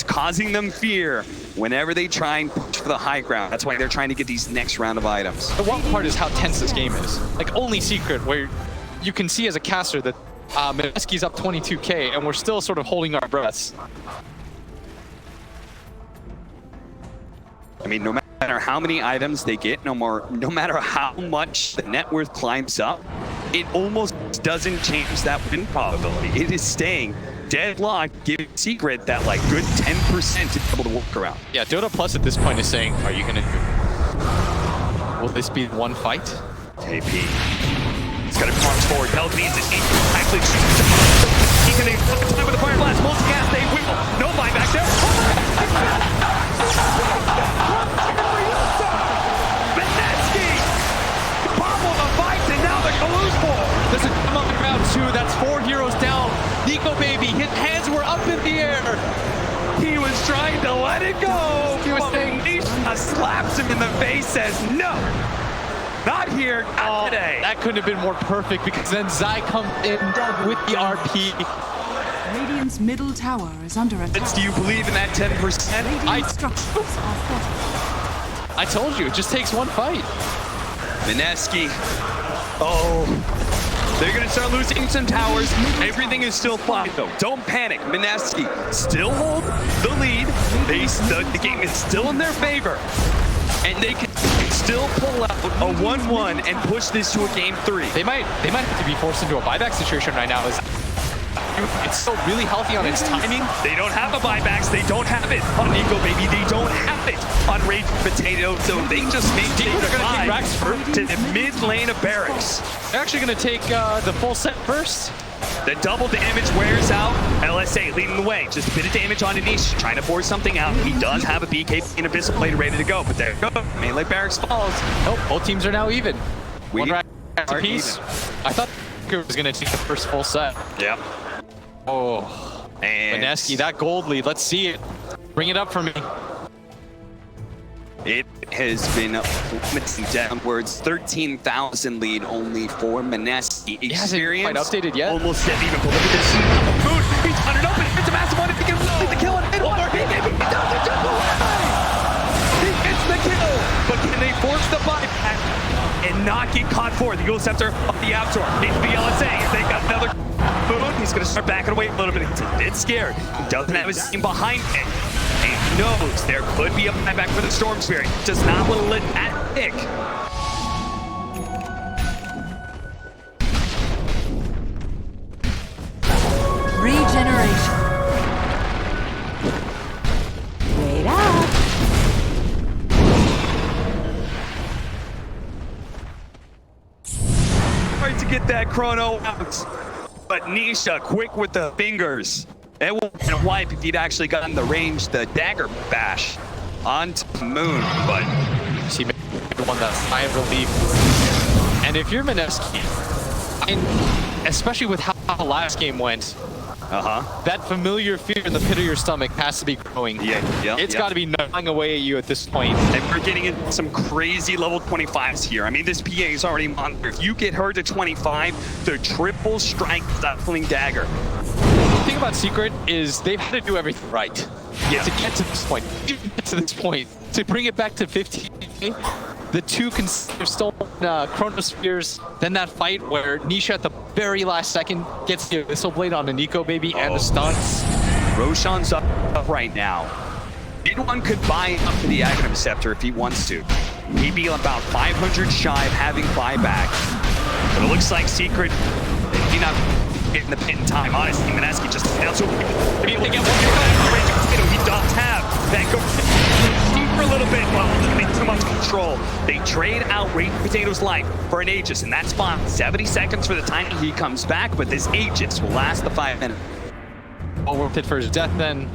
Causing them fear whenever they try and push for the high ground. That's why they're trying to get these next round of items. The one part is how tense this game is. Like, only Secret, where you can see as a caster that MINESKI's up 22k, and we're still sort of holding our breaths. I mean, no matter how many items they get, no matter how much the net worth climbs up, it almost doesn't change that win probability. It is staying deadlock give Secret that like good 10% to be able to work around. Yeah, Dota Plus at this point is saying, are you gonna will this be one fight? KP. He's got to march forward. Held needs it. Actually, he can time with the fire blast. Multicast, they will. No buyback there. MINESKI! Bobble the fight, and now they're going to lose ball. There's a come up in round 2. That's 4 heroes down. Nico Baby, his hands were up in the air. He was trying to let it go. He was saying, Nisha slaps him in the face, says no. Not here, not today. That couldn't have been more perfect because then Zai comes in with the RP. Radiant's middle tower is under attack. Do you believe in that 10%? Radiant structures are fortified. I told you, it just takes one fight. MINESKI. Oh. They're going to start losing some towers. Everything is still fine, though. Don't panic. MINESKI still hold the lead. The game is still in their favor. And they can still pull out a 1-1 and push this to a game 3. They might have to be forced into a buyback situation right now. It's still really healthy on its timing. They don't have a buybacks. They don't have it on Nico Baby. They don't have it on Rage Potato. So they just maintain the vibe to the mid lane of Barracks. They're actually going to take the full set first. The double damage wears out. LSA leading the way. Just a bit of damage on Anish, trying to force something out. He does have a BK and a Abyssal Blade ready to go, but there you go. Melee Barracks falls. Oh, both teams are now even. We One rack are apiece. even. I thought it was going to take the first full set. Yep. Oh, And MINESKI, that gold lead. Let's see it. Bring it up for me. it has been plummeting downwards. 13,000 lead only for MINESKI. It hasn't quite updated yet. Almost dead even. But look at this. Moon, he's hunted open. It's a massive one. If he can lead the kill. And one more. He doesn't jump away. He gets the kill. But can they force the buyback and not get caught for the Eagle Scepter of the Avatar? Needs to be LSA. If they got another Moon, he's going to start backing away a little bit. He's a bit scared. He doesn't have his team behind him. He knows there could be a buyback for the Storm Spirit. Does not want to let that pick. Regeneration. Wait up. Trying to get that chrono out. But Nisha, quick with the fingers. It would have been a wipe if he'd actually gotten the range, the dagger bash onto Moon, but She made one that sigh of relief. And if you're MINESKI, and especially with how last game went, that familiar fear in the pit of your stomach has to be growing. It's got to be gnawing away at you at this point. And we're getting into some crazy level 25s here. I mean, this PA is already monster. If you get her to 25, the triple strike Stifling Dagger. The thing about Secret is they've had to do everything right to get to this point. To bring it back to 15, the two stolen Chronospheres, then that fight where Nisha at the very last second gets the Abyssal Blade on the Nico Baby and the stuns. Roshan's up right now. Anyone could buy up to the Aghanim Scepter if he wants to. He'd be about 500 shy of having buyback. But it looks like Secret, he not getting the pin in time. Honestly, MINESKI just announced maybe they get one he does have that go for a little bit, well, too much control. They trade out Rage Potato's life for an Aegis, and that's fine. 70 seconds for the time he comes back, but this Aegis will last the 5 minutes. All worth it for his death then.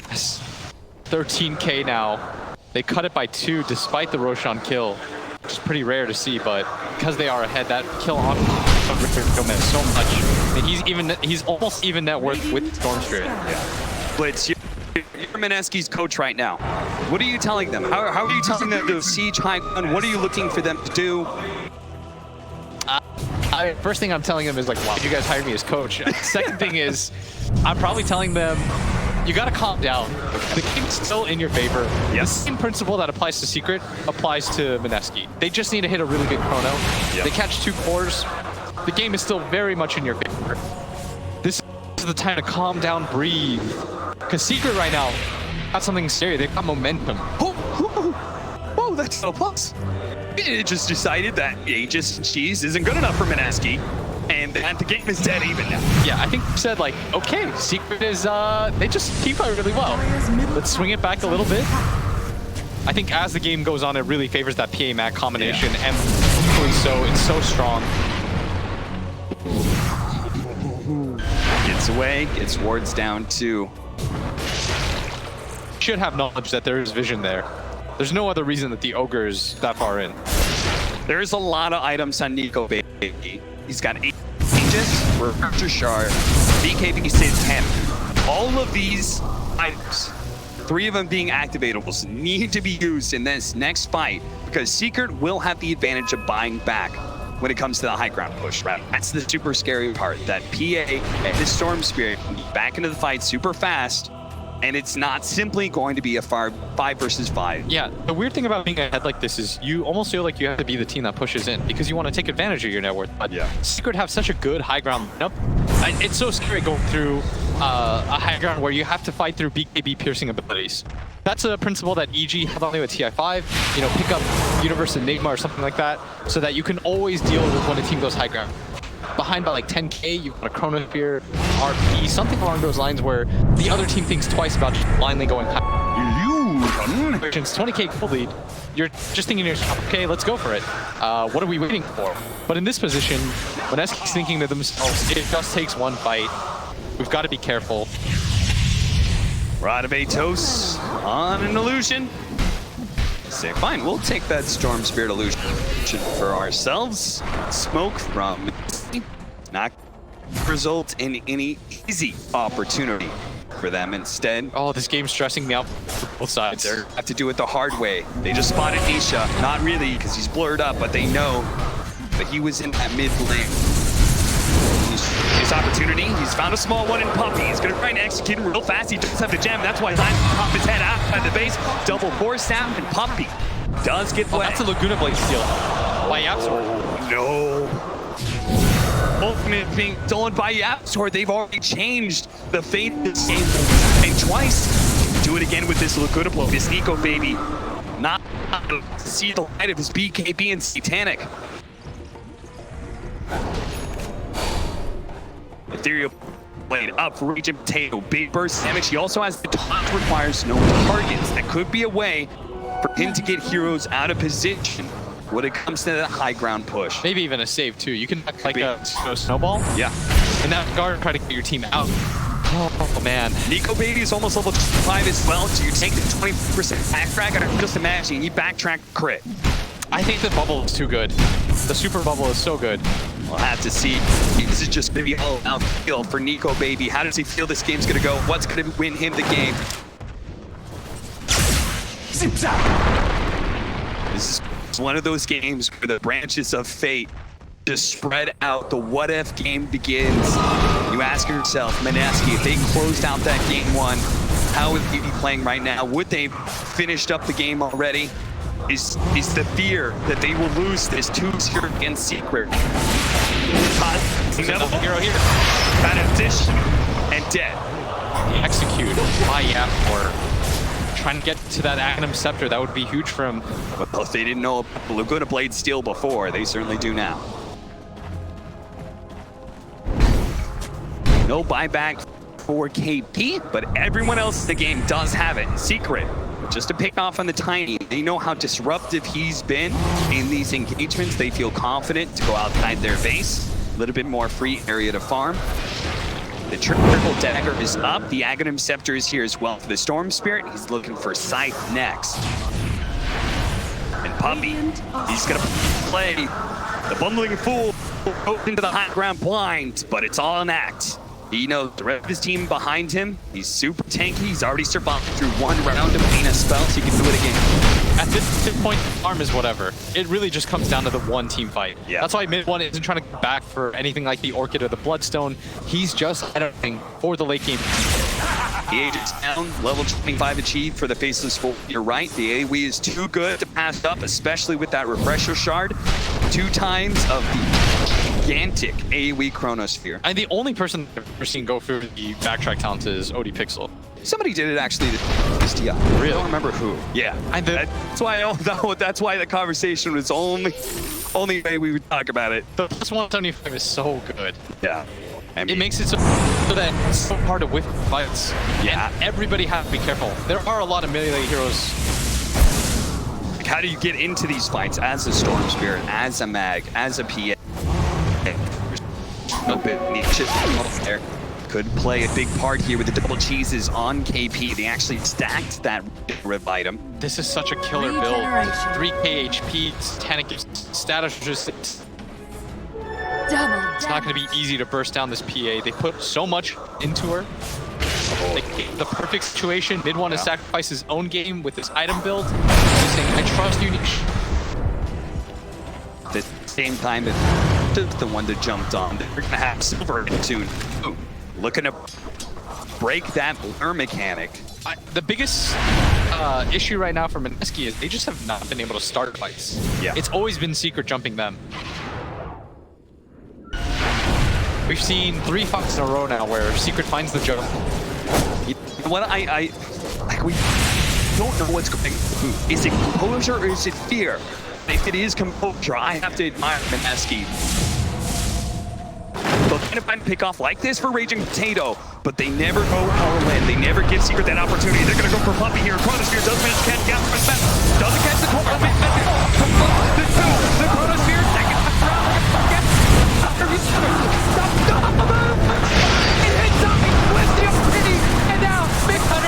Yes. 13k now. They cut it by 2 despite the Roshan kill, which is pretty rare to see, but because they are ahead, that kill on Gomez so much. And he's almost even net worth with Storm Spirit. Blitz, you're MINESKI's coach right now. What are you telling them? How are you telling them to siege high ground? What are you looking for them to do? First thing I'm telling them is like, wow, you guys hired me as coach. Second thing is, I'm probably telling them, you gotta calm down. The game's still in your favor. The same principle that applies to Secret applies to MINESKI. They just need to hit a really good chrono. They catch 2 cores. The game is still very much in your favor. This is the time to calm down, breathe. Because Secret right now got something scary. They've got momentum. Oh, that's no plus. It just decided that Aegis and Cheese isn't good enough for MINESKI. and the game is dead even now. Yeah, I think you said like, okay, Secret is, they just team fight really well. Let's swing it back a little bit. I think as the game goes on, it really favors that PA-MAC combination, and equally so, it's so strong. Gets away, gets wards down too. Should have knowledge that there is vision there. There's no other reason that the Ogre is that far in. There's a lot of items on Nico Baby. He's got 8 Aegis, Refresher Shard, BKB Sid 10. All of these items, 3 of them being activatables, need to be used in this next fight because Secret will have the advantage of buying back when it comes to the high ground push, right? That's the super scary part, that PA and his Storm Spirit can get back into the fight super fast, and it's not simply going to be a 5 versus 5. Yeah, the weird thing about being ahead like this is you almost feel like you have to be the team that pushes in because you want to take advantage of your net worth. But Secret have such a good high ground lineup. It's so scary going through a high ground where you have to fight through BKB piercing abilities. That's a principle that EG held on to at TI5. You know, pick up Universe Enigma or something like that so that you can always deal with when a team goes high ground. Behind by like 10k, you've got a Chronosphere, RP, something along those lines where the other team thinks twice about just blindly going high. It's 20k gold lead. You're just thinking to yourself, okay, let's go for it. What are we waiting for? But in this position, MINESKI's thinking to themselves, it just takes one fight. We've got to be careful. Rod of Atos on an illusion. Say, fine, we'll take that Storm Spirit illusion for ourselves. Smoke from not result in any easy opportunity for them. Instead, oh, this game's stressing me out for both sides. They have to do it the hard way. They just spotted Nisha. Not really, because he's blurred up, but they know that he was in that mid lane. His opportunity, he's found a small one in Puppy. He's gonna try and execute him real fast. He does have the gem, that's why he's trying to pop his head out of the base. Double force down, and Puppy does get wet. That's a Laguna Blade steal by YapzOr. No. Ultimate being stolen by YapzOr. They've already changed the fate of this game. And twice, do it again with this Laguna Blow. This Nico Baby not to see the light of his BKB and Satanic. Ethereal Blade up for Region Potato. Big burst damage. He also has the taunt, requires no targets. That could be a way for him to get heroes out of position when it comes to that high ground push. Maybe even a save too. You can act like a snowball. Yeah. In that regard, try to get your team out. Oh man. Nico Baby is almost level 5 as well. Do you take the 20% backtrack? I'm just imagining he backtrack crit. I think the bubble is too good. The super bubble is so good. We'll have to see. This is just going to be all outfield for Nico Baby. How does he feel this game's going to go? What's going to win him the game? This is one of those games where the branches of fate just spread out. The what if game begins. You ask yourself, MINESKI, if they closed out that game 1, how would they be playing right now? Would they finished up the game already? Is the fear that they will lose this 2-0 against Secret. Hero here. Dish and dead. Execute by YapzOr. Trying to get to that Aghanim Scepter, that would be huge for him. Well, if they didn't know Laguna Blade steal before, they certainly do now. No buyback for KP, but everyone else in the game does have it. Secret, just to pick off on the Tiny, they know how disruptive he's been in these engagements. They feel confident to go outside their base. A little bit more free area to farm. The triple dagger is up. The Aghanim Scepter is here as well for the Storm Spirit. He's looking for Scythe next. And Puppy, he's gonna play the Bumbling Fool into the high ground blind, but it's all an act. He knows the rest of his team behind him. He's super tanky. He's already survived through 1 round of Athena spells. He can do it again. At this point, farm is whatever. It really just comes down to the one team fight. Yeah. That's why mid 1 isn't trying to go back for anything like the Orchid or the Bloodstone. He's just editing for the late game. The age is down, level 25 achieved for the Faceless Fool. You're right, the AoE is too good to pass up, especially with that Refresher Shard. 2 times of the gigantic AoE Chronosphere. And the only person I've ever seen go through the backtrack talent is ODPixel. Somebody did it actually this TI. Really? I don't remember who. Yeah. That's why the conversation was only Only way we would talk about it. The plus 175 is so good. Yeah. I mean, It makes it so that it's so hard to whip fights. Yeah. And everybody has to be careful. There are a lot of melee heroes. like, how do you get into these fights as a Storm Spirit, as a Mag, as a PA? A bit niche there. Could play a big part here with the double cheeses on KP. They actually stacked that rev item. This is such a killer build. Regeneration. 3k HP, Titanic status resistance. It's not going to be easy to burst down this PA. They put so much into her. They gave the perfect situation. Mid want to sacrifice his own game with this item build. He's saying, I trust you. At the same time, it's the one that jumped on. They're going to have Silver soon. Ooh, looking to break that blur mechanic. The biggest issue right now for MINESKI is they just have not been able to start fights. Yeah. It's always been Secret jumping them. We've seen 3 fights in a row now where Secret finds the jump. What I like, we don't know what's going on. Is it composure or is it fear? If it is composure, I have to admire MINESKI. They'll kind of find a pick off like this for Raging Potato, but they never go all in. They never give Secret that opportunity. They're going to go for Puppy here. Chronosphere does manage to catch the outside back. Doesn't catch the core. The Chronosphere, second round. It hits something with the opportunity, and now Big Hunter.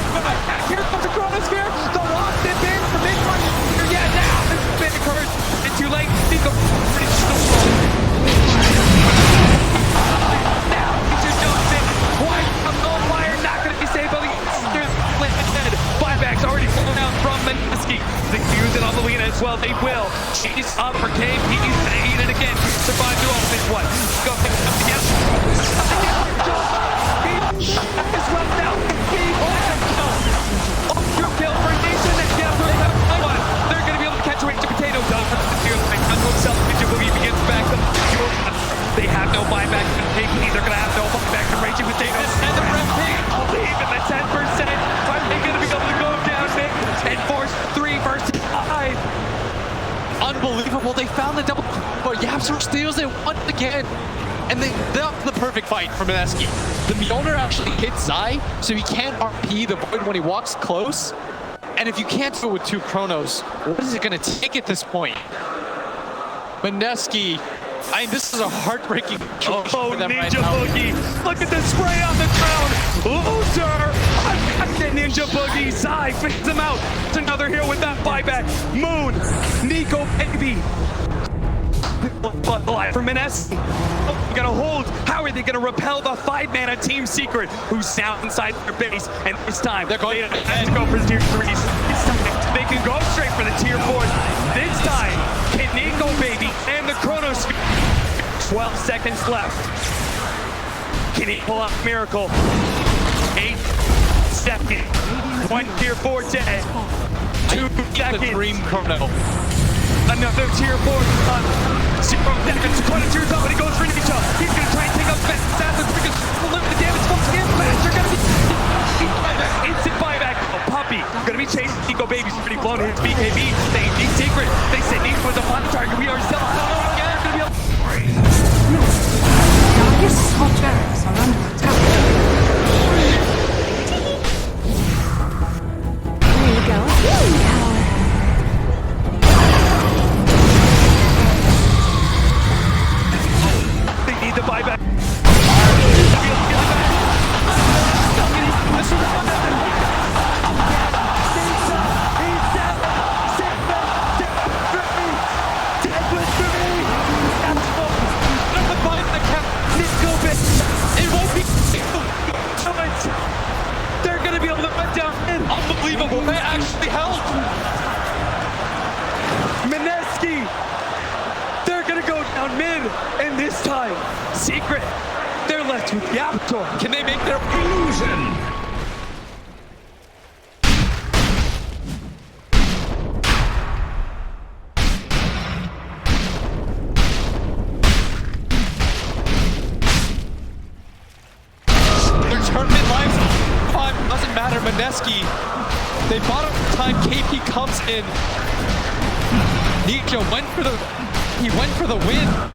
Here comes the Chronosphere. The lost it in for Big Hunter. Yeah, now it's been encouraged. It's too late. He's going Buyback's already flown out from MINESKI. They can use it on the Lena as well. They will. She's up for KP. He's gonna eat it again. Survive through all this one. Go pick it up again. It's well now. Your kill for Nation. And guess what? They're gonna be able to catch Raging Potato. Done for the tier. Unto himself. Vici Gaming begins back. They have no buyback from KP. They're gonna have no buyback from Raging Potato. And the red pig. Even the 10%. Are they gonna be able to go down, Nick, and force 3 versus 5? Unbelievable. They found the double, but Yapster steals it once again. And that's the perfect fight for MINESKI. The Mjolnir actually hits Zai, so he can't RP the Void when he walks close. And if you can't do it with 2 Chronos, what is it going to take at this point? MINESKI, I mean, this is a heartbreaking choice for them right now. Boogie! Look at the spray on the ground! Loser! The Ninja Boogie! Zai picks him out! It's another hero with that buyback! Moon! Nico baby! Alive for MINESKI! They're gonna hold! How are they gonna repel the 5-mana Team Secret, who's now inside their base? And this time, they're going to go for tier 3s. They can go straight for the tier 4s. This time, can Nico baby and the Chronos 12 seconds left. Can he pull off Miracle? 8 seconds. 1 tier 4 dead. 2 seconds. The dream Chrono. Another tier 4 up. 0 seconds. Dakota tears up, but he goes for Ninja. He's gonna try and take up Assassin's because the damage comes in. Master gonna be instant buyback. Puppy gonna be chasing Nico baby's pretty blown. His BKB. They need Secret. They said Nico was a fun target. We are still gonna be able. Darkest hot barracks are under attack. There you go. They need the buyback. It won't be. They're gonna be able to run down in. Unbelievable. They actually helped. MINESKI. They're gonna go down mid, and this time, Secret. They're left with the Avatar. Can they make their illusion? Doesn't matter, MINESKI. They bought up time. KP comes in. Ninja went for the He went for the win.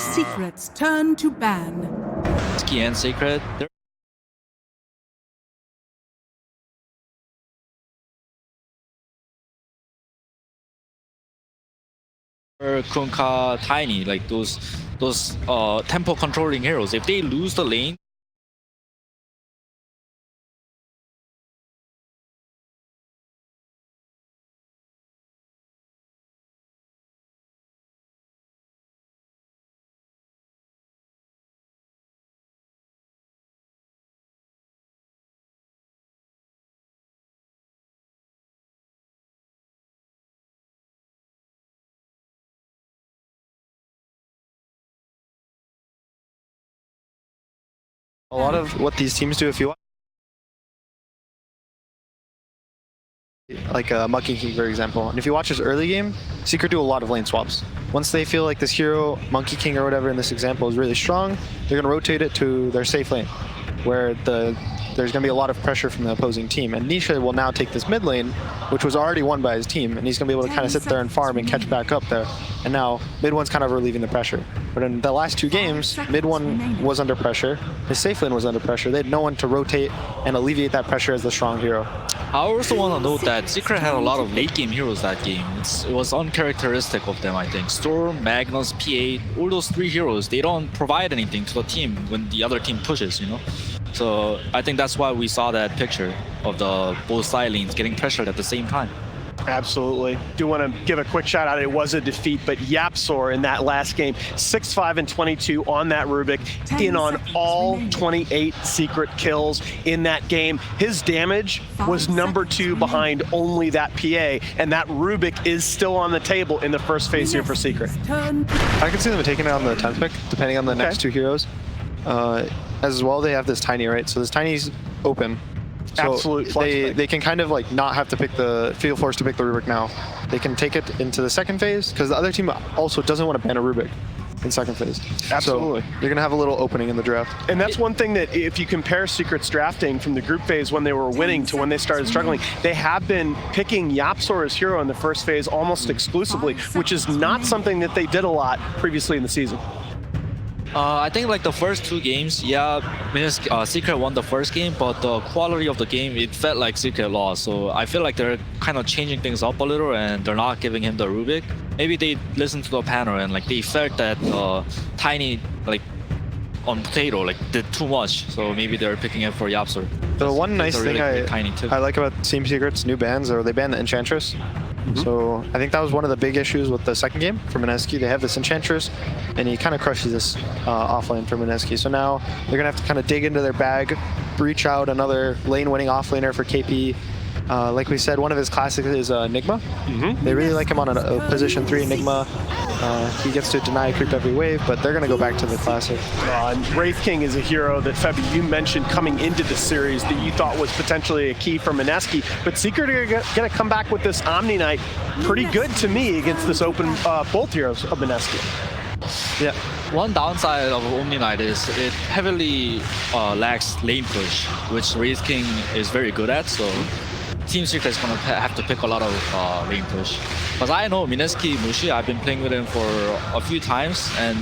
Secret's turn to ban. MINESKI and Secret. Kunkka, Tiny, like those tempo controlling heroes. If they lose the lane, A lot of what these teams do, if you like Monkey King, for example, and if you watch his early game, Secret do a lot of lane swaps. Once they feel like this hero, Monkey King or whatever in this example, is really strong, they're going to rotate it to their safe lane, where there's going to be a lot of pressure from the opposing team. And Nisha will now take this mid lane, which was already won by his team, and he's going to be able to kind of sit there and farm and catch back up there. And now mid one's kind of relieving the pressure. But in the last two games, mid one was under pressure, his safe lane was under pressure. They had no one to rotate and alleviate that pressure as the strong hero. I also want to note that Secret had a lot of late game heroes that game. It was uncharacteristic of them, I think. Storm, Magnus, P8, all those three heroes, they don't provide anything to the team when the other team pushes, you know? So I think that's why we saw that picture of the both side lanes getting pressured at the same time. Absolutely. Do want to give a quick shout out. It was a defeat, but YapzOr in that last game, 6-5 and 22 on that Rubik, in on all 28 Secret kills in that game. His damage was number 2 behind only that PA, and that Rubik is still on the table in the first phase here for Secret. I can see them taking it on the 10th pick, depending on the next two heroes. As well, they have this Tiny, right? So this Tiny's open. So Absolute they can kind of like not have to feel forced to pick the Rubik now. They can take it into the second phase because the other team also doesn't want to ban a Rubik in second phase. Absolutely. So you're gonna have a little opening in the draft. And that's one thing that if you compare Secret's drafting from the group phase when they were winning to when they started struggling, they have been picking YapzOr as hero in the first phase almost exclusively, which is not something that they did a lot previously in the season. I think like the first two games, yeah, Secret won the first game, but the quality of the game, it felt like Secret lost. So I feel like they're kind of changing things up a little and they're not giving him the Rubik. Maybe they listened to the panel and like they felt that Tiny like on Potato like did too much. So maybe they're picking it for YapzOr. The one nice thing I like about Team Secret's new bans are they banned the Enchantress. So I think that was one of the big issues with the second game for MINESKI. They have this Enchantress, and he kind of crushes this offlane for MINESKI. So now they're going to have to kind of dig into their bag, reach out another lane-winning offlaner for KP. Like we said, one of his classics is Enigma. They really like him on a position 3 Enigma. He gets to deny creep every wave, but they're going to go back to the classic. And Wraith King is a hero that, Febby, you mentioned coming into the series that you thought was potentially a key for MINESKI, but Secret are going to come back with this Omni Knight pretty good to me against this open both heroes of MINESKI. Yeah. One downside of Omni Knight is it heavily lacks lane push, which Wraith King is very good at, so Team Secret is going to have to pick a lot of lane push. Because I know MINESKI Mushi, I've been playing with him for a few times, and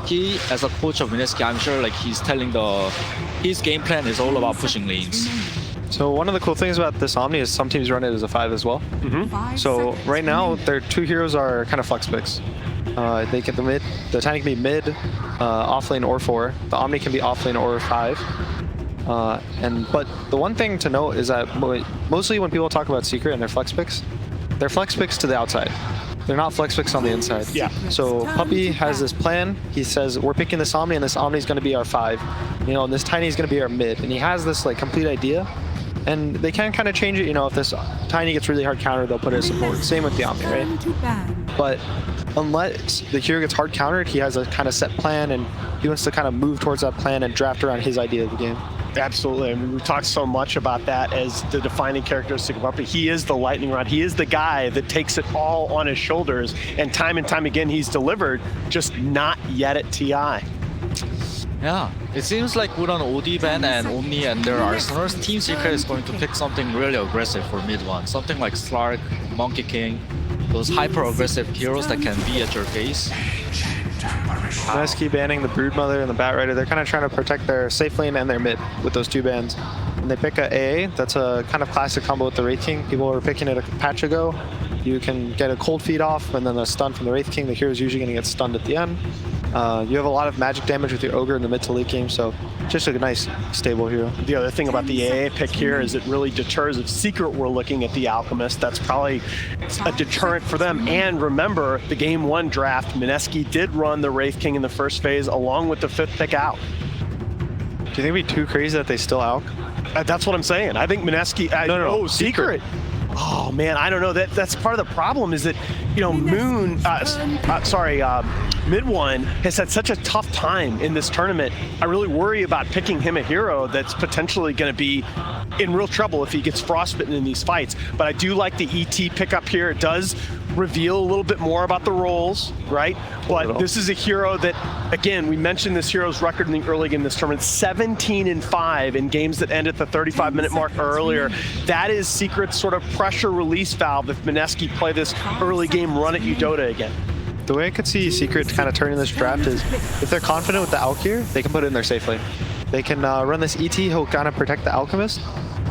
he, as a coach of MINESKI, I'm sure like he's telling his game plan is all about pushing lanes. So one of the cool things about this Omni is some teams run it as a 5 as well. So right now, their 2 heroes are kind of flex picks. They get the mid. The Tiny can be mid, offlane or 4. The Omni can be offlane or 5. But the one thing to note is that mostly when people talk about Secret and their flex picks, they're flex picks to the outside. They're not flex picks on the inside. Yeah. So Puppy has this plan. He says, we're picking this Omni, and this Omni is going to be our 5. You know, and this Tiny is going to be our mid. And he has this like complete idea. And they can kind of change it. You know, if this Tiny gets really hard countered, they'll put it as support. Same with the Omni, right? But unless the hero gets hard countered, he has a kind of set plan, and he wants to kind of move towards that plan and draft around his idea of the game. Absolutely. I mean, we've talked so much about that as the defining characteristic of Puppy. He is the lightning rod. He is the guy that takes it all on his shoulders. And time again, he's delivered, just not yet at TI. Yeah, it seems like with an OD ban and Omni and their arsenals, Team Secret is going to pick something really aggressive for mid one. Something like Slark, Monkey King, those hyper-aggressive heroes that can be at your face. MINESKI banning the Broodmother and the Batrider. They're kind of trying to protect their safe lane and their mid with those two bans. And they pick a AA. That's a kind of classic combo with the Wraith King. People were picking it a patch ago. You can get a cold feed off and then a stun from the Wraith King. The hero's usually going to get stunned at the end. You have a lot of magic damage with your Ogre in the mid to late game, so just a nice, stable hero. The other thing about the AA pick here is it really deters if Secret were looking at the Alchemist. That's probably a deterrent for them. And remember, the game 1 draft, MINESKI did run the Wraith King in the first phase along with the 5th pick out. Do you think it'd be too crazy that they still Alch? That's what I'm saying. I think MINESKI... No, oh, Secret. Oh man, I don't know. That's part of the problem is that, you know, Moon, Mid One has had such a tough time in this tournament. I really worry about picking him a hero that's potentially going to be in real trouble if he gets frostbitten in these fights. But I do like the ET pickup here. It does reveal a little bit more about the roles, right? But this is a hero that, again, we mentioned this hero's record in the early game of this tournament, 17-5 in games that end at the 35-minute mark or earlier. That is Secret's sort of pressure release valve if MINESKI play this early game run at Dota again. The way I could see Secret kind of turning this draft is if they're confident with the Alch here, they can put it in their safe lane. They can run this ET, he'll kind of protect the Alchemist,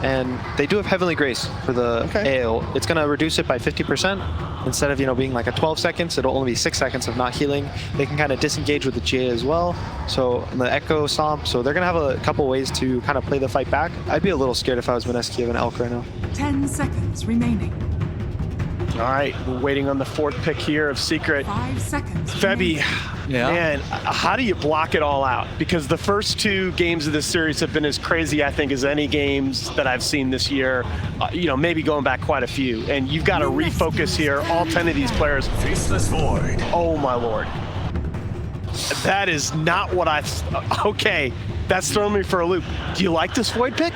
and they do have Heavenly Grace for the AO. It's going to reduce it by 50%. Instead of, you know, being like a 12 seconds, it'll only be 6 seconds of not healing. They can kind of disengage with the GA as well. So, and the Echo Stomp. So they're going to have a couple ways to kind of play the fight back. I'd be a little scared if I was MINESKI of an Alch right now. 10 seconds remaining. All right, we're waiting on the 4th pick here of Secret. 5 seconds. Febby, man, how do you block it all out? Because the first 2 games of this series have been as crazy, I think, as any games that I've seen this year. You know, maybe going back quite a few. And you've got to refocus here, all 10 of these players. Faceless Void. Oh, my Lord. That is not what I... Okay, that's throwing me for a loop. Do you like this Void pick?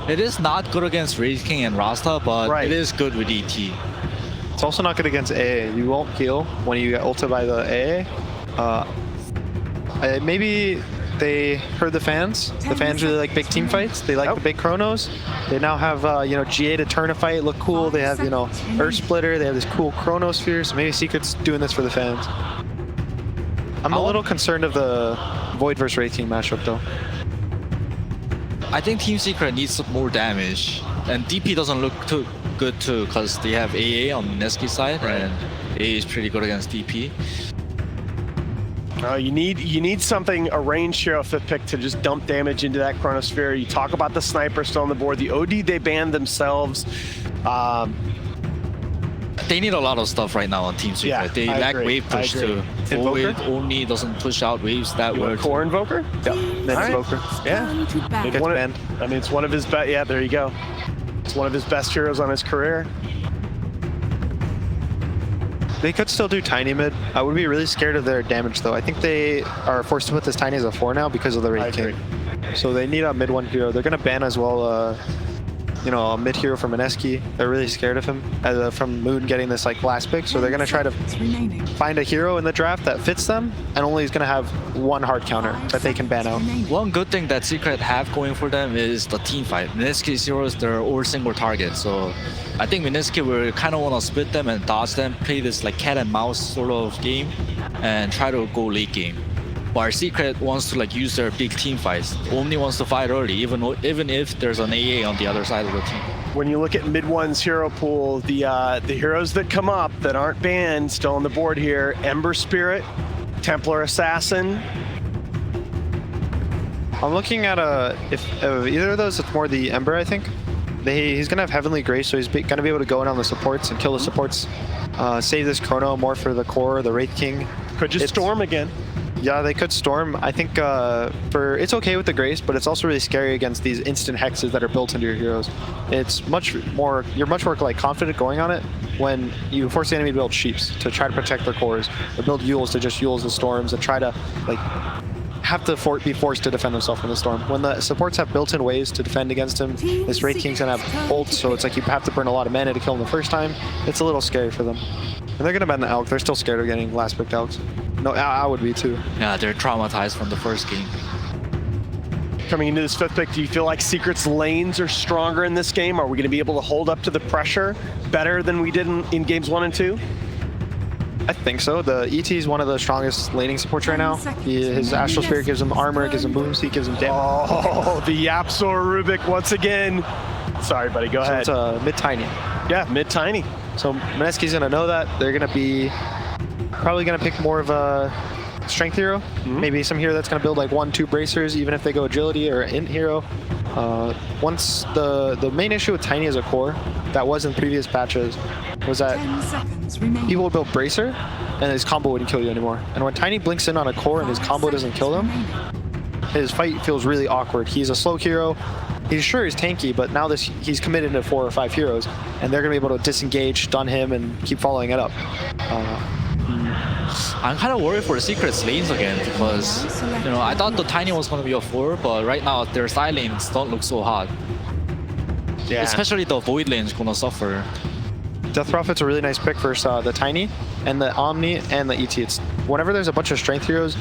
It is not good against Wraith King and Rasta, but it is good with ET. It's also not good against AA. You won't heal when you get ulted by the AA. Maybe they heard the fans. The fans really like big team fights. They like the big chronos. They now have, you know, GA to turn a fight, look cool. They have, you know, Earth Splitter. They have this cool chronosphere. So maybe Secret's doing this for the fans. I'm a little concerned of the Void versus Wraith King matchup, though. I think Team Secret needs some more damage, and DP doesn't look too good too, because they have AA on MINESKI's side, and AA is pretty good against DP. You need something, a ranged hero 5th pick to just dump damage into that chronosphere. You talk about the sniper still on the board. The OD they banned themselves. They need a lot of stuff right now on Team Secret. Yeah, they lack wave push too. Full wave only doesn't push out waves that well. Core Invoker? Yep. Then Invoker. Yeah. I mean, it's one of his best. Yeah, there you go. It's one of his best heroes on his career. They could still do Tiny mid. I would be really scared of their damage, though. I think they are forced to put this Tiny as a 4 now because of the Wraith King. So they need a mid 1 hero. They're going to ban as well, you know, a mid hero from MINESKI. They're really scared of him from Moon getting this like last pick. So they're going to try to find a hero in the draft that fits them, and only is going to have 1 hard counter that they can ban out. One good thing that Secret have going for them is the team fight. MINESKI's heroes, they're all single targets. So I think MINESKI will kind of want to split them and dodge them, play this like cat and mouse sort of game, and try to go late game. While Secret wants to like use their big team fights, only wants to fight early, even if there's an AA on the other side of the team. When you look at mid 1's hero pool, the heroes that come up that aren't banned still on the board here: Ember Spirit, Templar Assassin. I'm looking at if either of those, it's more the Ember, I think. He's gonna have Heavenly Grace, so he's gonna be able to go in on the supports and kill the supports. Save this chrono more for the core, the Wraith King. Could just storm again. Yeah, they could storm. I think it's okay with the Grace, but it's also really scary against these instant hexes that are built into your heroes. It's you're much more like confident going on it when you force the enemy to build sheeps to try to protect their cores, or build Yules to just Yules the storms and try to like have to be forced to defend themselves from the storm. When the supports have built-in ways to defend against him, this Wraith King's gonna have ults, so it's like you have to burn a lot of mana to kill him the first time. It's a little scary for them. And they're gonna ban the Alch. They're still scared of getting last picked Alchs. No, I would be too. Yeah, they're traumatized from the first game. Coming into this 5th pick, do you feel like Secret's lanes are stronger in this game? Are we going to be able to hold up to the pressure better than we did in games 1 and 2? I think so. The ET is one of the strongest laning supports right now. His Astral Spirit gives him armor, gives him Moonseek, gives him damage. Oh, the Yapsor Rubik once again. Sorry, buddy, go ahead. It's a mid-tiny. Yeah, mid-tiny. So MINESKI's going to know that. They're going to be probably going to pick more of a strength hero. Maybe some hero that's going to build like 1-2 bracers, even if they go agility or int hero. Once the main issue with Tiny as a core, that was in previous patches, was that 10 seconds remaining. people would build bracer and his combo wouldn't kill you anymore. And when Tiny blinks in on a core and his combo doesn't kill him, his fight feels really awkward. He's a slow hero. He's sure he's tanky, but now he's committed to 4 or 5 heroes, and they're going to be able to disengage, stun him, and keep following it up. I'm kind of worried for the Secret's lanes again because, you know, I thought the Tiny was going to be a 4, but right now their side lanes don't look so hot. Yeah. Especially the Void lane is going to suffer. Death Prophet's a really nice pick versus the Tiny, and the Omni, and the ET. It's, whenever there's a bunch of strength heroes,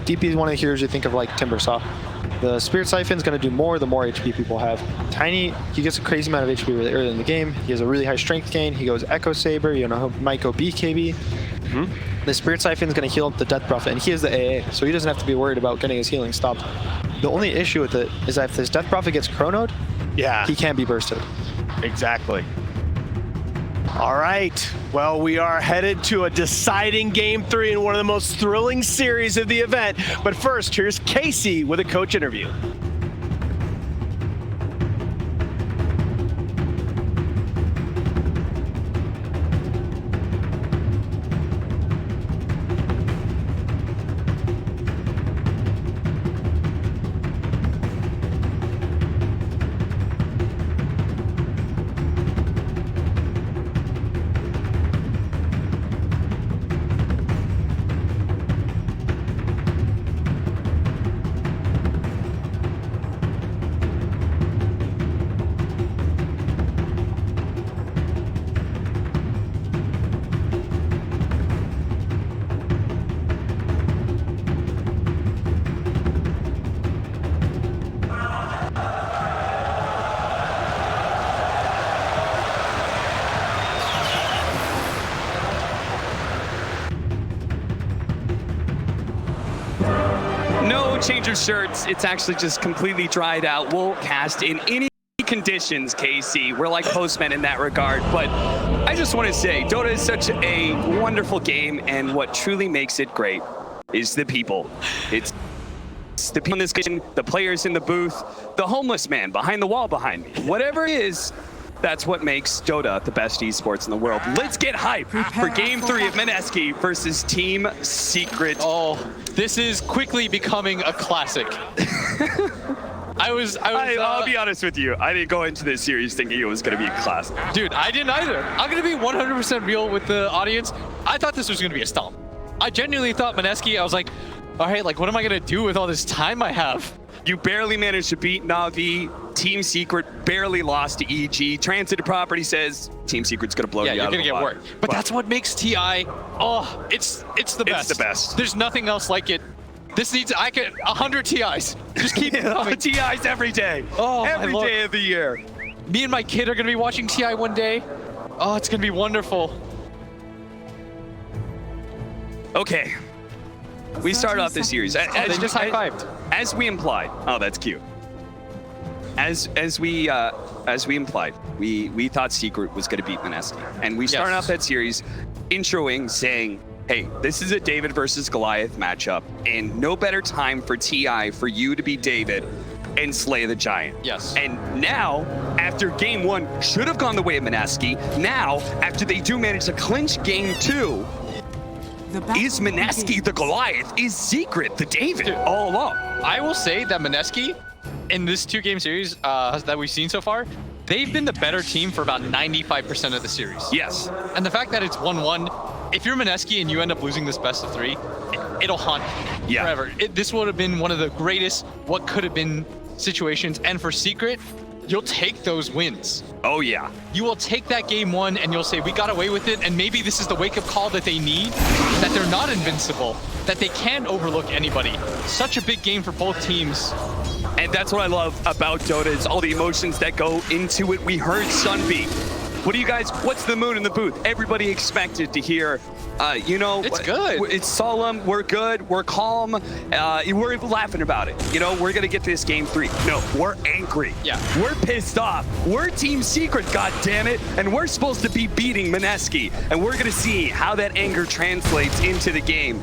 DP is one of the heroes you think of like Timbersaw. The Spirit Siphon's going to do more the more HP people have. Tiny, he gets a crazy amount of HP really early in the game. He has a really high strength gain. He goes Echo Saber, you know, might go BKB. The Spirit Siphon's going to heal up the Death Prophet, and he is the AA, so he doesn't have to be worried about getting his healing stopped. The only issue with it is that if this Death Prophet gets chronoed, he can't be bursted. Exactly. All right. Well, we are headed to a deciding Game 3 in one of the most thrilling series of the event. But first, here's Casey with a coach interview. Change of shirts. It's actually just completely dried out. We'll cast in any conditions, Casey. We're like postmen in that regard. But I just want to say, Dota is such a wonderful game, and what truly makes it great is the people. It's the people in this game, the players in the booth, the homeless man behind the wall behind me. Whatever it is, that's what makes Dota the best esports in the world. Let's get hype for Game 3 of MINESKI versus Team Secret. Oh, this is quickly becoming a classic. I'll be honest with you. I didn't go into this series thinking it was going to be a classic. Dude, I didn't either. I'm going to be 100% real with the audience. I thought this was going to be a stomp. I genuinely thought MINESKI, I was like, all right, like, what am I going to do with all this time I have? You barely managed to beat Na'Vi. Team Secret barely lost to EG. Transitive Property says Team Secret's gonna blow you out. Yeah, you're gonna get get worked. But that's what makes TI. Oh, it's the best. It's the best. There's nothing else like it. This needs. I get 100 TIs. Just keep coming. TIs every day. Oh, every day of the year. Me and my kid are gonna be watching TI one day. Oh, it's gonna be wonderful. Okay. We started off this series. They just high-fived. As we implied. Oh, that's cute. As we implied, we thought Secret was going to beat MINESKI, and we started off that series introing saying, "Hey, this is a David versus Goliath matchup, and no better time for TI for you to be David and slay the giant." Yes. And now, after Game 1 should have gone the way of MINESKI, now after they do manage to clinch Game 2. Is MINESKI the Goliath? Is Secret the David all along? I will say that MINESKI, in this 2-game series that we've seen so far, they've been the better team for about 95% of the series. Yes. And the fact that it's 1-1, if you're MINESKI and you end up losing this best of 3, it'll haunt you forever. This would have been one of the greatest what could have been situations. And for Secret, you'll take those wins. Oh, yeah. You will take that Game 1 and you'll say, we got away with it, and maybe this is the wake-up call that they need, that they're not invincible, that they can't overlook anybody. Such a big game for both teams. And that's what I love about Dota, is all the emotions that go into it. We heard Sunbeam. What do you guys, what's the mood in the booth? Everybody expected to hear You know, It's good. It's solemn. We're good. We're calm. We're laughing about it. You know, we're gonna get this game 3. No, we're angry. Yeah. We're pissed off. We're Team Secret, God damn it, and we're supposed to be beating MINESKI, and we're gonna see how that anger translates into the game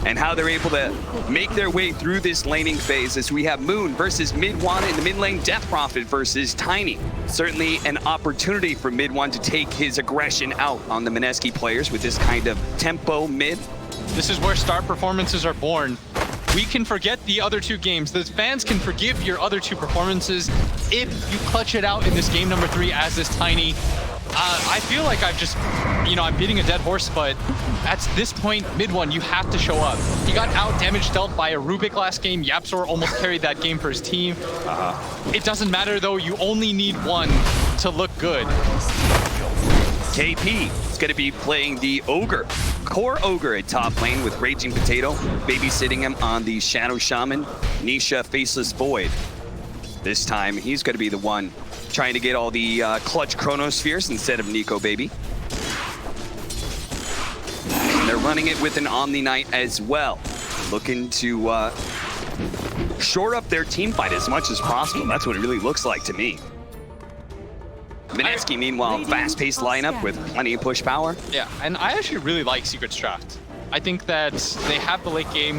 and how they're able to make their way through this laning phase as we have Moon versus Mid1 in the mid lane, Death Prophet versus Tiny. Certainly an opportunity for Mid1 to take his aggression out on the MINESKI players with this kind of tempo mid. This is where star performances are born. We can forget the other 2 games. The fans can forgive your other 2 performances if you clutch it out in this game number 3 as this Tiny. I feel like I've just, I'm beating a dead horse, but at this point, Mid1, you have to show up. He got out damage dealt by a Rubik last game. Yapzor almost carried that game for his team. It doesn't matter though, you only need one to look good. KP is going to be playing the Ogre, core Ogre at top lane with Raging Potato, babysitting him on the Shadow Shaman, Nisha Faceless Void. This time, he's going to be the one trying to get all the clutch Chronospheres instead of Nico Baby. And they're running it with an Omni Knight as well, looking to shore up their team fight as much as possible. That's what it really looks like to me. MINESKI, meanwhile, fast-paced lineup with plenty of push power. Yeah, and I actually really like Secret's draft. I think that they have the late game.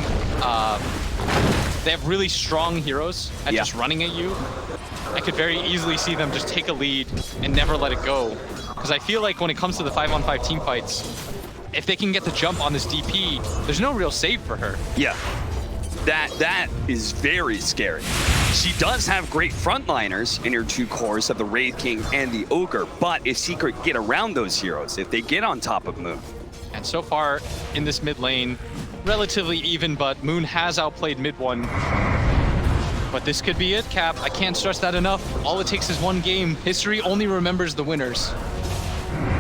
They have really strong heroes at just running at you. I could very easily see them just take a lead and never let it go. Because I feel like when it comes to the 5-on-5 team fights, if they can get the jump on this DP, there's no real save for her. Yeah, that is very scary. She does have great frontliners in her 2 cores of the Wraith King and the Ogre, but if Secret get around those heroes, if they get on top of Moon. And so far in this mid lane, relatively even, but Moon has outplayed Mid1. But this could be it, Cap. I can't stress that enough. All it takes is one game. History only remembers the winners.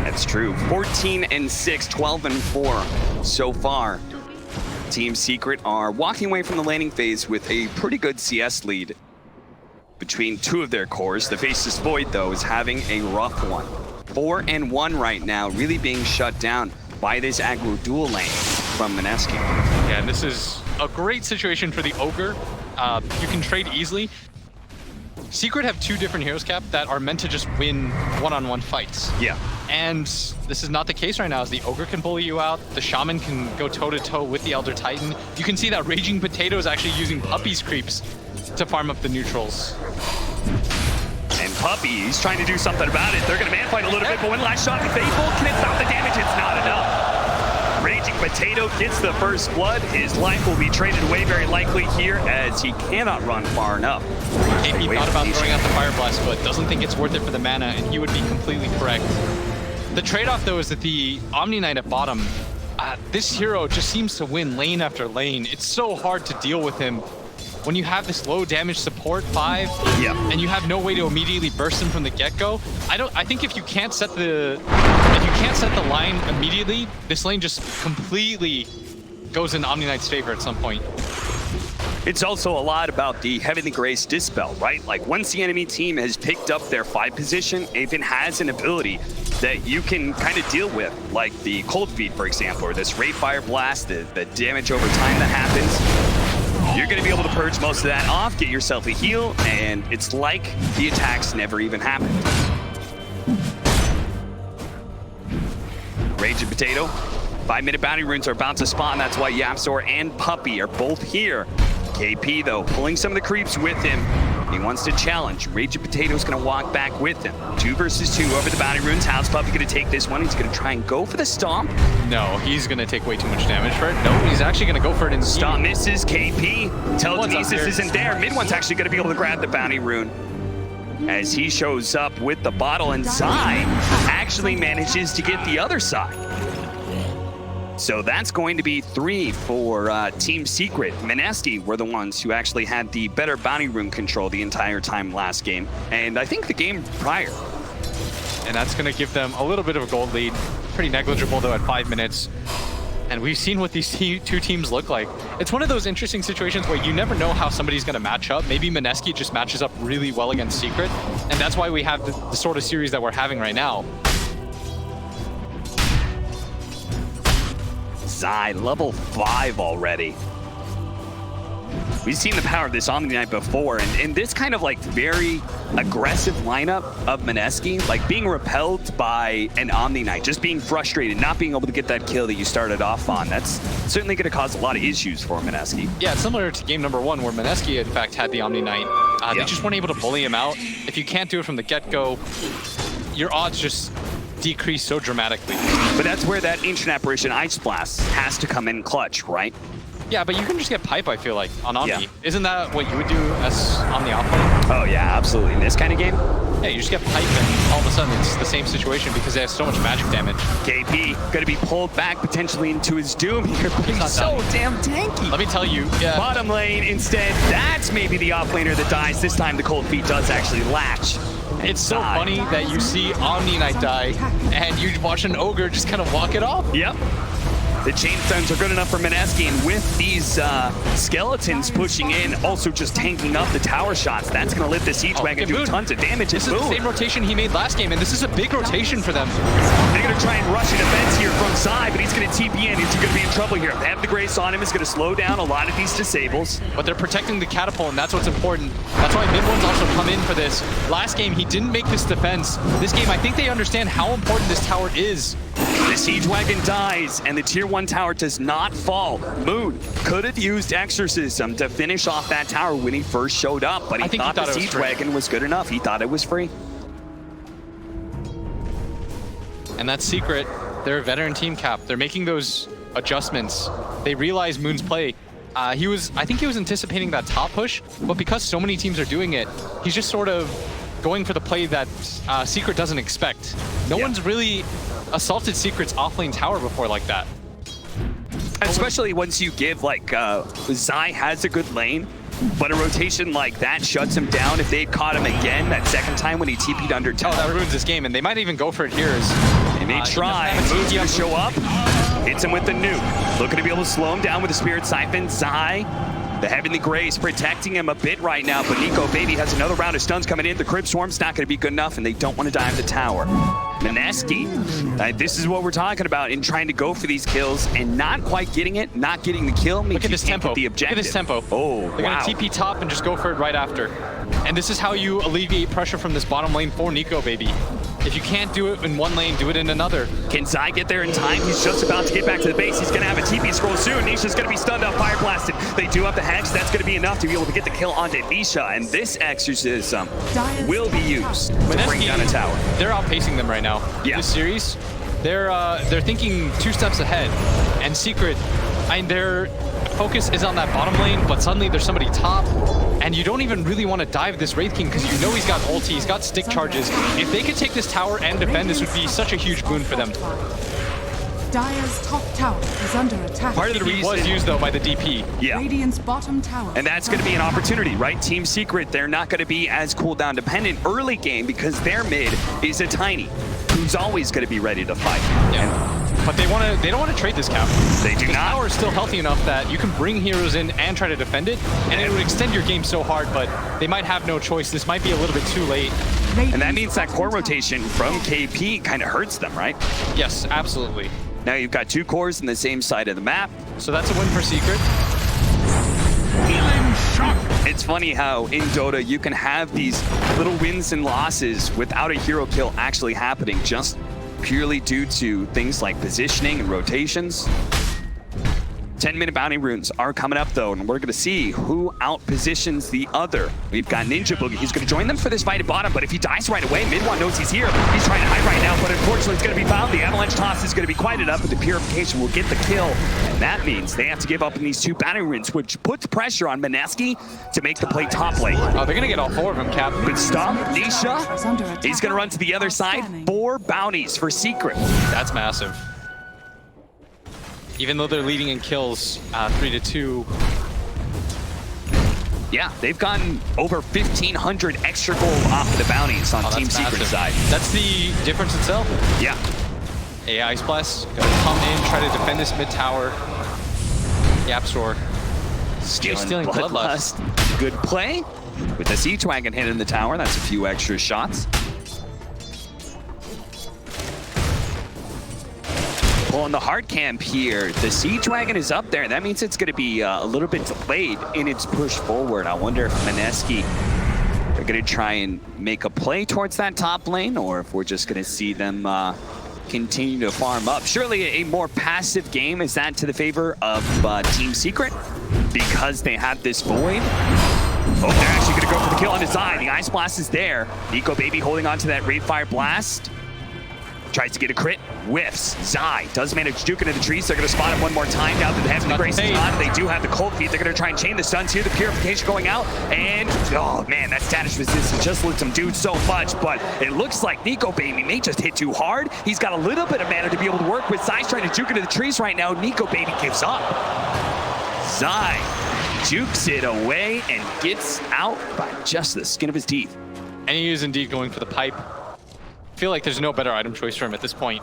That's true. 14-6, 12-4 so far. Team Secret are walking away from the laning phase with a pretty good CS lead between 2 of their cores. The Faceless Void, though, is having a rough one. 4-1 right now, really being shut down by this aggro dual lane from MINESKI. Yeah, and this is a great situation for the Ogre. You can trade easily. Secret have 2 different heroes, Cap, that are meant to just win one-on-one fights. Yeah. And this is not the case right now, as the Ogre can bully you out, the Shaman can go toe-to-toe with the Elder Titan. You can see that Raging Potato is actually using Puppy's creeps to farm up the neutrals. And Puppy, he's trying to do something about it. They're going to man fight a little bit, but one last shot, Faithful, can it stop the damage? It's not enough. Raging Potato gets the first blood. His life will be traded away very likely here as he cannot run far enough. He thought about throwing out the Fire Blast, but doesn't think it's worth it for the mana, and he would be completely correct. The trade-off, though, is that the Omni Knight at bottom, this hero just seems to win lane after lane. It's so hard to deal with him when you have this low damage support 5, and you have no way to immediately burst him from the get-go. I think if you can't set the line immediately, this lane just completely goes in Omni Knight's favor at some point. It's also a lot about the Heavenly Grace Dispel, right? Like, once the enemy team has picked up their 5 position, Aven has an ability that you can kind of deal with, like the Cold Feet, for example, or this Ray Fire Blast, the damage over time that happens. You're going to be able to purge most of that off, get yourself a heal, and it's like the attacks never even happened. Raging Potato, 5-minute bounty runes are about to spawn. That's why Yapzor and Puppy are both here. KP, though, pulling some of the creeps with him. He wants to challenge. Raging Potato's going to walk back with him. 2 versus 2 over the bounty runes. How's Puppy going to take this one? He's going to try and go for the stomp. No, he's going to take way too much damage for it. No, he's actually going to go for it in stomp. Misses. KP. Telekinesis isn't there. Mid1's actually going to be able to grab the bounty rune as he shows up with the bottle, and Zai actually manages to get the other side. So that's going to be 3 for Team Secret. MINESKI were the ones who actually had the better bounty rune control the entire time last game, and I think the game prior. And that's going to give them a little bit of a gold lead. Pretty negligible, though, at 5 minutes. And we've seen what these 2 teams look like. It's one of those interesting situations where you never know how somebody's going to match up. Maybe MINESKI just matches up really well against Secret, and that's why we have the sort of series that we're having right now. Zai, level 5 already. We've seen the power of this Omni Knight before, and this kind of like very aggressive lineup of MINESKI, like being repelled by an Omni Knight, just being frustrated, not being able to get that kill that you started off on, that's certainly going to cause a lot of issues for MINESKI. Yeah, it's similar to game number 1 where MINESKI in fact had the Omni Knight. They just weren't able to bully him out. If you can't do it from the get-go, your odds just decrease so dramatically. But that's where that Ancient Apparition Ice Blast has to come in clutch, right? Yeah, but you can just get pipe, I feel like, on Omni. Yeah. Isn't that what you would do as on the offlane? Oh yeah, absolutely. In this kind of game? Yeah, you just get pipe and all of a sudden it's the same situation because they have so much magic damage. KP going to be pulled back potentially into his doom here, but he's so damn tanky. Let me tell you. Bottom lane instead, that's maybe the offlaner that dies. This time the Cold Feet does actually latch. It's so funny that you see Omni Knight die and you watch an Ogre just kind of walk it off. Yep. The chain stuns are good enough for MINESKI, and with these skeletons pushing in, also just tanking up the tower shots, that's going to let the Siege Wagon do tons of damage. This is the same rotation he made last game, and this is a big rotation for them. They're going to try and rush an defense here from Zai, but he's going to TP in. He's going to be in trouble here. They have the Grace on him. It's going to slow down a lot of these disables. But they're protecting the catapult, and that's what's important. That's why mid-ones also come in for this. Last game, he didn't make this defense. This game, I think they understand how important this tower is. The Siege Wagon dies, and the Tier 1 tower does not fall. Moon could have used Exorcism to finish off that tower when he first showed up, but he thought the Siege Wagon was good enough. He thought it was free. And that's Secret. They're a veteran team cap. They're making those adjustments. They realize Moon's play. I think he was anticipating that top push, but because so many teams are doing it, he's just sort of going for the play that Secret doesn't expect. No one's really assaulted Secret's offlane tower before like that. Especially once you give, like, Zai has a good lane, but a rotation like that shuts him down. If they had caught him again that second time when he TP'd under tower. Oh, that ruins this game, and they might even go for it here. They may try. Moon's gonna show up. Hits him with the nuke. Looking to be able to slow him down with the Spirit Siphon. Zai, the Heavenly Grace, protecting him a bit right now, but Nico Baby has another round of stuns coming in. The Crypt Swarm's not going to be good enough, and they don't want to dive the tower. MINESKI, this is what we're talking about in trying to go for these kills and not quite getting it, not getting the kill. Look at this tempo. The objective. Look at this tempo. Oh, They're going to TP top and just go for it right after. And this is how you alleviate pressure from this bottom lane for Nico Baby. If you can't do it in one lane, do it in another. Can Zai get there in time? He's just about to get back to the base. He's going to have a TP scroll soon. Nisha's going to be stunned up, fire blasted. They do have the Hex. That's going to be enough to be able to get the kill onto Nisha. And this Exorcism will be used to bring down a tower. They're outpacing them right now. Yeah. This series, they're thinking 2 steps ahead. And Secret, their focus is on that bottom lane, but suddenly there's somebody top. And you don't even really want to dive this Wraith King because you know he's got ulti, he's got stick charges. If they could take this tower and defend, this would be such a huge boon for them. Dire's top tower is under attack. Part of the reason was used though by the DP. Yeah. Radiant's bottom tower. And that's going to be an opportunity, right? Team Secret, they're not going to be as cooldown dependent early game because their mid is a Tiny, who's always going to be ready to fight. Yeah. But they don't want to trade this cap. They do not. The tower is still healthy enough that you can bring heroes in and try to defend it, and it would extend your game so hard, but they might have no choice. This might be a little bit too late. And that means that core rotation from KP kind of hurts them, right? Yes, absolutely. Now you've got 2 cores on the same side of the map. So that's a win for Secret. It's funny how in Dota you can have these little wins and losses without a hero kill actually happening, just purely due to things like positioning and rotations. 10-minute bounty runes are coming up though, and we're going to see who out-positions the other. We've got Ninja Boogie. He's going to join them for this fight at bottom, but if he dies right away, Mid-One knows he's here. He's trying to hide right now, but unfortunately it's going to be found. The Avalanche Toss is going to be quieted up, but the Purification will get the kill. And that means they have to give up in these 2 bounty runes, which puts pressure on MINESKI to make the play top lane. Oh, they're going to get all 4 of them, Cap. Good stop. Nisha, he's going to run to the other side. 4 bounties for Secret. That's massive. Even though they're leading in kills 3-2. Yeah, they've gotten over 1,500 extra gold off of the bounties on Team Secret side. That's the difference itself. Yeah. AI Splash gonna come in, try to defend this mid tower. Yapstor stealing Bloodlust. Good play with the Siege Wagon hitting the tower. That's a few extra shots. pulling the hard camp here. The Siege Wagon is up there. That means it's going to be a little bit delayed in its push forward. I wonder if MINESKI are going to try and make a play towards that top lane, or if we're just going to see them continue to farm up. Surely a more passive game is that to the favor of Team Secret, because they have this void. Oh, they're actually going to go for the kill on his eye. The Ice Blast is there. NicoBaby holding on to that Wraith Fire Blast. Tries to get a crit, whiffs. Zai does manage to juke into the trees. They're going to spot him one more time down to the heads of the Grace on. They do have the cold feet. They're going to try and chain the stuns here. The purification going out. And, oh man, that status resistance just lets him do so much. But it looks like NicoBaby may just hit too hard. He's got a little bit of mana to be able to work with. Zai's trying to juke into the trees right now. NicoBaby gives up. Zai jukes it away and gets out by just the skin of his teeth. And he is indeed going for the pipe. I feel like there's no better item choice for him at this point.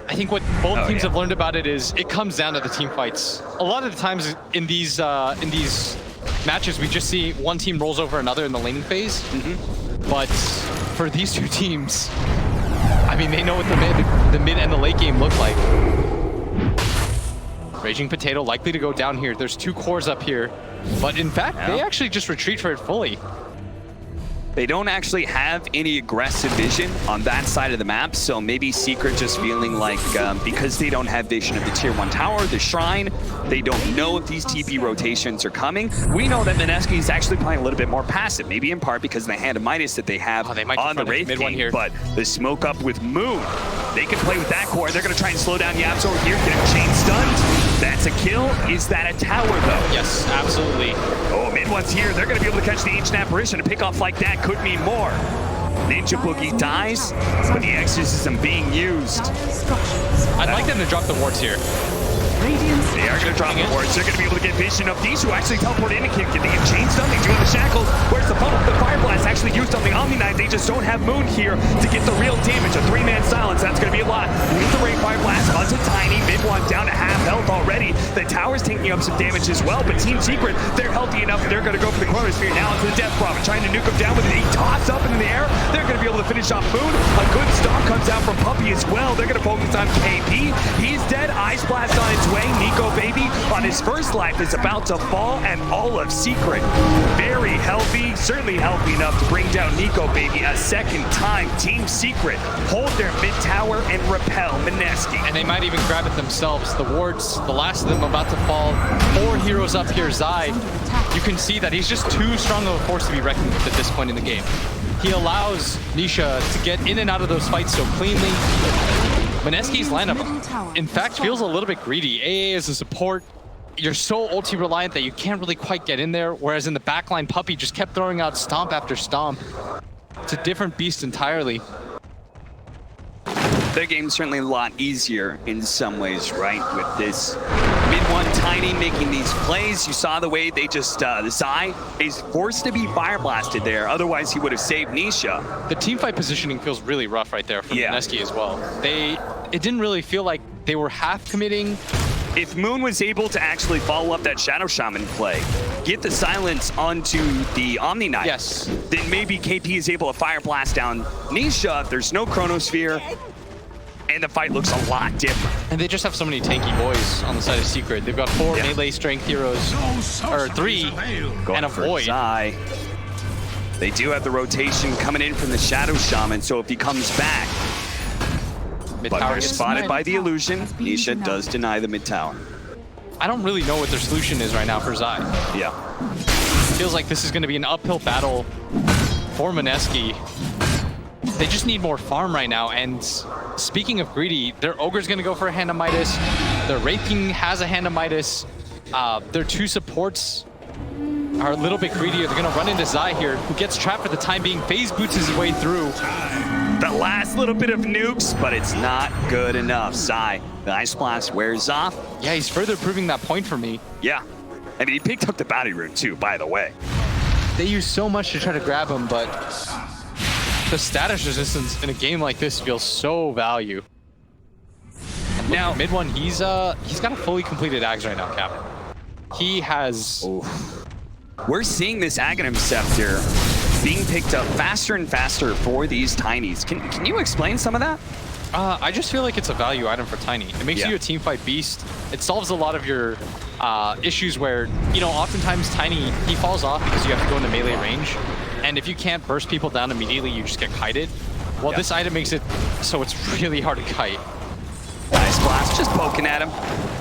I think what both teams have learned about it is it comes down to the team fights. A lot of the times in these matches, we just see one team rolls over another in the laning phase. But for these two teams, I mean, they know what the mid and the late game look like. Raging Potato likely to go down here. There's two cores up here, but in fact, they actually just retreat for it fully. They don't actually have any aggressive vision on that side of the map, so maybe Secret just feeling like because they don't have vision of the tier 1 tower, the shrine, they don't know if these TP rotations are coming. We know that MINESKI is actually playing a little bit more passive, maybe in part because of the hand of Midas that they have on the Wraith King, here. But the smoke up with Moon, they can play with that core. They're going to try and slow down Yaps over here, get him chain stunned. That's a kill. Is that a tower, though? Yes, absolutely. Oh, mid one's here. They're going to be able to catch the Ancient Apparition. A pick off like that could mean more. Ninja Boogie dies, but the exorcism being used. I'd like them to drop the wards here. They are going to drop the wards. They're going to be able to get vision of these who actually teleport in and can they get chain stun. They do have the shackles. Where's the bubble? The Fire Blast actually used on the Omni Knight. They just don't have Moon here to get the real damage. A 3-man silence. That's going to be a lot. With the Rain Fire Blast onto Tiny. Mid one down to half health already. The tower's taking up some damage as well, but Team Secret, they're healthy enough. They're going to go for the Chronosphere now into the Death Prophet, trying to nuke him down with a toss up into the air. They're going to be able to finish off Moon. A good stomp comes out from Puppey as well. They're going to focus on KP. He's dead. Ice Blast on its way. NicoBaby on his first life is about to fall, and all of Secret very healthy, certainly healthy enough to bring down NicoBaby a second time. Team Secret hold their mid tower and repel MINESKI. And they might even grab it themselves. The wards, the last of them about to fall. 4 heroes up here. Zai, you can see that he's just too strong of a force to be reckoned with at this point in the game. He allows Nisha to get in and out of those fights so cleanly. MINESKI's lineup, in fact, feels a little bit greedy. AA as a support, you're so ulti reliant that you can't really quite get in there, whereas in the backline, Puppey just kept throwing out stomp after stomp. It's a different beast entirely. Their game's certainly a lot easier in some ways, right? With this mid one Tiny making these plays. You saw the way they just, Zai is forced to be fire blasted there. Otherwise, he would have saved Nisha. The teamfight positioning feels really rough right there from MINESKI as well. It didn't really feel like they were half committing. If Moon was able to actually follow up that Shadow Shaman play, get the silence onto the Omni Knight, then maybe KP is able to fire blast down Nisha. There's no Chronosphere. And the fight looks a lot different. And they just have so many tanky boys on the side of Secret. They've got 4 melee strength heroes, or 3, and a void. Zai. They do have the rotation coming in from the Shadow Shaman, so if he comes back, but they're spotted by the illusion. Nisha does deny the mid tower. I don't really know what their solution is right now for Zai. Yeah. Feels like this is going to be an uphill battle for MINESKI. They just need more farm right now, and speaking of greedy, their Ogre's going to go for a Hand of Midas. Their Wraith King has a Hand of Midas. Their 2 supports are a little bit greedier. They're going to run into Zai here, who gets trapped for the time being. Phase boots his way through. The last little bit of nukes, but it's not good enough. Zai, the Ice Blast wears off. Yeah, he's further proving that point for me. Yeah. I mean, he picked up the bounty rune too, by the way. They use so much to try to grab him, but the status resistance in a game like this feels so value. Now, mid one, he's got a fully completed Ags right now, Cap. He has... We're seeing this Aghanim Scepter being picked up faster and faster for these Tinies. Can you explain some of that? I just feel like it's a value item for Tiny. It makes you a teamfight beast. It solves a lot of your issues where, you know, oftentimes Tiny, he falls off because you have to go into melee range. And if you can't burst people down immediately, you just get kited. Well, this item makes it so it's really hard to kite. Nice blast, just poking at him.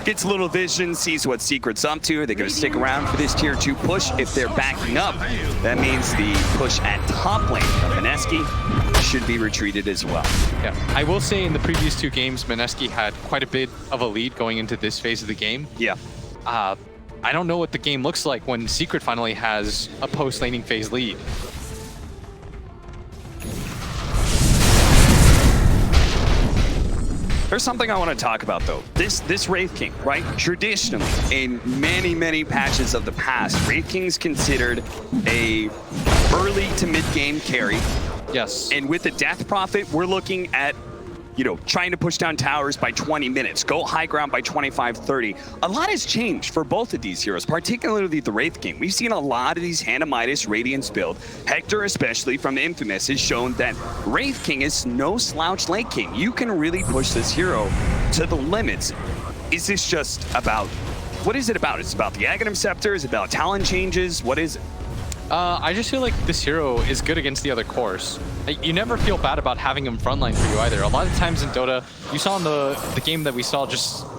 Gets a little vision, sees what Secret's up to. They're going to stick around for this tier 2 push. If they're backing up, that means the push at top lane of MINESKI should be retreated as well. Yeah, I will say in the previous 2 games, MINESKI had quite a bit of a lead going into this phase of the game. Yeah. I don't know what the game looks like when Secret finally has a post-laning phase lead. There's something I want to talk about though. This Wraith King, right? Traditionally, in many patches of the past, Wraith King's considered a early to mid-game carry. Yes. And with the Death Prophet, we're looking at, you know, trying to push down towers by 20 minutes, go high ground by 25, 30. A lot has changed for both of these heroes, particularly the Wraith King. We've seen a lot of these Hannah Midas Radiance build. Hector, especially from the Infamous, has shown that Wraith King is no slouch late game. You can really push this hero to the limits. Is this just about, what is it about? Is it about the Aghanim Scepter? Is it about talent changes? What is it? I just feel like this hero is good against the other cores. You never feel bad about having him frontline for you either. A lot of times in Dota, you saw in the game that we saw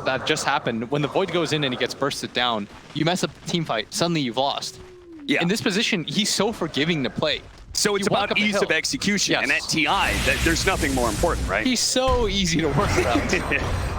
that just happened, when the Void goes in and he gets bursted down, you mess up the team fight, suddenly you've lost. Yeah. In this position, he's so forgiving to play. So it's about ease of execution, and at TI, there's nothing more important, right? He's so easy to work around.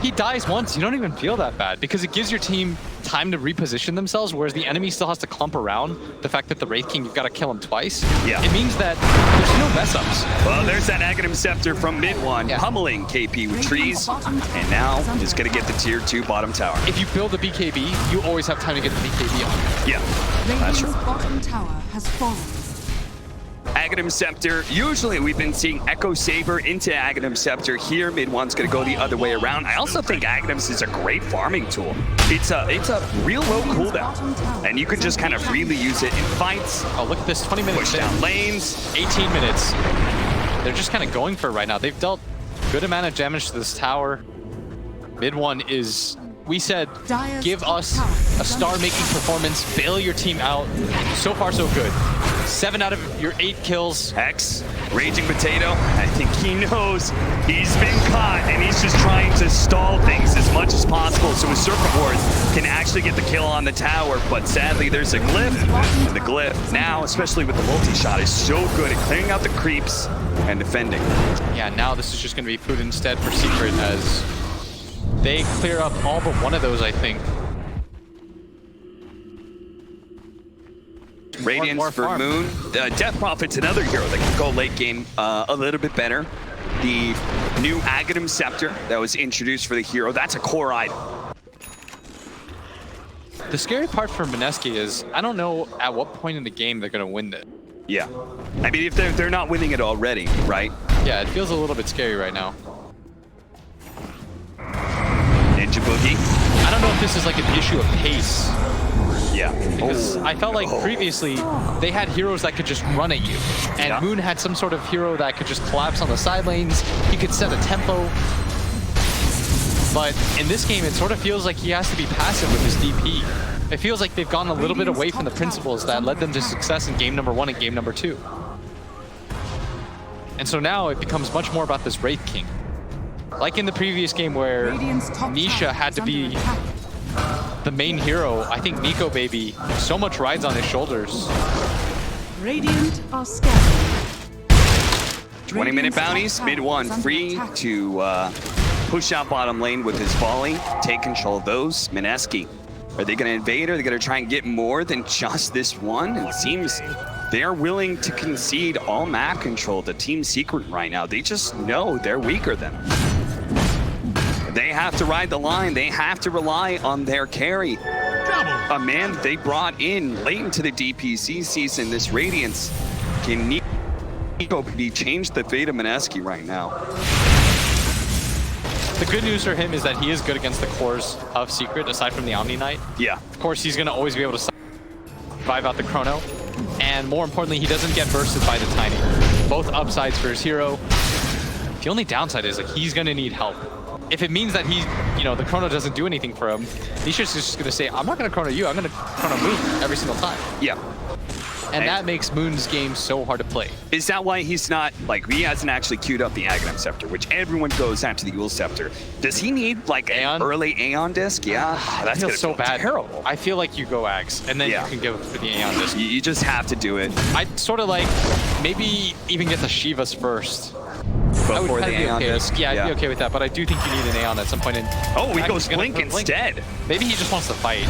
He dies once, you don't even feel that bad, because it gives your team time to reposition themselves, whereas the enemy still has to clump around. The fact that the Wraith King, you've got to kill him twice, it means that there's no mess-ups. Well, there's that Aghanim Scepter from mid one, pummeling KP with trees, and now is going to get the tier 2 bottom tower. If you build a BKB, you always have time to get the BKB on. Yeah, that's true. Radiant's bottom tower has fallen. Aghanim Scepter, usually we've been seeing Echo Saber into Aghanim Scepter. Here, mid one's going to go the other way around. I also think Aghanim's is a great farming tool. It's a real low cooldown, and you can just kind of freely use it in fights. Oh, look at this, 20 minutes. Push down lanes. 18 minutes. They're just kind of going for it right now. They've dealt good amount of damage to this tower. Mid one is, we said, give us a star-making performance, bail your team out. So far, so good. 7 out of your 8 kills. X, Raging Potato, I think he knows he's been caught, and he's just trying to stall things as much as possible so his Serpent Wards can actually get the kill on the tower, but sadly there's a glyph, and the glyph now, especially with the multi-shot, is so good at clearing out the creeps and defending. Yeah, now this is just going to be food instead for Secret as they clear up all but one of those, I think. Radiance for Moon. Death Prophet's another hero that can go late game a little bit better. The new Aghanim Scepter that was introduced for the hero, that's a core item. The scary part for MINESKI is, I don't know at what point in the game they're going to win this. Yeah. I mean, if they're not winning it already, right? Yeah, it feels a little bit scary right now. Ninja Boogie. I don't know if this is like an issue of pace. Yeah. Because I felt like previously they had heroes that could just run at you. And Moon had some sort of hero that could just collapse on the side lanes. He could set a tempo. But in this game, it sort of feels like he has to be passive with his DP. It feels like they've gone a little bit away from the principles that led them to success in game number 1 and game number 2. And so now it becomes much more about this Wraith King. Like in the previous game where Nisha had to be the main hero, I think Nico Baby, so much rides on his shoulders. Radiant are scanning. 20-minute bounties, mid one free to push out bottom lane with his volley, take control of those. MINESKI, are they going to invade, or are they going to try and get more than just this one? It seems they're willing to concede all map control to Team Secret right now. They just know they're weaker than them. They have to ride the line. They have to rely on their carry. A man they brought in late into the DPC season, this Radiance. Can Nico change the fate of MINESKI right now? The good news for him is that he is good against the cores of Secret, aside from the Omni Knight. Yeah. Of course, he's going to always be able to survive out the Chrono. And more importantly, he doesn't get bursted by the Tiny. Both upsides for his hero. The only downside is like he's gonna need help. If it means that he, you know, the chrono doesn't do anything for him, Nisha's just gonna say, I'm not gonna chrono you, I'm gonna chrono Moon every single time. Yeah. And that makes Moon's game so hard to play. Is that why he's not, like, he hasn't actually queued up the Aghanim Scepter, which everyone goes after the Yule Scepter. Does he need, like, an early Aeon Disc? Yeah, that's feels so bad. Terrible. I feel like you go Ags, and then you can go for the Aeon Disc. You just have to do it. I'd sort of like, maybe even get the Shivas first. Before the Aeon Disc? Yeah, I'd be okay with that, but I do think you need an Aeon at some point. Oh, he goes Blink instead. Maybe he just wants to fight.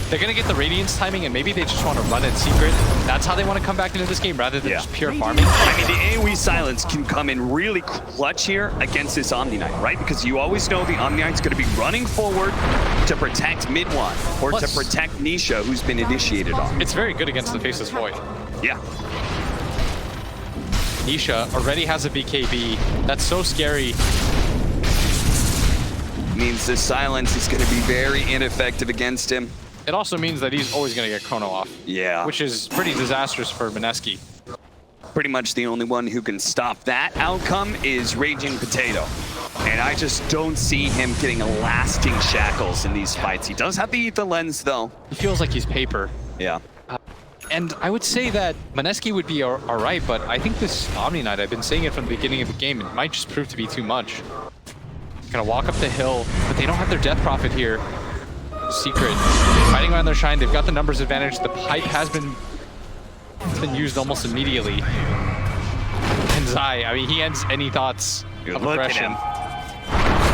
They're going to get the Radiance timing, and maybe they just want to run in secret. That's how they want to come back into this game, rather than just pure farming. I mean, the AoE silence can come in really clutch here against this Omni Knight, right? Because you always know the Omni Knight's going to be running forward to protect mid-one, or to protect Nisha, who's been initiated on. It's very good against the Faceless Void. Yeah. Nisha already has a BKB. That's so scary. Means the silence is going to be very ineffective against him. It also means that he's always going to get chrono off. Yeah. Which is pretty disastrous for MINESKI. Pretty much the only one who can stop that outcome is Raging Potato. And I just don't see him getting lasting shackles in these fights. He does have the lens, though. He feels like he's paper. Yeah. And I would say that MINESKI would be all right, but I think this Omni Knight, I've been saying it from the beginning of the game, it might just prove to be too much. Gonna walk up the hill, but they don't have their Death Prophet here. Secret, fighting around their Shine, they've got the numbers advantage. The pipe has been used almost immediately. And Zai, I mean, he ends any thoughts of aggression.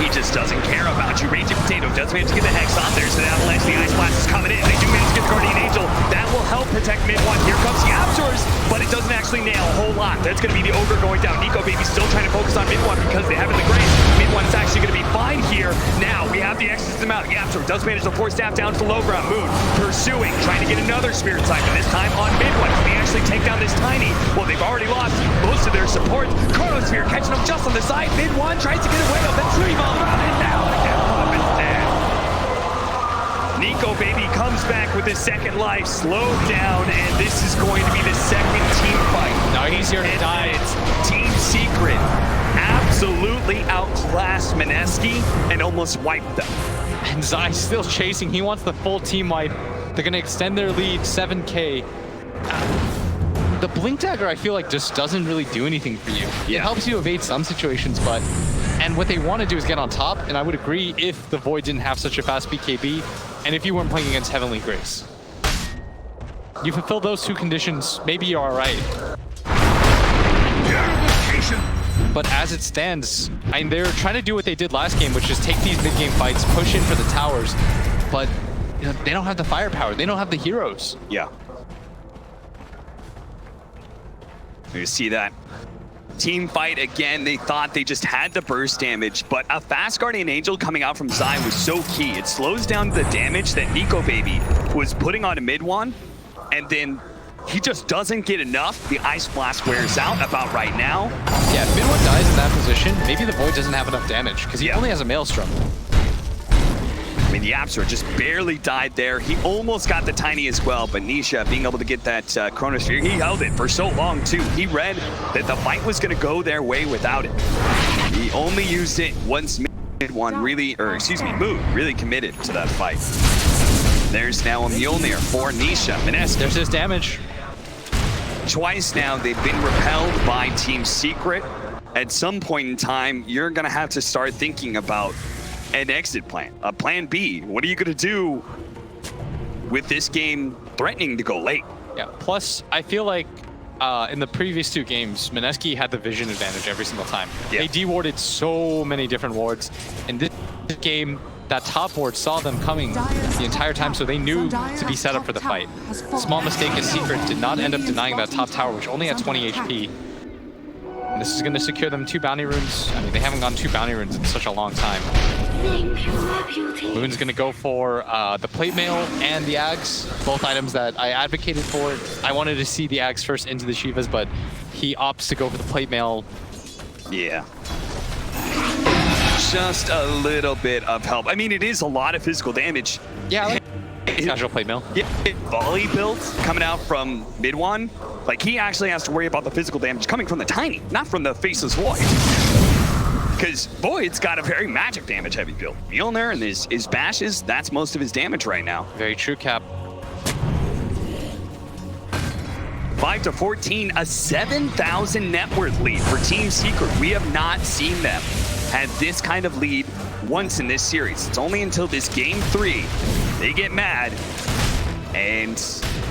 He just doesn't care about you. Raging Potato does manage to get the Hex on there, so the Avalanche, the Ice Blast is coming in. They do manage to get the Guardian Angel. That will help protect mid-one. Here comes the Absors, but it doesn't actually nail a whole lot. That's going to be the Ogre going down. Nico Baby still trying to focus on mid-one because they have it in the Grace. Mid-one is actually going to be fine here. Now, we have the Exorcism them out. The Absor does manage to force staff down to the low ground. Moon pursuing, trying to get another Spirit Siphon, this time on mid-one. Can they actually take down this Tiny? Well, they've already lost most of their support. Chronosphere catching them just on the side. Mid-one tries to get away. But Tsunami running down. Nico Baby comes back with his second life, slowed down, and this is going to be the second team fight. Now he's here to die. It's Team Secret absolutely outclassed MINESKI and almost wiped them. And Zai's still chasing. He wants the full team wipe. They're going to extend their lead 7K. The Blink Dagger, I feel like, just doesn't really do anything for you. It helps you evade some situations, but... And what they want to do is get on top, and I would agree if the Void didn't have such a fast BKB, and if you weren't playing against Heavenly Grace. You fulfill those two conditions, maybe you're alright. But as it stands, I mean, they're trying to do what they did last game, which is take these mid-game fights, push in for the towers, but you know, they don't have the firepower, they don't have the heroes. Yeah. You see that team fight again. They thought they just had the burst damage, but a fast Guardian Angel coming out from Zai was so key. It slows down the damage that Nico Baby was putting on a mid-one, and then he just doesn't get enough. The Ice Blast wears out about right now. Yeah, if mid-one dies in that position, maybe the Void doesn't have enough damage, because he only has a Maelstrom. I mean, the Absor just barely died there. He almost got the Tiny as well, but Nisha being able to get that Chronosphere, he held it for so long too. He read that the fight was going to go their way without it. He only used it once mid-one really, or excuse me, Moon really committed to that fight. There's now a Mjolnir for Nisha. MINESKI. There's his damage. Twice now they've been repelled by Team Secret. At some point in time, you're going to have to start thinking about an exit plan, a plan B. What are you going to do with this game threatening to go late? Yeah, plus I feel like in the previous two games, MINESKI had the vision advantage every single time. Yeah. They de-warded so many different wards. In this game, that top ward saw them coming the entire time, so they knew to be set up for the fight. Small mistake as Secret did not end up denying that top tower, which only had 20 HP. And this is going to secure them 2 bounty runes. I mean, they haven't gone 2 bounty runes in such a long time. Moon's going to go for the plate mail and the Ags, both items that I advocated for. I wanted to see the Ags first into the Shivas, but he opts to go for the plate mail. Yeah. Just a little bit of help. I mean, it is a lot of physical damage. Yeah, like casual plate mail. Yeah, volley build coming out from mid-one. Like, he actually has to worry about the physical damage coming from the Tiny, not from the Faceless Void. Because Void's got a very magic damage heavy build. Mjolnir and his bashes, that's most of his damage right now. Very true, Cap. 5-14, a 7,000 net worth lead for Team Secret. We have not seen them have this kind of lead once in this series. It's only until this game 3 they get mad, and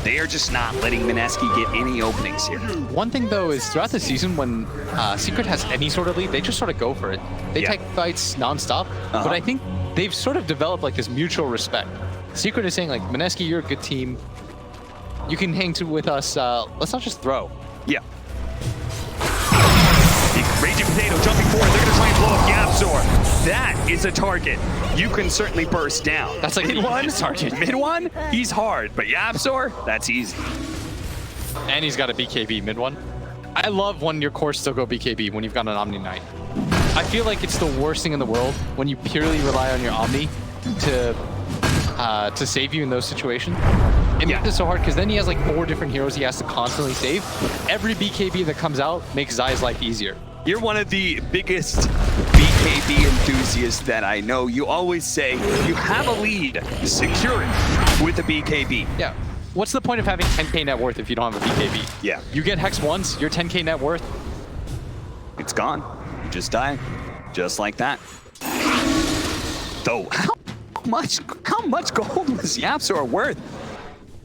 they are just not letting MINESKI get any openings here. One thing though is throughout the season when Secret has any sort of lead, they just sort of go for it. They take fights nonstop, but I think they've sort of developed like this mutual respect. Secret is saying like, MINESKI, you're a good team. You can hang with us. Let's not just throw. Yeah. Raging Potato jumping forward. They're going to try and blow up Yapzor. That is a target you can certainly burst down. That's like mid one target. Mid one, he's hard, but Yapzor, that's easy. And he's got a BKB mid one. I love when your cores still go BKB when you've got an Omni Knight. I feel like it's the worst thing in the world when you purely rely on your Omni to save you in those situations. And it's so hard because then he has like 4 different heroes he has to constantly save. Every BKB that comes out makes Zai's life easier. You're one of the biggest BKB enthusiasts that I know. You always say you have a lead, secure it with a BKB. Yeah. What's the point of having 10k net worth if you don't have a BKB? Yeah. You get Hex once, your 10k net worth. It's gone. You just die. Just like that. Though, how much gold was Yapzor worth?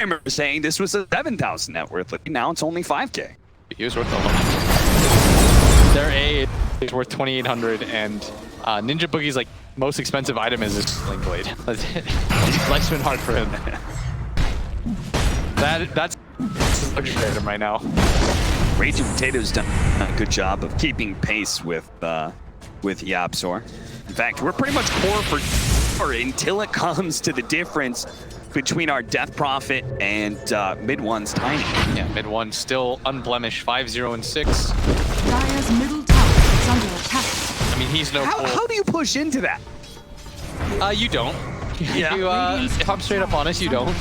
I remember saying this was a 7,000 net worth. Now it's only 5k. He was worth a lot. Their A is worth 2,800, and Ninja Boogie's like most expensive item is his Sling Blade. Life's been hard for him. That's his luxury item right now. Raging Potato's done a good job of keeping pace with Yapzor. In fact, we're pretty much core for until it comes to the difference between our Death Prophet and mid one's Tiny. Yeah, mid one still unblemished, 5-0 and 6. Dire's middle tower is under attack. I mean, he's no. How do you push into that? You don't. Yeah. If I'm straight up honest, you don't.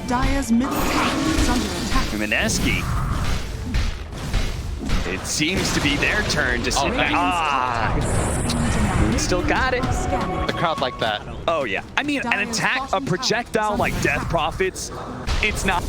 Dire's middle tower is under attack. MINESKI. It seems to be their turn to sit back. Moon still got it. The crowd like that. Oh yeah. I mean, an attack, a projectile like Death Prophets, it's not.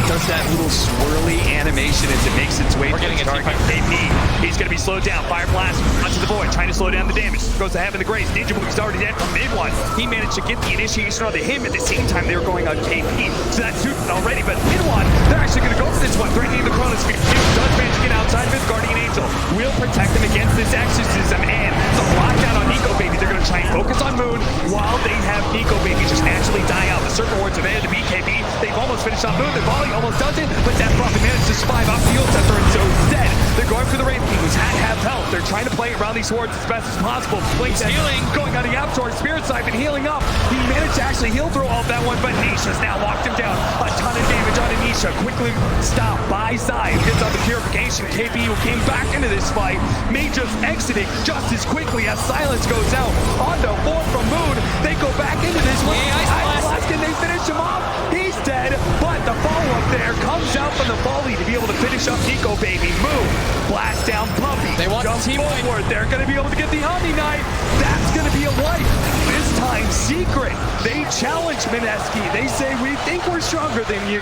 Does that little swirly animation as it makes its way to the target. KP, he's going to be slowed down. Fire Blast onto the Void, trying to slow down the damage. Goes to Heaven the Grace. Ninja Boogie's already dead from mid one. He managed to get the initiation onto him at the same time they were going on KP. So that's suited already, but mid one, they're actually going to go for this one, threatening the Chronosphere. Does manage to get outside of his Guardian Angel. Will protect him against this exorcism, and the lockout on Nico Baby. They're going to try and focus on Moon while they have Nico Baby just naturally die out. The Circle Wards have ended the BKB. They've almost finished off Moon. The volley almost does it, but Death Prophet managed to survive off Field Scepter, and so instead, they're going for the Wraith King, who's had half health. They're trying to play around these swords as best as possible. Blake's healing, going on to Yapzor, Spirit Siphon healing up. He managed to actually heal through all of that one, but Nisha's now locked him down. A ton of damage on Nisha. Quickly stopped by Zai. Gets on the Purification. KB, who came back into this fight, may just exit it just as quickly as Silence goes out. Onto 4 from Moon. They go back into this one. Ice Blast, and they finish him off. He's dead, but the follow-up there comes out from the volley to be able to finish up Nico Baby. Moon, blast down Puppy. They want jump team forward. They're going to be able to get the Omni Knight. That's going to be a wipe. This time, Secret. They challenge MINESKI. They say, we think we're stronger than you.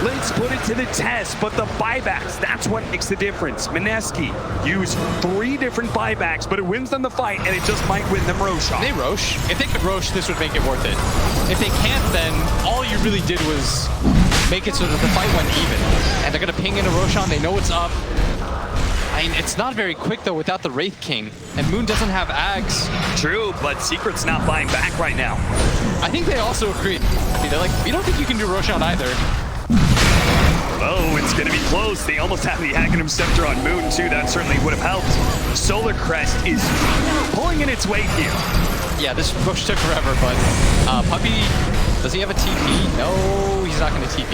Let's put it to the test, but the buybacks, that's what makes the difference. MINESKI use 3 different buybacks, but it wins them the fight, and it just might win them Roshan. They Rosh. If they could Rosh, this would make it worth it. If they can't, then all you really did was make it so that the fight went even. And they're going to ping into Roshan. They know what's up. I mean, it's not very quick, though, without the Wraith King. And Moon doesn't have Ags. True, but Secret's not buying back right now. I think they also agree. They're like, we don't think you can do Roshan either. Oh, it's going to be close. They almost have the Aghanim Scepter on Moon, too. That certainly would have helped. Solar Crest is pulling in its weight here. Yeah, this push took forever, but Puppy, does he have a TP? No, he's not going to TP.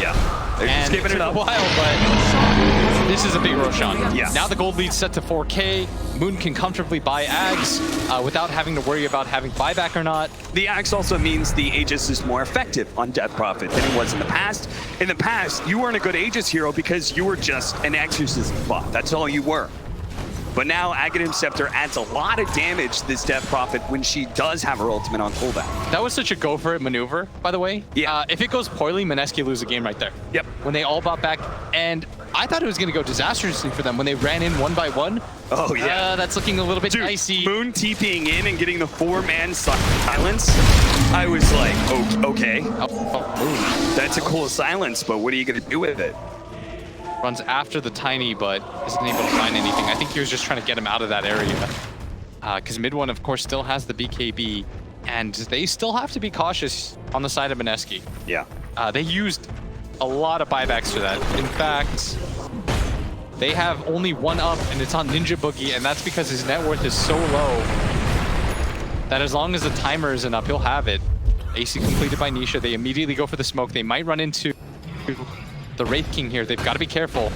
Yeah, they're just giving it up. A while, but this is a big Roshan. Yeah. Now the gold lead's set to 4K. Moon can comfortably buy Ags without having to worry about having buyback or not. The Axe also means the Aegis is more effective on Death Prophet than it was in the past. In the past, you weren't a good Aegis hero because you were just an Exorcism bot. That's all you were. But now Aghanim Scepter adds a lot of damage to this Death Prophet when she does have her ultimate on cooldown. That was such a go for it maneuver, by the way. Yeah. If it goes poorly, MINESKI lose the game right there. Yep. When they all bought back, and I thought it was going to go disastrously for them when they ran in one by one. Oh, yeah. That's looking a little bit Dude, dicey. Moon TPing in and getting the 4-man silence. I was like, okay. Oh, That's a cool silence, but what are you going to do with it? runs after the Tiny, but isn't able to find anything. I think he was just trying to get him out of that area. Because mid one, of course, still has the BKB, and they still have to be cautious on the side of MINESKI. Yeah. They used a lot of buybacks for that. In fact, they have only one up, and it's on Ninja Boogie, and that's because his net worth is so low that as long as the timer isn't up, he'll have it. AC completed by Nisha. They immediately go for the smoke. They might run into the Wraith King here. They've got to be careful.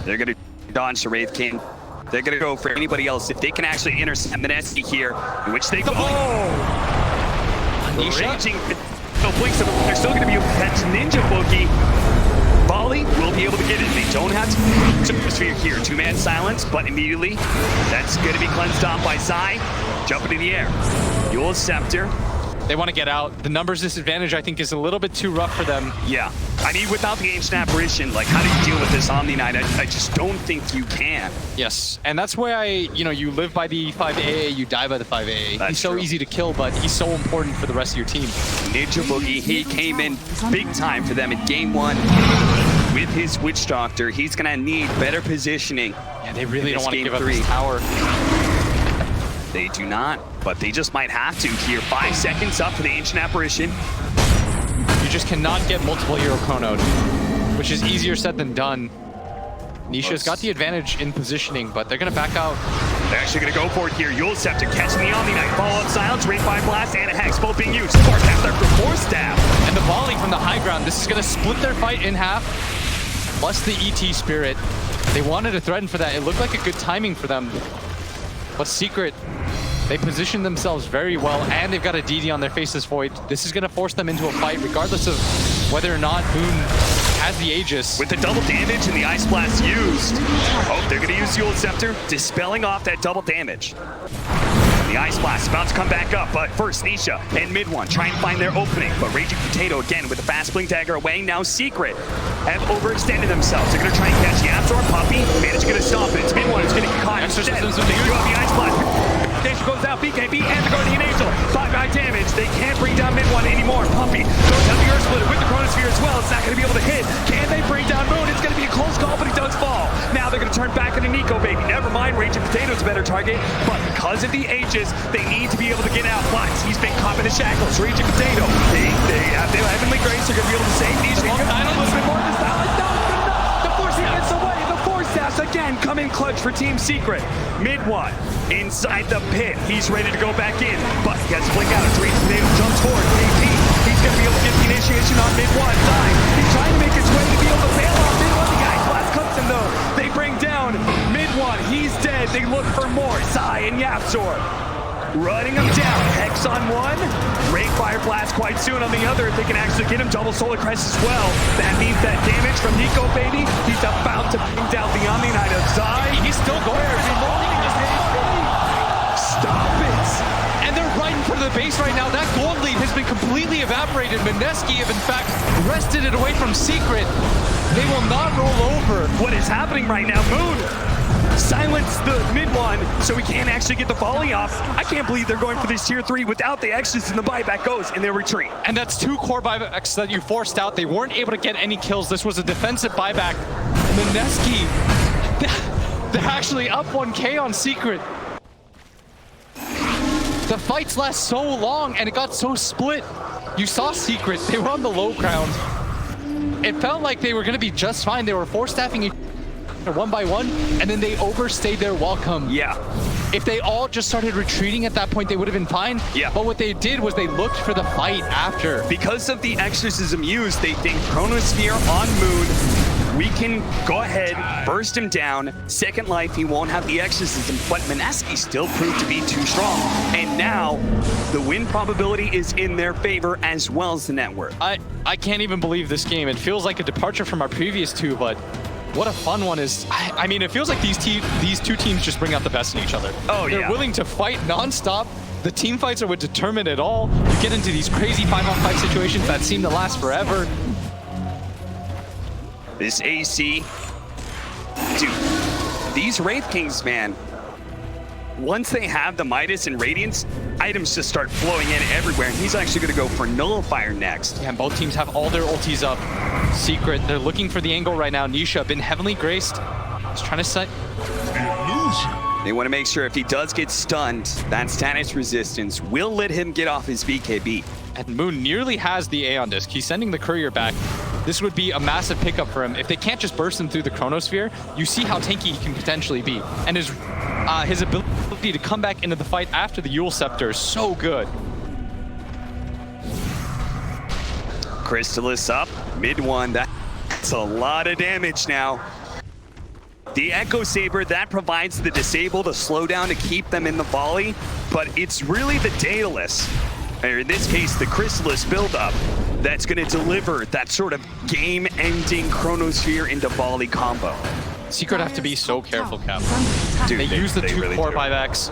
They're going to dodge the Wraith King. They're going to go for anybody else. If they can actually intercept MINESKI here, in which they go. Nisha? Raging. They're still going to be able to catch Ninja Boogie. Volley will be able to get it. They don't have to sphere here. 2-man silence, but immediately that's going to be cleansed off by Zai. Jumping in the air. Yule Scepter. They want to get out. The numbers disadvantage, I think, is a little bit too rough for them. Yeah. I mean, without the Ancient Apparition, like, how do you deal with this Omni Knight? I just don't think you can. Yes, and that's where you live by the 5AA, you die by the 5AA. That's he's so true. easy to kill, but he's so important for the rest of your team. Ninja Boogie, he came in big time for them in game one with his Witch Doctor. He's going to need better positioning. Yeah, they really don't want to give up three. this tower. They do not, but they just might have to here. 5 seconds up for the Ancient Apparition. You just cannot get multiple hero chronoed, which is easier said than done. Nisha's got the advantage in positioning, but they're going to back out. They're actually going to go for it here. Yule Scepter catching the Omni Knight. Follow-up silence, Ring Fire Blast, and a Hex both being used. 4 stab after 4 stab. And the volley from the high ground. This is going to split their fight in half, plus the ET Spirit. They wanted to threaten for that. It looked like a good timing for them. But Secret, they position themselves very well, and they've got a DD on their Faceless Void. This is going to force them into a fight, regardless of whether or not Moon has the Aegis. With the double damage and the Ice Blast used. Oh, they're going to use the Yule Scepter, dispelling off that double damage. The Ice Blast about to come back up, but first Nisha and mid one try and find their opening. But Raging Potato again with the fast blink dagger away. Now Secret have overextended themselves. They're going to try and catch Yapzor. Puppy managed to get a stop, but it's mid one who's going to get caught instead. They do have the Ice Blast. Danger goes out, BKB and the Guardian Angel. 5-9 damage. They can't bring down mid one anymore. Puppy goes out the Earth Splitter with the Chronosphere as well. It's not going to be able to hit. Can they bring down Moon? It's going to be a close call, but he does fall. Now they're going to turn back into Nico, baby. Never mind, Raging Potato's a better target, but because of the Aegis, they need to be able to get out. But he's been caught in the shackles. Raging Potato, they have their Heavenly Grace. They're going to be able to save these. A little bit more of the silence. No, the force gets away. The force stabs again come in clutch for Team Secret. Mid one inside the pit. He's ready to go back in, but he has to blink out. Raging Potato jumps forward. KP, he's going to be able to get the initiation on mid one. Side. He's trying to make his way to be able to bail off mid one. The Ice Blast comes in though. They bring down mid one. He's dead. They look for more. Sai and Yapzor running him down. Hex on one. Ray Fire Blast quite soon on the other. If they can actually get him double Solar Crest as well, that means that damage from Nico, baby. He's about to bring down the Omni Knight of Zai. He's still going. Stop it. And they're right in front of the base right now. That gold lead has been completely evaporated. MINESKI have, in fact, wrested it away from Secret. They will not roll over. What is happening right now? Moon silence the mid one so we can't actually get the volley off. I can't believe they're going for this tier 3 without the Exodus, and the buyback goes in their retreat. And that's 2 core buybacks that you forced out. They weren't able to get any kills. This was a defensive buyback. MINESKI, they're actually up 1K on Secret. The fights last so long and it got so split. You saw Secret, they were on the low ground. It felt like they were going to be just fine. They were 4-staffing each other 1 by 1, and then they overstayed their welcome. Yeah. If they all just started retreating at that point, they would have been fine. Yeah. But what they did was they looked for the fight after. Because of the exorcism used, they think Chronosphere on Moon, we can go ahead, burst him down. Second life, he won't have the exorcism, but MINESKI still proved to be too strong. And now, the win probability is in their favor as well as the net worth. I can't even believe this game. It feels like a departure from our previous 2, but what a fun one is. I mean, it feels like these two teams just bring out the best in each other. Oh, They're yeah. willing to fight nonstop. The team fights are what determine it all. You get into these crazy 5-on-5 situations that seem to last forever. This AC, dude, these Wraith Kings, man, once they have the Midas and Radiance, items just start flowing in everywhere, and he's actually going to go for Nullifier next. Yeah, and both teams have all their ultis up. Secret, they're looking for the angle right now. Nisha, been heavily graced. He's trying to set... They want to make sure if he does get stunned, that status resistance will let him get off his BKB. And Moon nearly has the Aeon Disc. He's sending the courier back. This would be a massive pickup for him. If they can't just burst him through the Chronosphere, you see how tanky he can potentially be. And his ability to come back into the fight after the Eul Scepter is so good. Crystallis up, mid one. That's a lot of damage now. The Echo Saber, that provides the disable, the slowdown to keep them in the volley, but it's really the Daedalus, or in this case, the Crystallis buildup, that's going to deliver that sort of game-ending Chronosphere into volley combo. Secret have to be so careful, Cap. Dude, They use the two really core do. buybacks.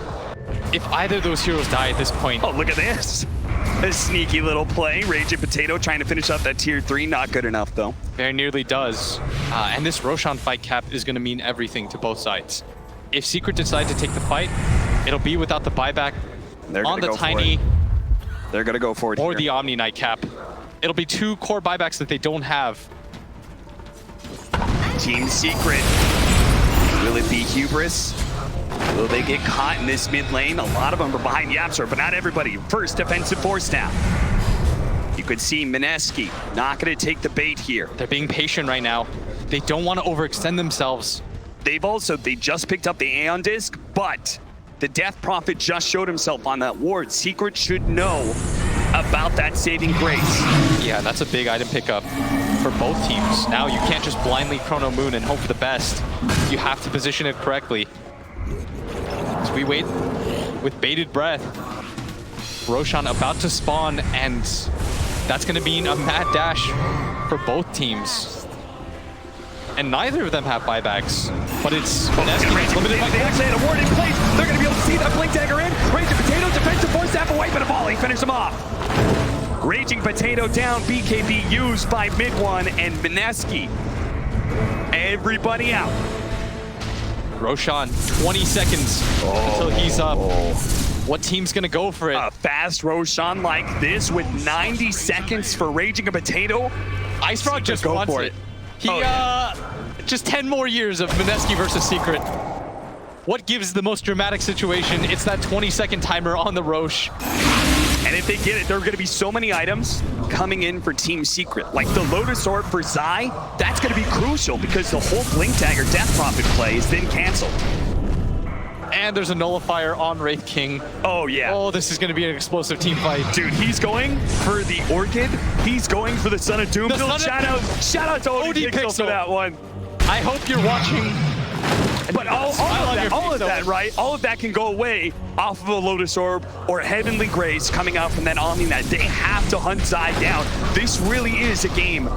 If either of those heroes die at this point... Oh, look at this. A sneaky little play. Raging Potato trying to finish up that tier 3. Not good enough, though. Very nearly does. And this Roshan fight, Cap, is going to mean everything to both sides. If Secret decide to take the fight, it'll be without the buyback They're on gonna the go Tiny for it. They're going to go for it or here. the Omni Knight, Cap. It'll be two core buybacks that they don't have. Team Secret. Will it be hubris? Will they get caught in this mid lane? A lot of them are behind Yapster, but not everybody. First defensive force now. You could see MINESKI not going to take the bait here. They're being patient right now. They don't want to overextend themselves. They just picked up the Aeon Disc, but the Death Prophet just showed himself on that ward. Secret should know about that saving grace. Yeah, that's a big item pickup for both teams. Now you can't just blindly Chrono Moon and hope for the best. You have to position it correctly. So we wait with bated breath. Roshan about to spawn, and that's going to mean a mad dash for both teams. And neither of them have buybacks, but it's MINESKI limited by... They actually had a ward in place. They're going to be able to see that Blink Dagger in. Raging Potato, defensive force, step away, but a volley, finish him off. Raging Potato down, BKB used by mid one, and MINESKI. Everybody out. Roshan, 20 seconds until he's up. What team's going to go for it? A fast Roshan like this with 90 seconds for Raging a Potato. Ice Frog just go wants for it. it. He, just 10 more years of MINESKI versus Secret. What gives the most dramatic situation? It's that 20-second timer on the Roche. And if they get it, there are going to be so many items coming in for Team Secret. Like the Lotus Orb for Zai, that's going to be crucial because the whole Blink Dagger Death Prophet play is then canceled. And there's a Nullifier on Wraith King. Oh, yeah. Oh, this is going to be an explosive team fight. Dude, he's going for the Orchid. He's going for the Son of Doom. Shout out to ODPixel for that one. I hope you're watching. But all of that, right? All of that can go away off of a Lotus Orb or Heavenly Grace coming out from that Omni Knight. They have to hunt Zai down. This really is a game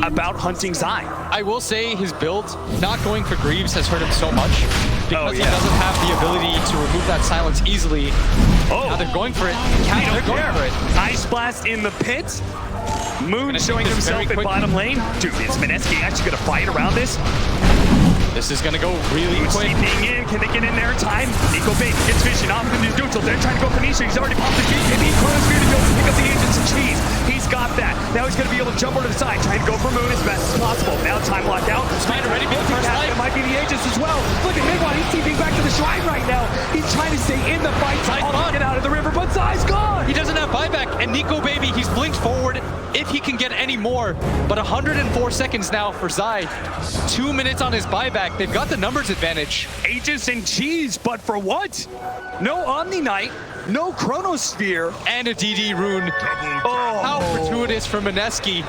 about hunting Zai. I will say his build, not going for Greaves, has hurt him so much because he doesn't have the ability to remove that silence easily. Now they're going for it. They're going for it. Ice Blast in the pit. Moon showing himself at bottom lane. Dude, is MINESKI actually going to fight around this? This is going to go really quick. Being in, can they get in there in time? Nico Bates gets vision off of his neutral. They're trying to go for Nisha. He's already popped the GKB. Chronosphere to go pick up the agents and cheese. He's got that. Now he's going to be able to jump over to the side, trying to go for Moon as best as possible. Now time locked out. Trying to ready for the first light. It might be the agents as well. Look at Midwan. He's TPing back to the shrine right now. He's trying to stay in the fight. Zai's get out of the river, but Zai's gone. He doesn't have buyback, and Nico Baby, he's blinked forward if he can get any more. But 104 seconds now for Zai. 2 minutes on his buyback. They've got the numbers advantage. Aegis and cheese, but for what? No Omni Knight, no Chronosphere, and a DD rune. How fortuitous for MINESKI.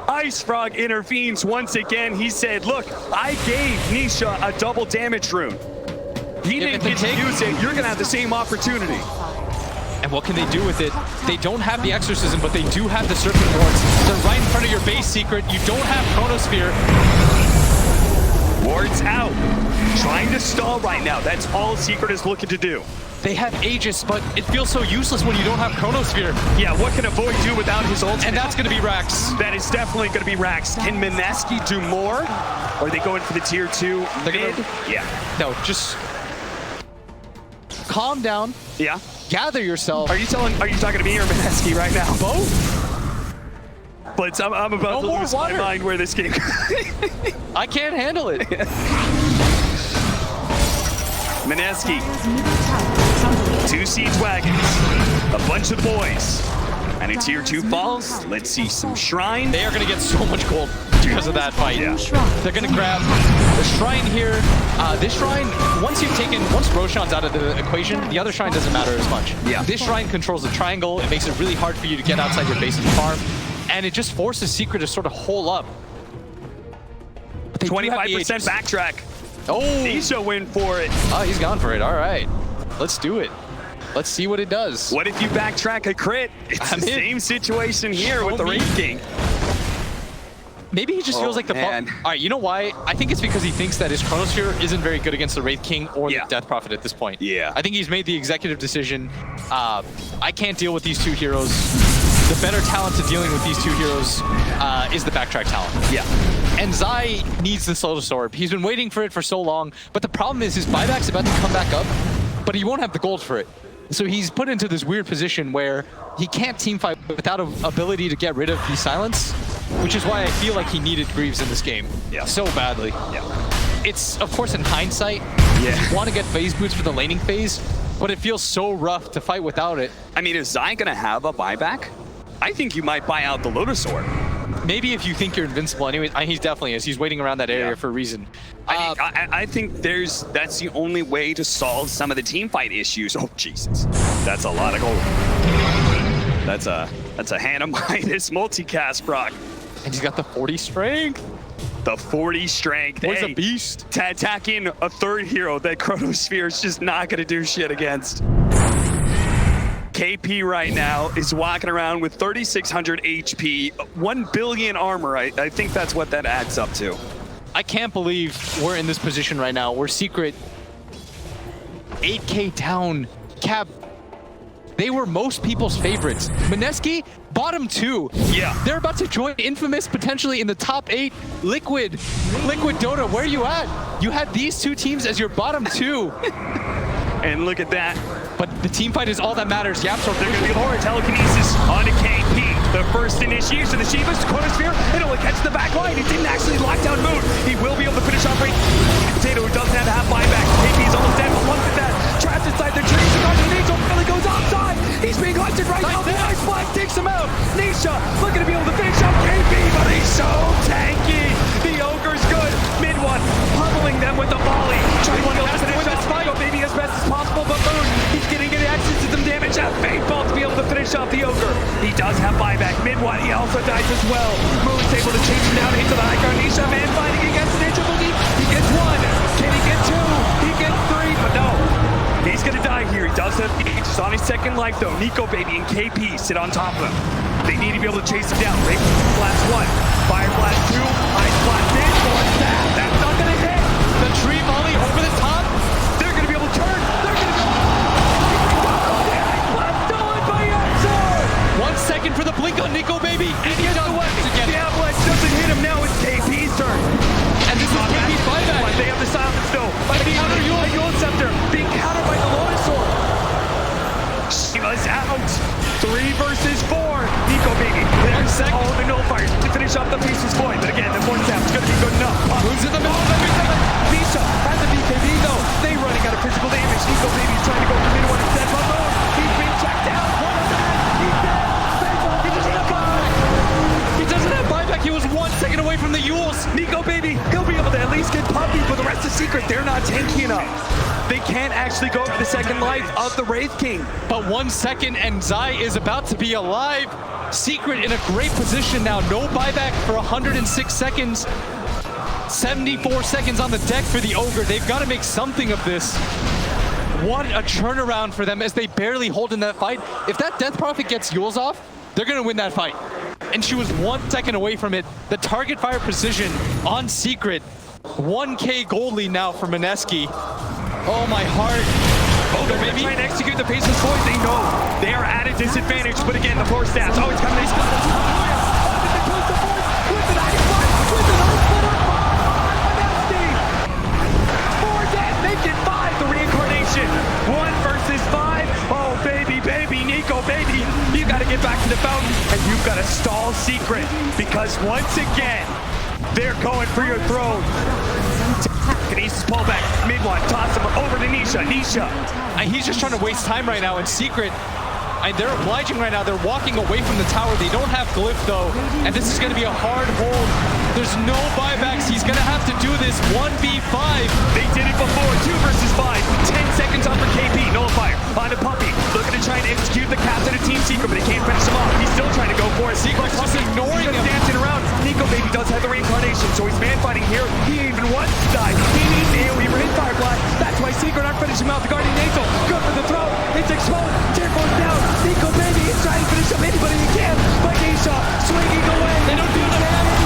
Ice Frog intervenes once again. He said, look, I gave Nisha a double damage rune. He didn't get to use it. You're going to have the same opportunity. And what can they do with it? They don't have the Exorcism, but they do have the Serpent Wards. They're right in front of your base, Secret. You don't have Chronosphere. Darts out. Trying to stall right now. That's all Secret is looking to do. They have Aegis, but it feels so useless when you don't have Chronosphere. Yeah, what can a Void do without his ult? And that's going to be Rax. That is definitely going to be Rax. Can MINESKI do more? Or are they going for the tier 2 mid? Yeah. No, just calm down. Yeah. Gather yourself. Are you talking to me or MINESKI right now? Both? But I'm about to lose my mind where this game. I can't handle it. MINESKI, 2 siege wagons, a bunch of boys, and a tier 2 falls. Let's see some shrine. They are going to get so much gold because of that fight. Yeah. They're going to grab the shrine here. This shrine, once Roshan's out of the equation, the other shrine doesn't matter as much. Yeah. This shrine controls the triangle. It makes it really hard for you to get outside your base and farm. And it just forces Secret to sort of hole up. 25% backtrack. Oh, Nisha win for it. Oh, he's gone for it. All right, let's do it. Let's see what it does. What if you backtrack a crit? It's the same situation here with the Wraith King. Maybe he just feels like the... All right, you know why? I think it's because he thinks that his Chronosphere isn't very good against the Wraith King or the Death Prophet at this point. Yeah. I think he's made the executive decision. I can't deal with these 2 heroes. The better talent to dealing with these 2 heroes is the backtrack talent. Yeah. And Zai needs the Lotus Orb. He's been waiting for it for so long, but the problem is his buyback's about to come back up, but he won't have the gold for it. So he's put into this weird position where he can't teamfight without an ability to get rid of the silence, which is why I feel like he needed Greaves in this game so badly. Yeah. It's, of course, in hindsight, you want to get phase boots for the laning phase, but it feels so rough to fight without it. I mean, is Zai going to have a buyback? I think you might buy out the Lotus Orb. Maybe if you think you're invincible anyway. He definitely is. He's waiting around that area for a reason. I think that's the only way to solve some of the team fight issues. Oh, Jesus. That's a lot of gold. That's a Hannah Midas multicast proc. And he's got the 40 strength. The 40 strength. Boy's a beast. To attack in a 3rd hero that Chronosphere is just not going to do shit against. KP right now is walking around with 3,600 HP, 1 billion armor. I think that's what that adds up to. I can't believe we're in this position right now. We're Secret 8K down. Cap, they were most people's favorites. MINESKI, bottom 2. Yeah. They're about to join Infamous potentially in the top 8. Liquid Dota, where are you at? You had these 2 teams as your bottom 2. And look at that. But the team fight is all that matters. Yapsor, they're going to be more telekinesis on a KP. The first initiation of the Shiva's Chronosphere. It only catches the back line. It didn't actually lock down Moon. He will be able to finish off Potato, who doesn't have half buyback. KP is almost dead, but look at that. Trapped inside the trees. Nisha really goes outside. He's being hunted right now. The Ice Blast takes him out. Nisha looking to be able to finish off KP, but he's so tanky. The Ogre's good. Mid one, pummeling them with the volley. Trying to finish off Spygo, maybe as best as possible, but Moon, he's getting an access to some damage at Fatefall to be able to finish off the Ogre. He does have buyback. Mid one, he also dies as well. Moon's able to chase him down into the high ground. Nisha, man, fighting against an injured lead. He gets 1. Can he get 2? He gets 3, but no. He's gonna die here. He does have Aegis on his 2nd life though. Nico Baby and KP sit on top of him. They need to be able to chase him down. Raven blast 1, Fire blast 2, Ice blast in. That's not gonna hit. The tree volley over the top. They're gonna be able to turn. They're gonna be Ice blast stolen by Yapsor. 1 second for the blink on Nico Baby. And he doesn't the avalanche doesn't hit him now. It's KP's turn. And this is KP's buyback. They have the silence though. By the counter Yule Scepter being countered by the Lotus Sword. Shiva's out. 3 versus 4. Nico Baby. There's all the nullifiers to finish off the pieces point. But again, the 4th tap's gonna be good enough. Who's in the middle of everything? Nisha has the BKB though. They running out of physical damage. Nico Baby is trying to go for mid one instead. But no, he's being checked down. One of them. He's dead. He doesn't have buyback. He doesn't have buyback. He was 1 second away from the Yules. Nico Baby, he'll be able to at least get puppy, but the rest of Secret, they're not tanky enough. They can't actually go for the 2nd life of the Wraith King. But 1 second and Zai is about to be alive. Secret in a great position now. No buyback for 106 seconds. 74 seconds on the deck for the Ogre. They've got to make something of this. What a turnaround for them as they barely hold in that fight. If that Death Prophet gets Yules off, they're going to win that fight. And she was 1 second away from it. The target fire precision on Secret 1K gold lead now for MINESKI. Oh, my heart. Oh, they're going to try and execute the Faceless Void. They know they are at a disadvantage, but again, the 4 stats. Oh, it's coming. He's got it. With an ice block, with an unsplitter. MINESKI. 4 dead, make it 5. The reincarnation. 1 versus 5. Oh, baby, baby, Nico, baby. You got to get back to the fountain, and you've got to stall Secret, because once again, they're going for your throne. Kinesis pull back, mid one, toss him over to Nisha. And he's just trying to waste time right now in Secret. And they're obliging right now. They're walking away from the tower. They don't have Glyph though. And this is going to be a hard hold. There's no buybacks. He's going to have to do this 1v5. They did it before, 2 versus 5. 10 seconds on for KP, nullifier. On to Puppy, looking to try and execute the cast of the Team Secret, but they can't finish him off. He's still trying to go for it. Secret's just ignoring him. Dancing around. Nico Baby does have the reincarnation, so he's man fighting here. He even wants to die. He needs AoE rain fire blast. That's why Secret aren't finishing him out. The Guardian Angel, good for the throw. It's exposed. Tear goes down. Nico Baby is trying to finish up anybody he can. But Nisha swinging away. They don't do the damage.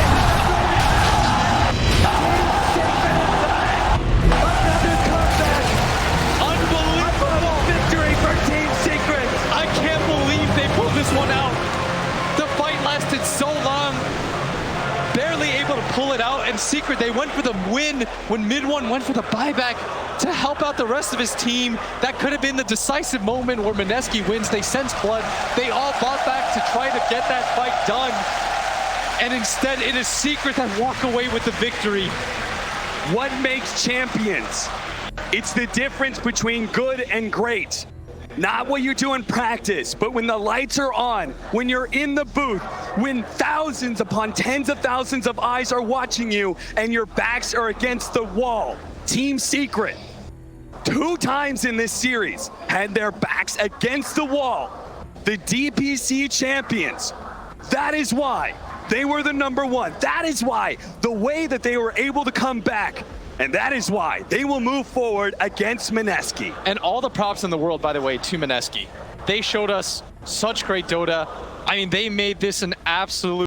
Another comeback. Unbelievable Victory for Team Secret. I can't believe they pulled this one out. The fight lasted so long. Barely able to pull it out, and Secret, they went for the win when mid one went for the buyback to help out the rest of his team. That could have been the decisive moment where MINESKI wins. They sense blood. They all fought back to try to get that fight done. And instead, it is Secret that walk away with the victory. What makes champions? It's the difference between good and great. Not what you do in practice, but when the lights are on, when you're in the booth, when thousands upon tens of thousands of eyes are watching you and your backs are against the wall. Team Secret, 2 times in this series, had their backs against the wall. The DPC champions. That is why they were the #1. That is why the way that they were able to come back. And that is why they will move forward against MINESKI. And all the props in the world, by the way, to MINESKI. They showed us such great Dota. I mean, they made this an absolute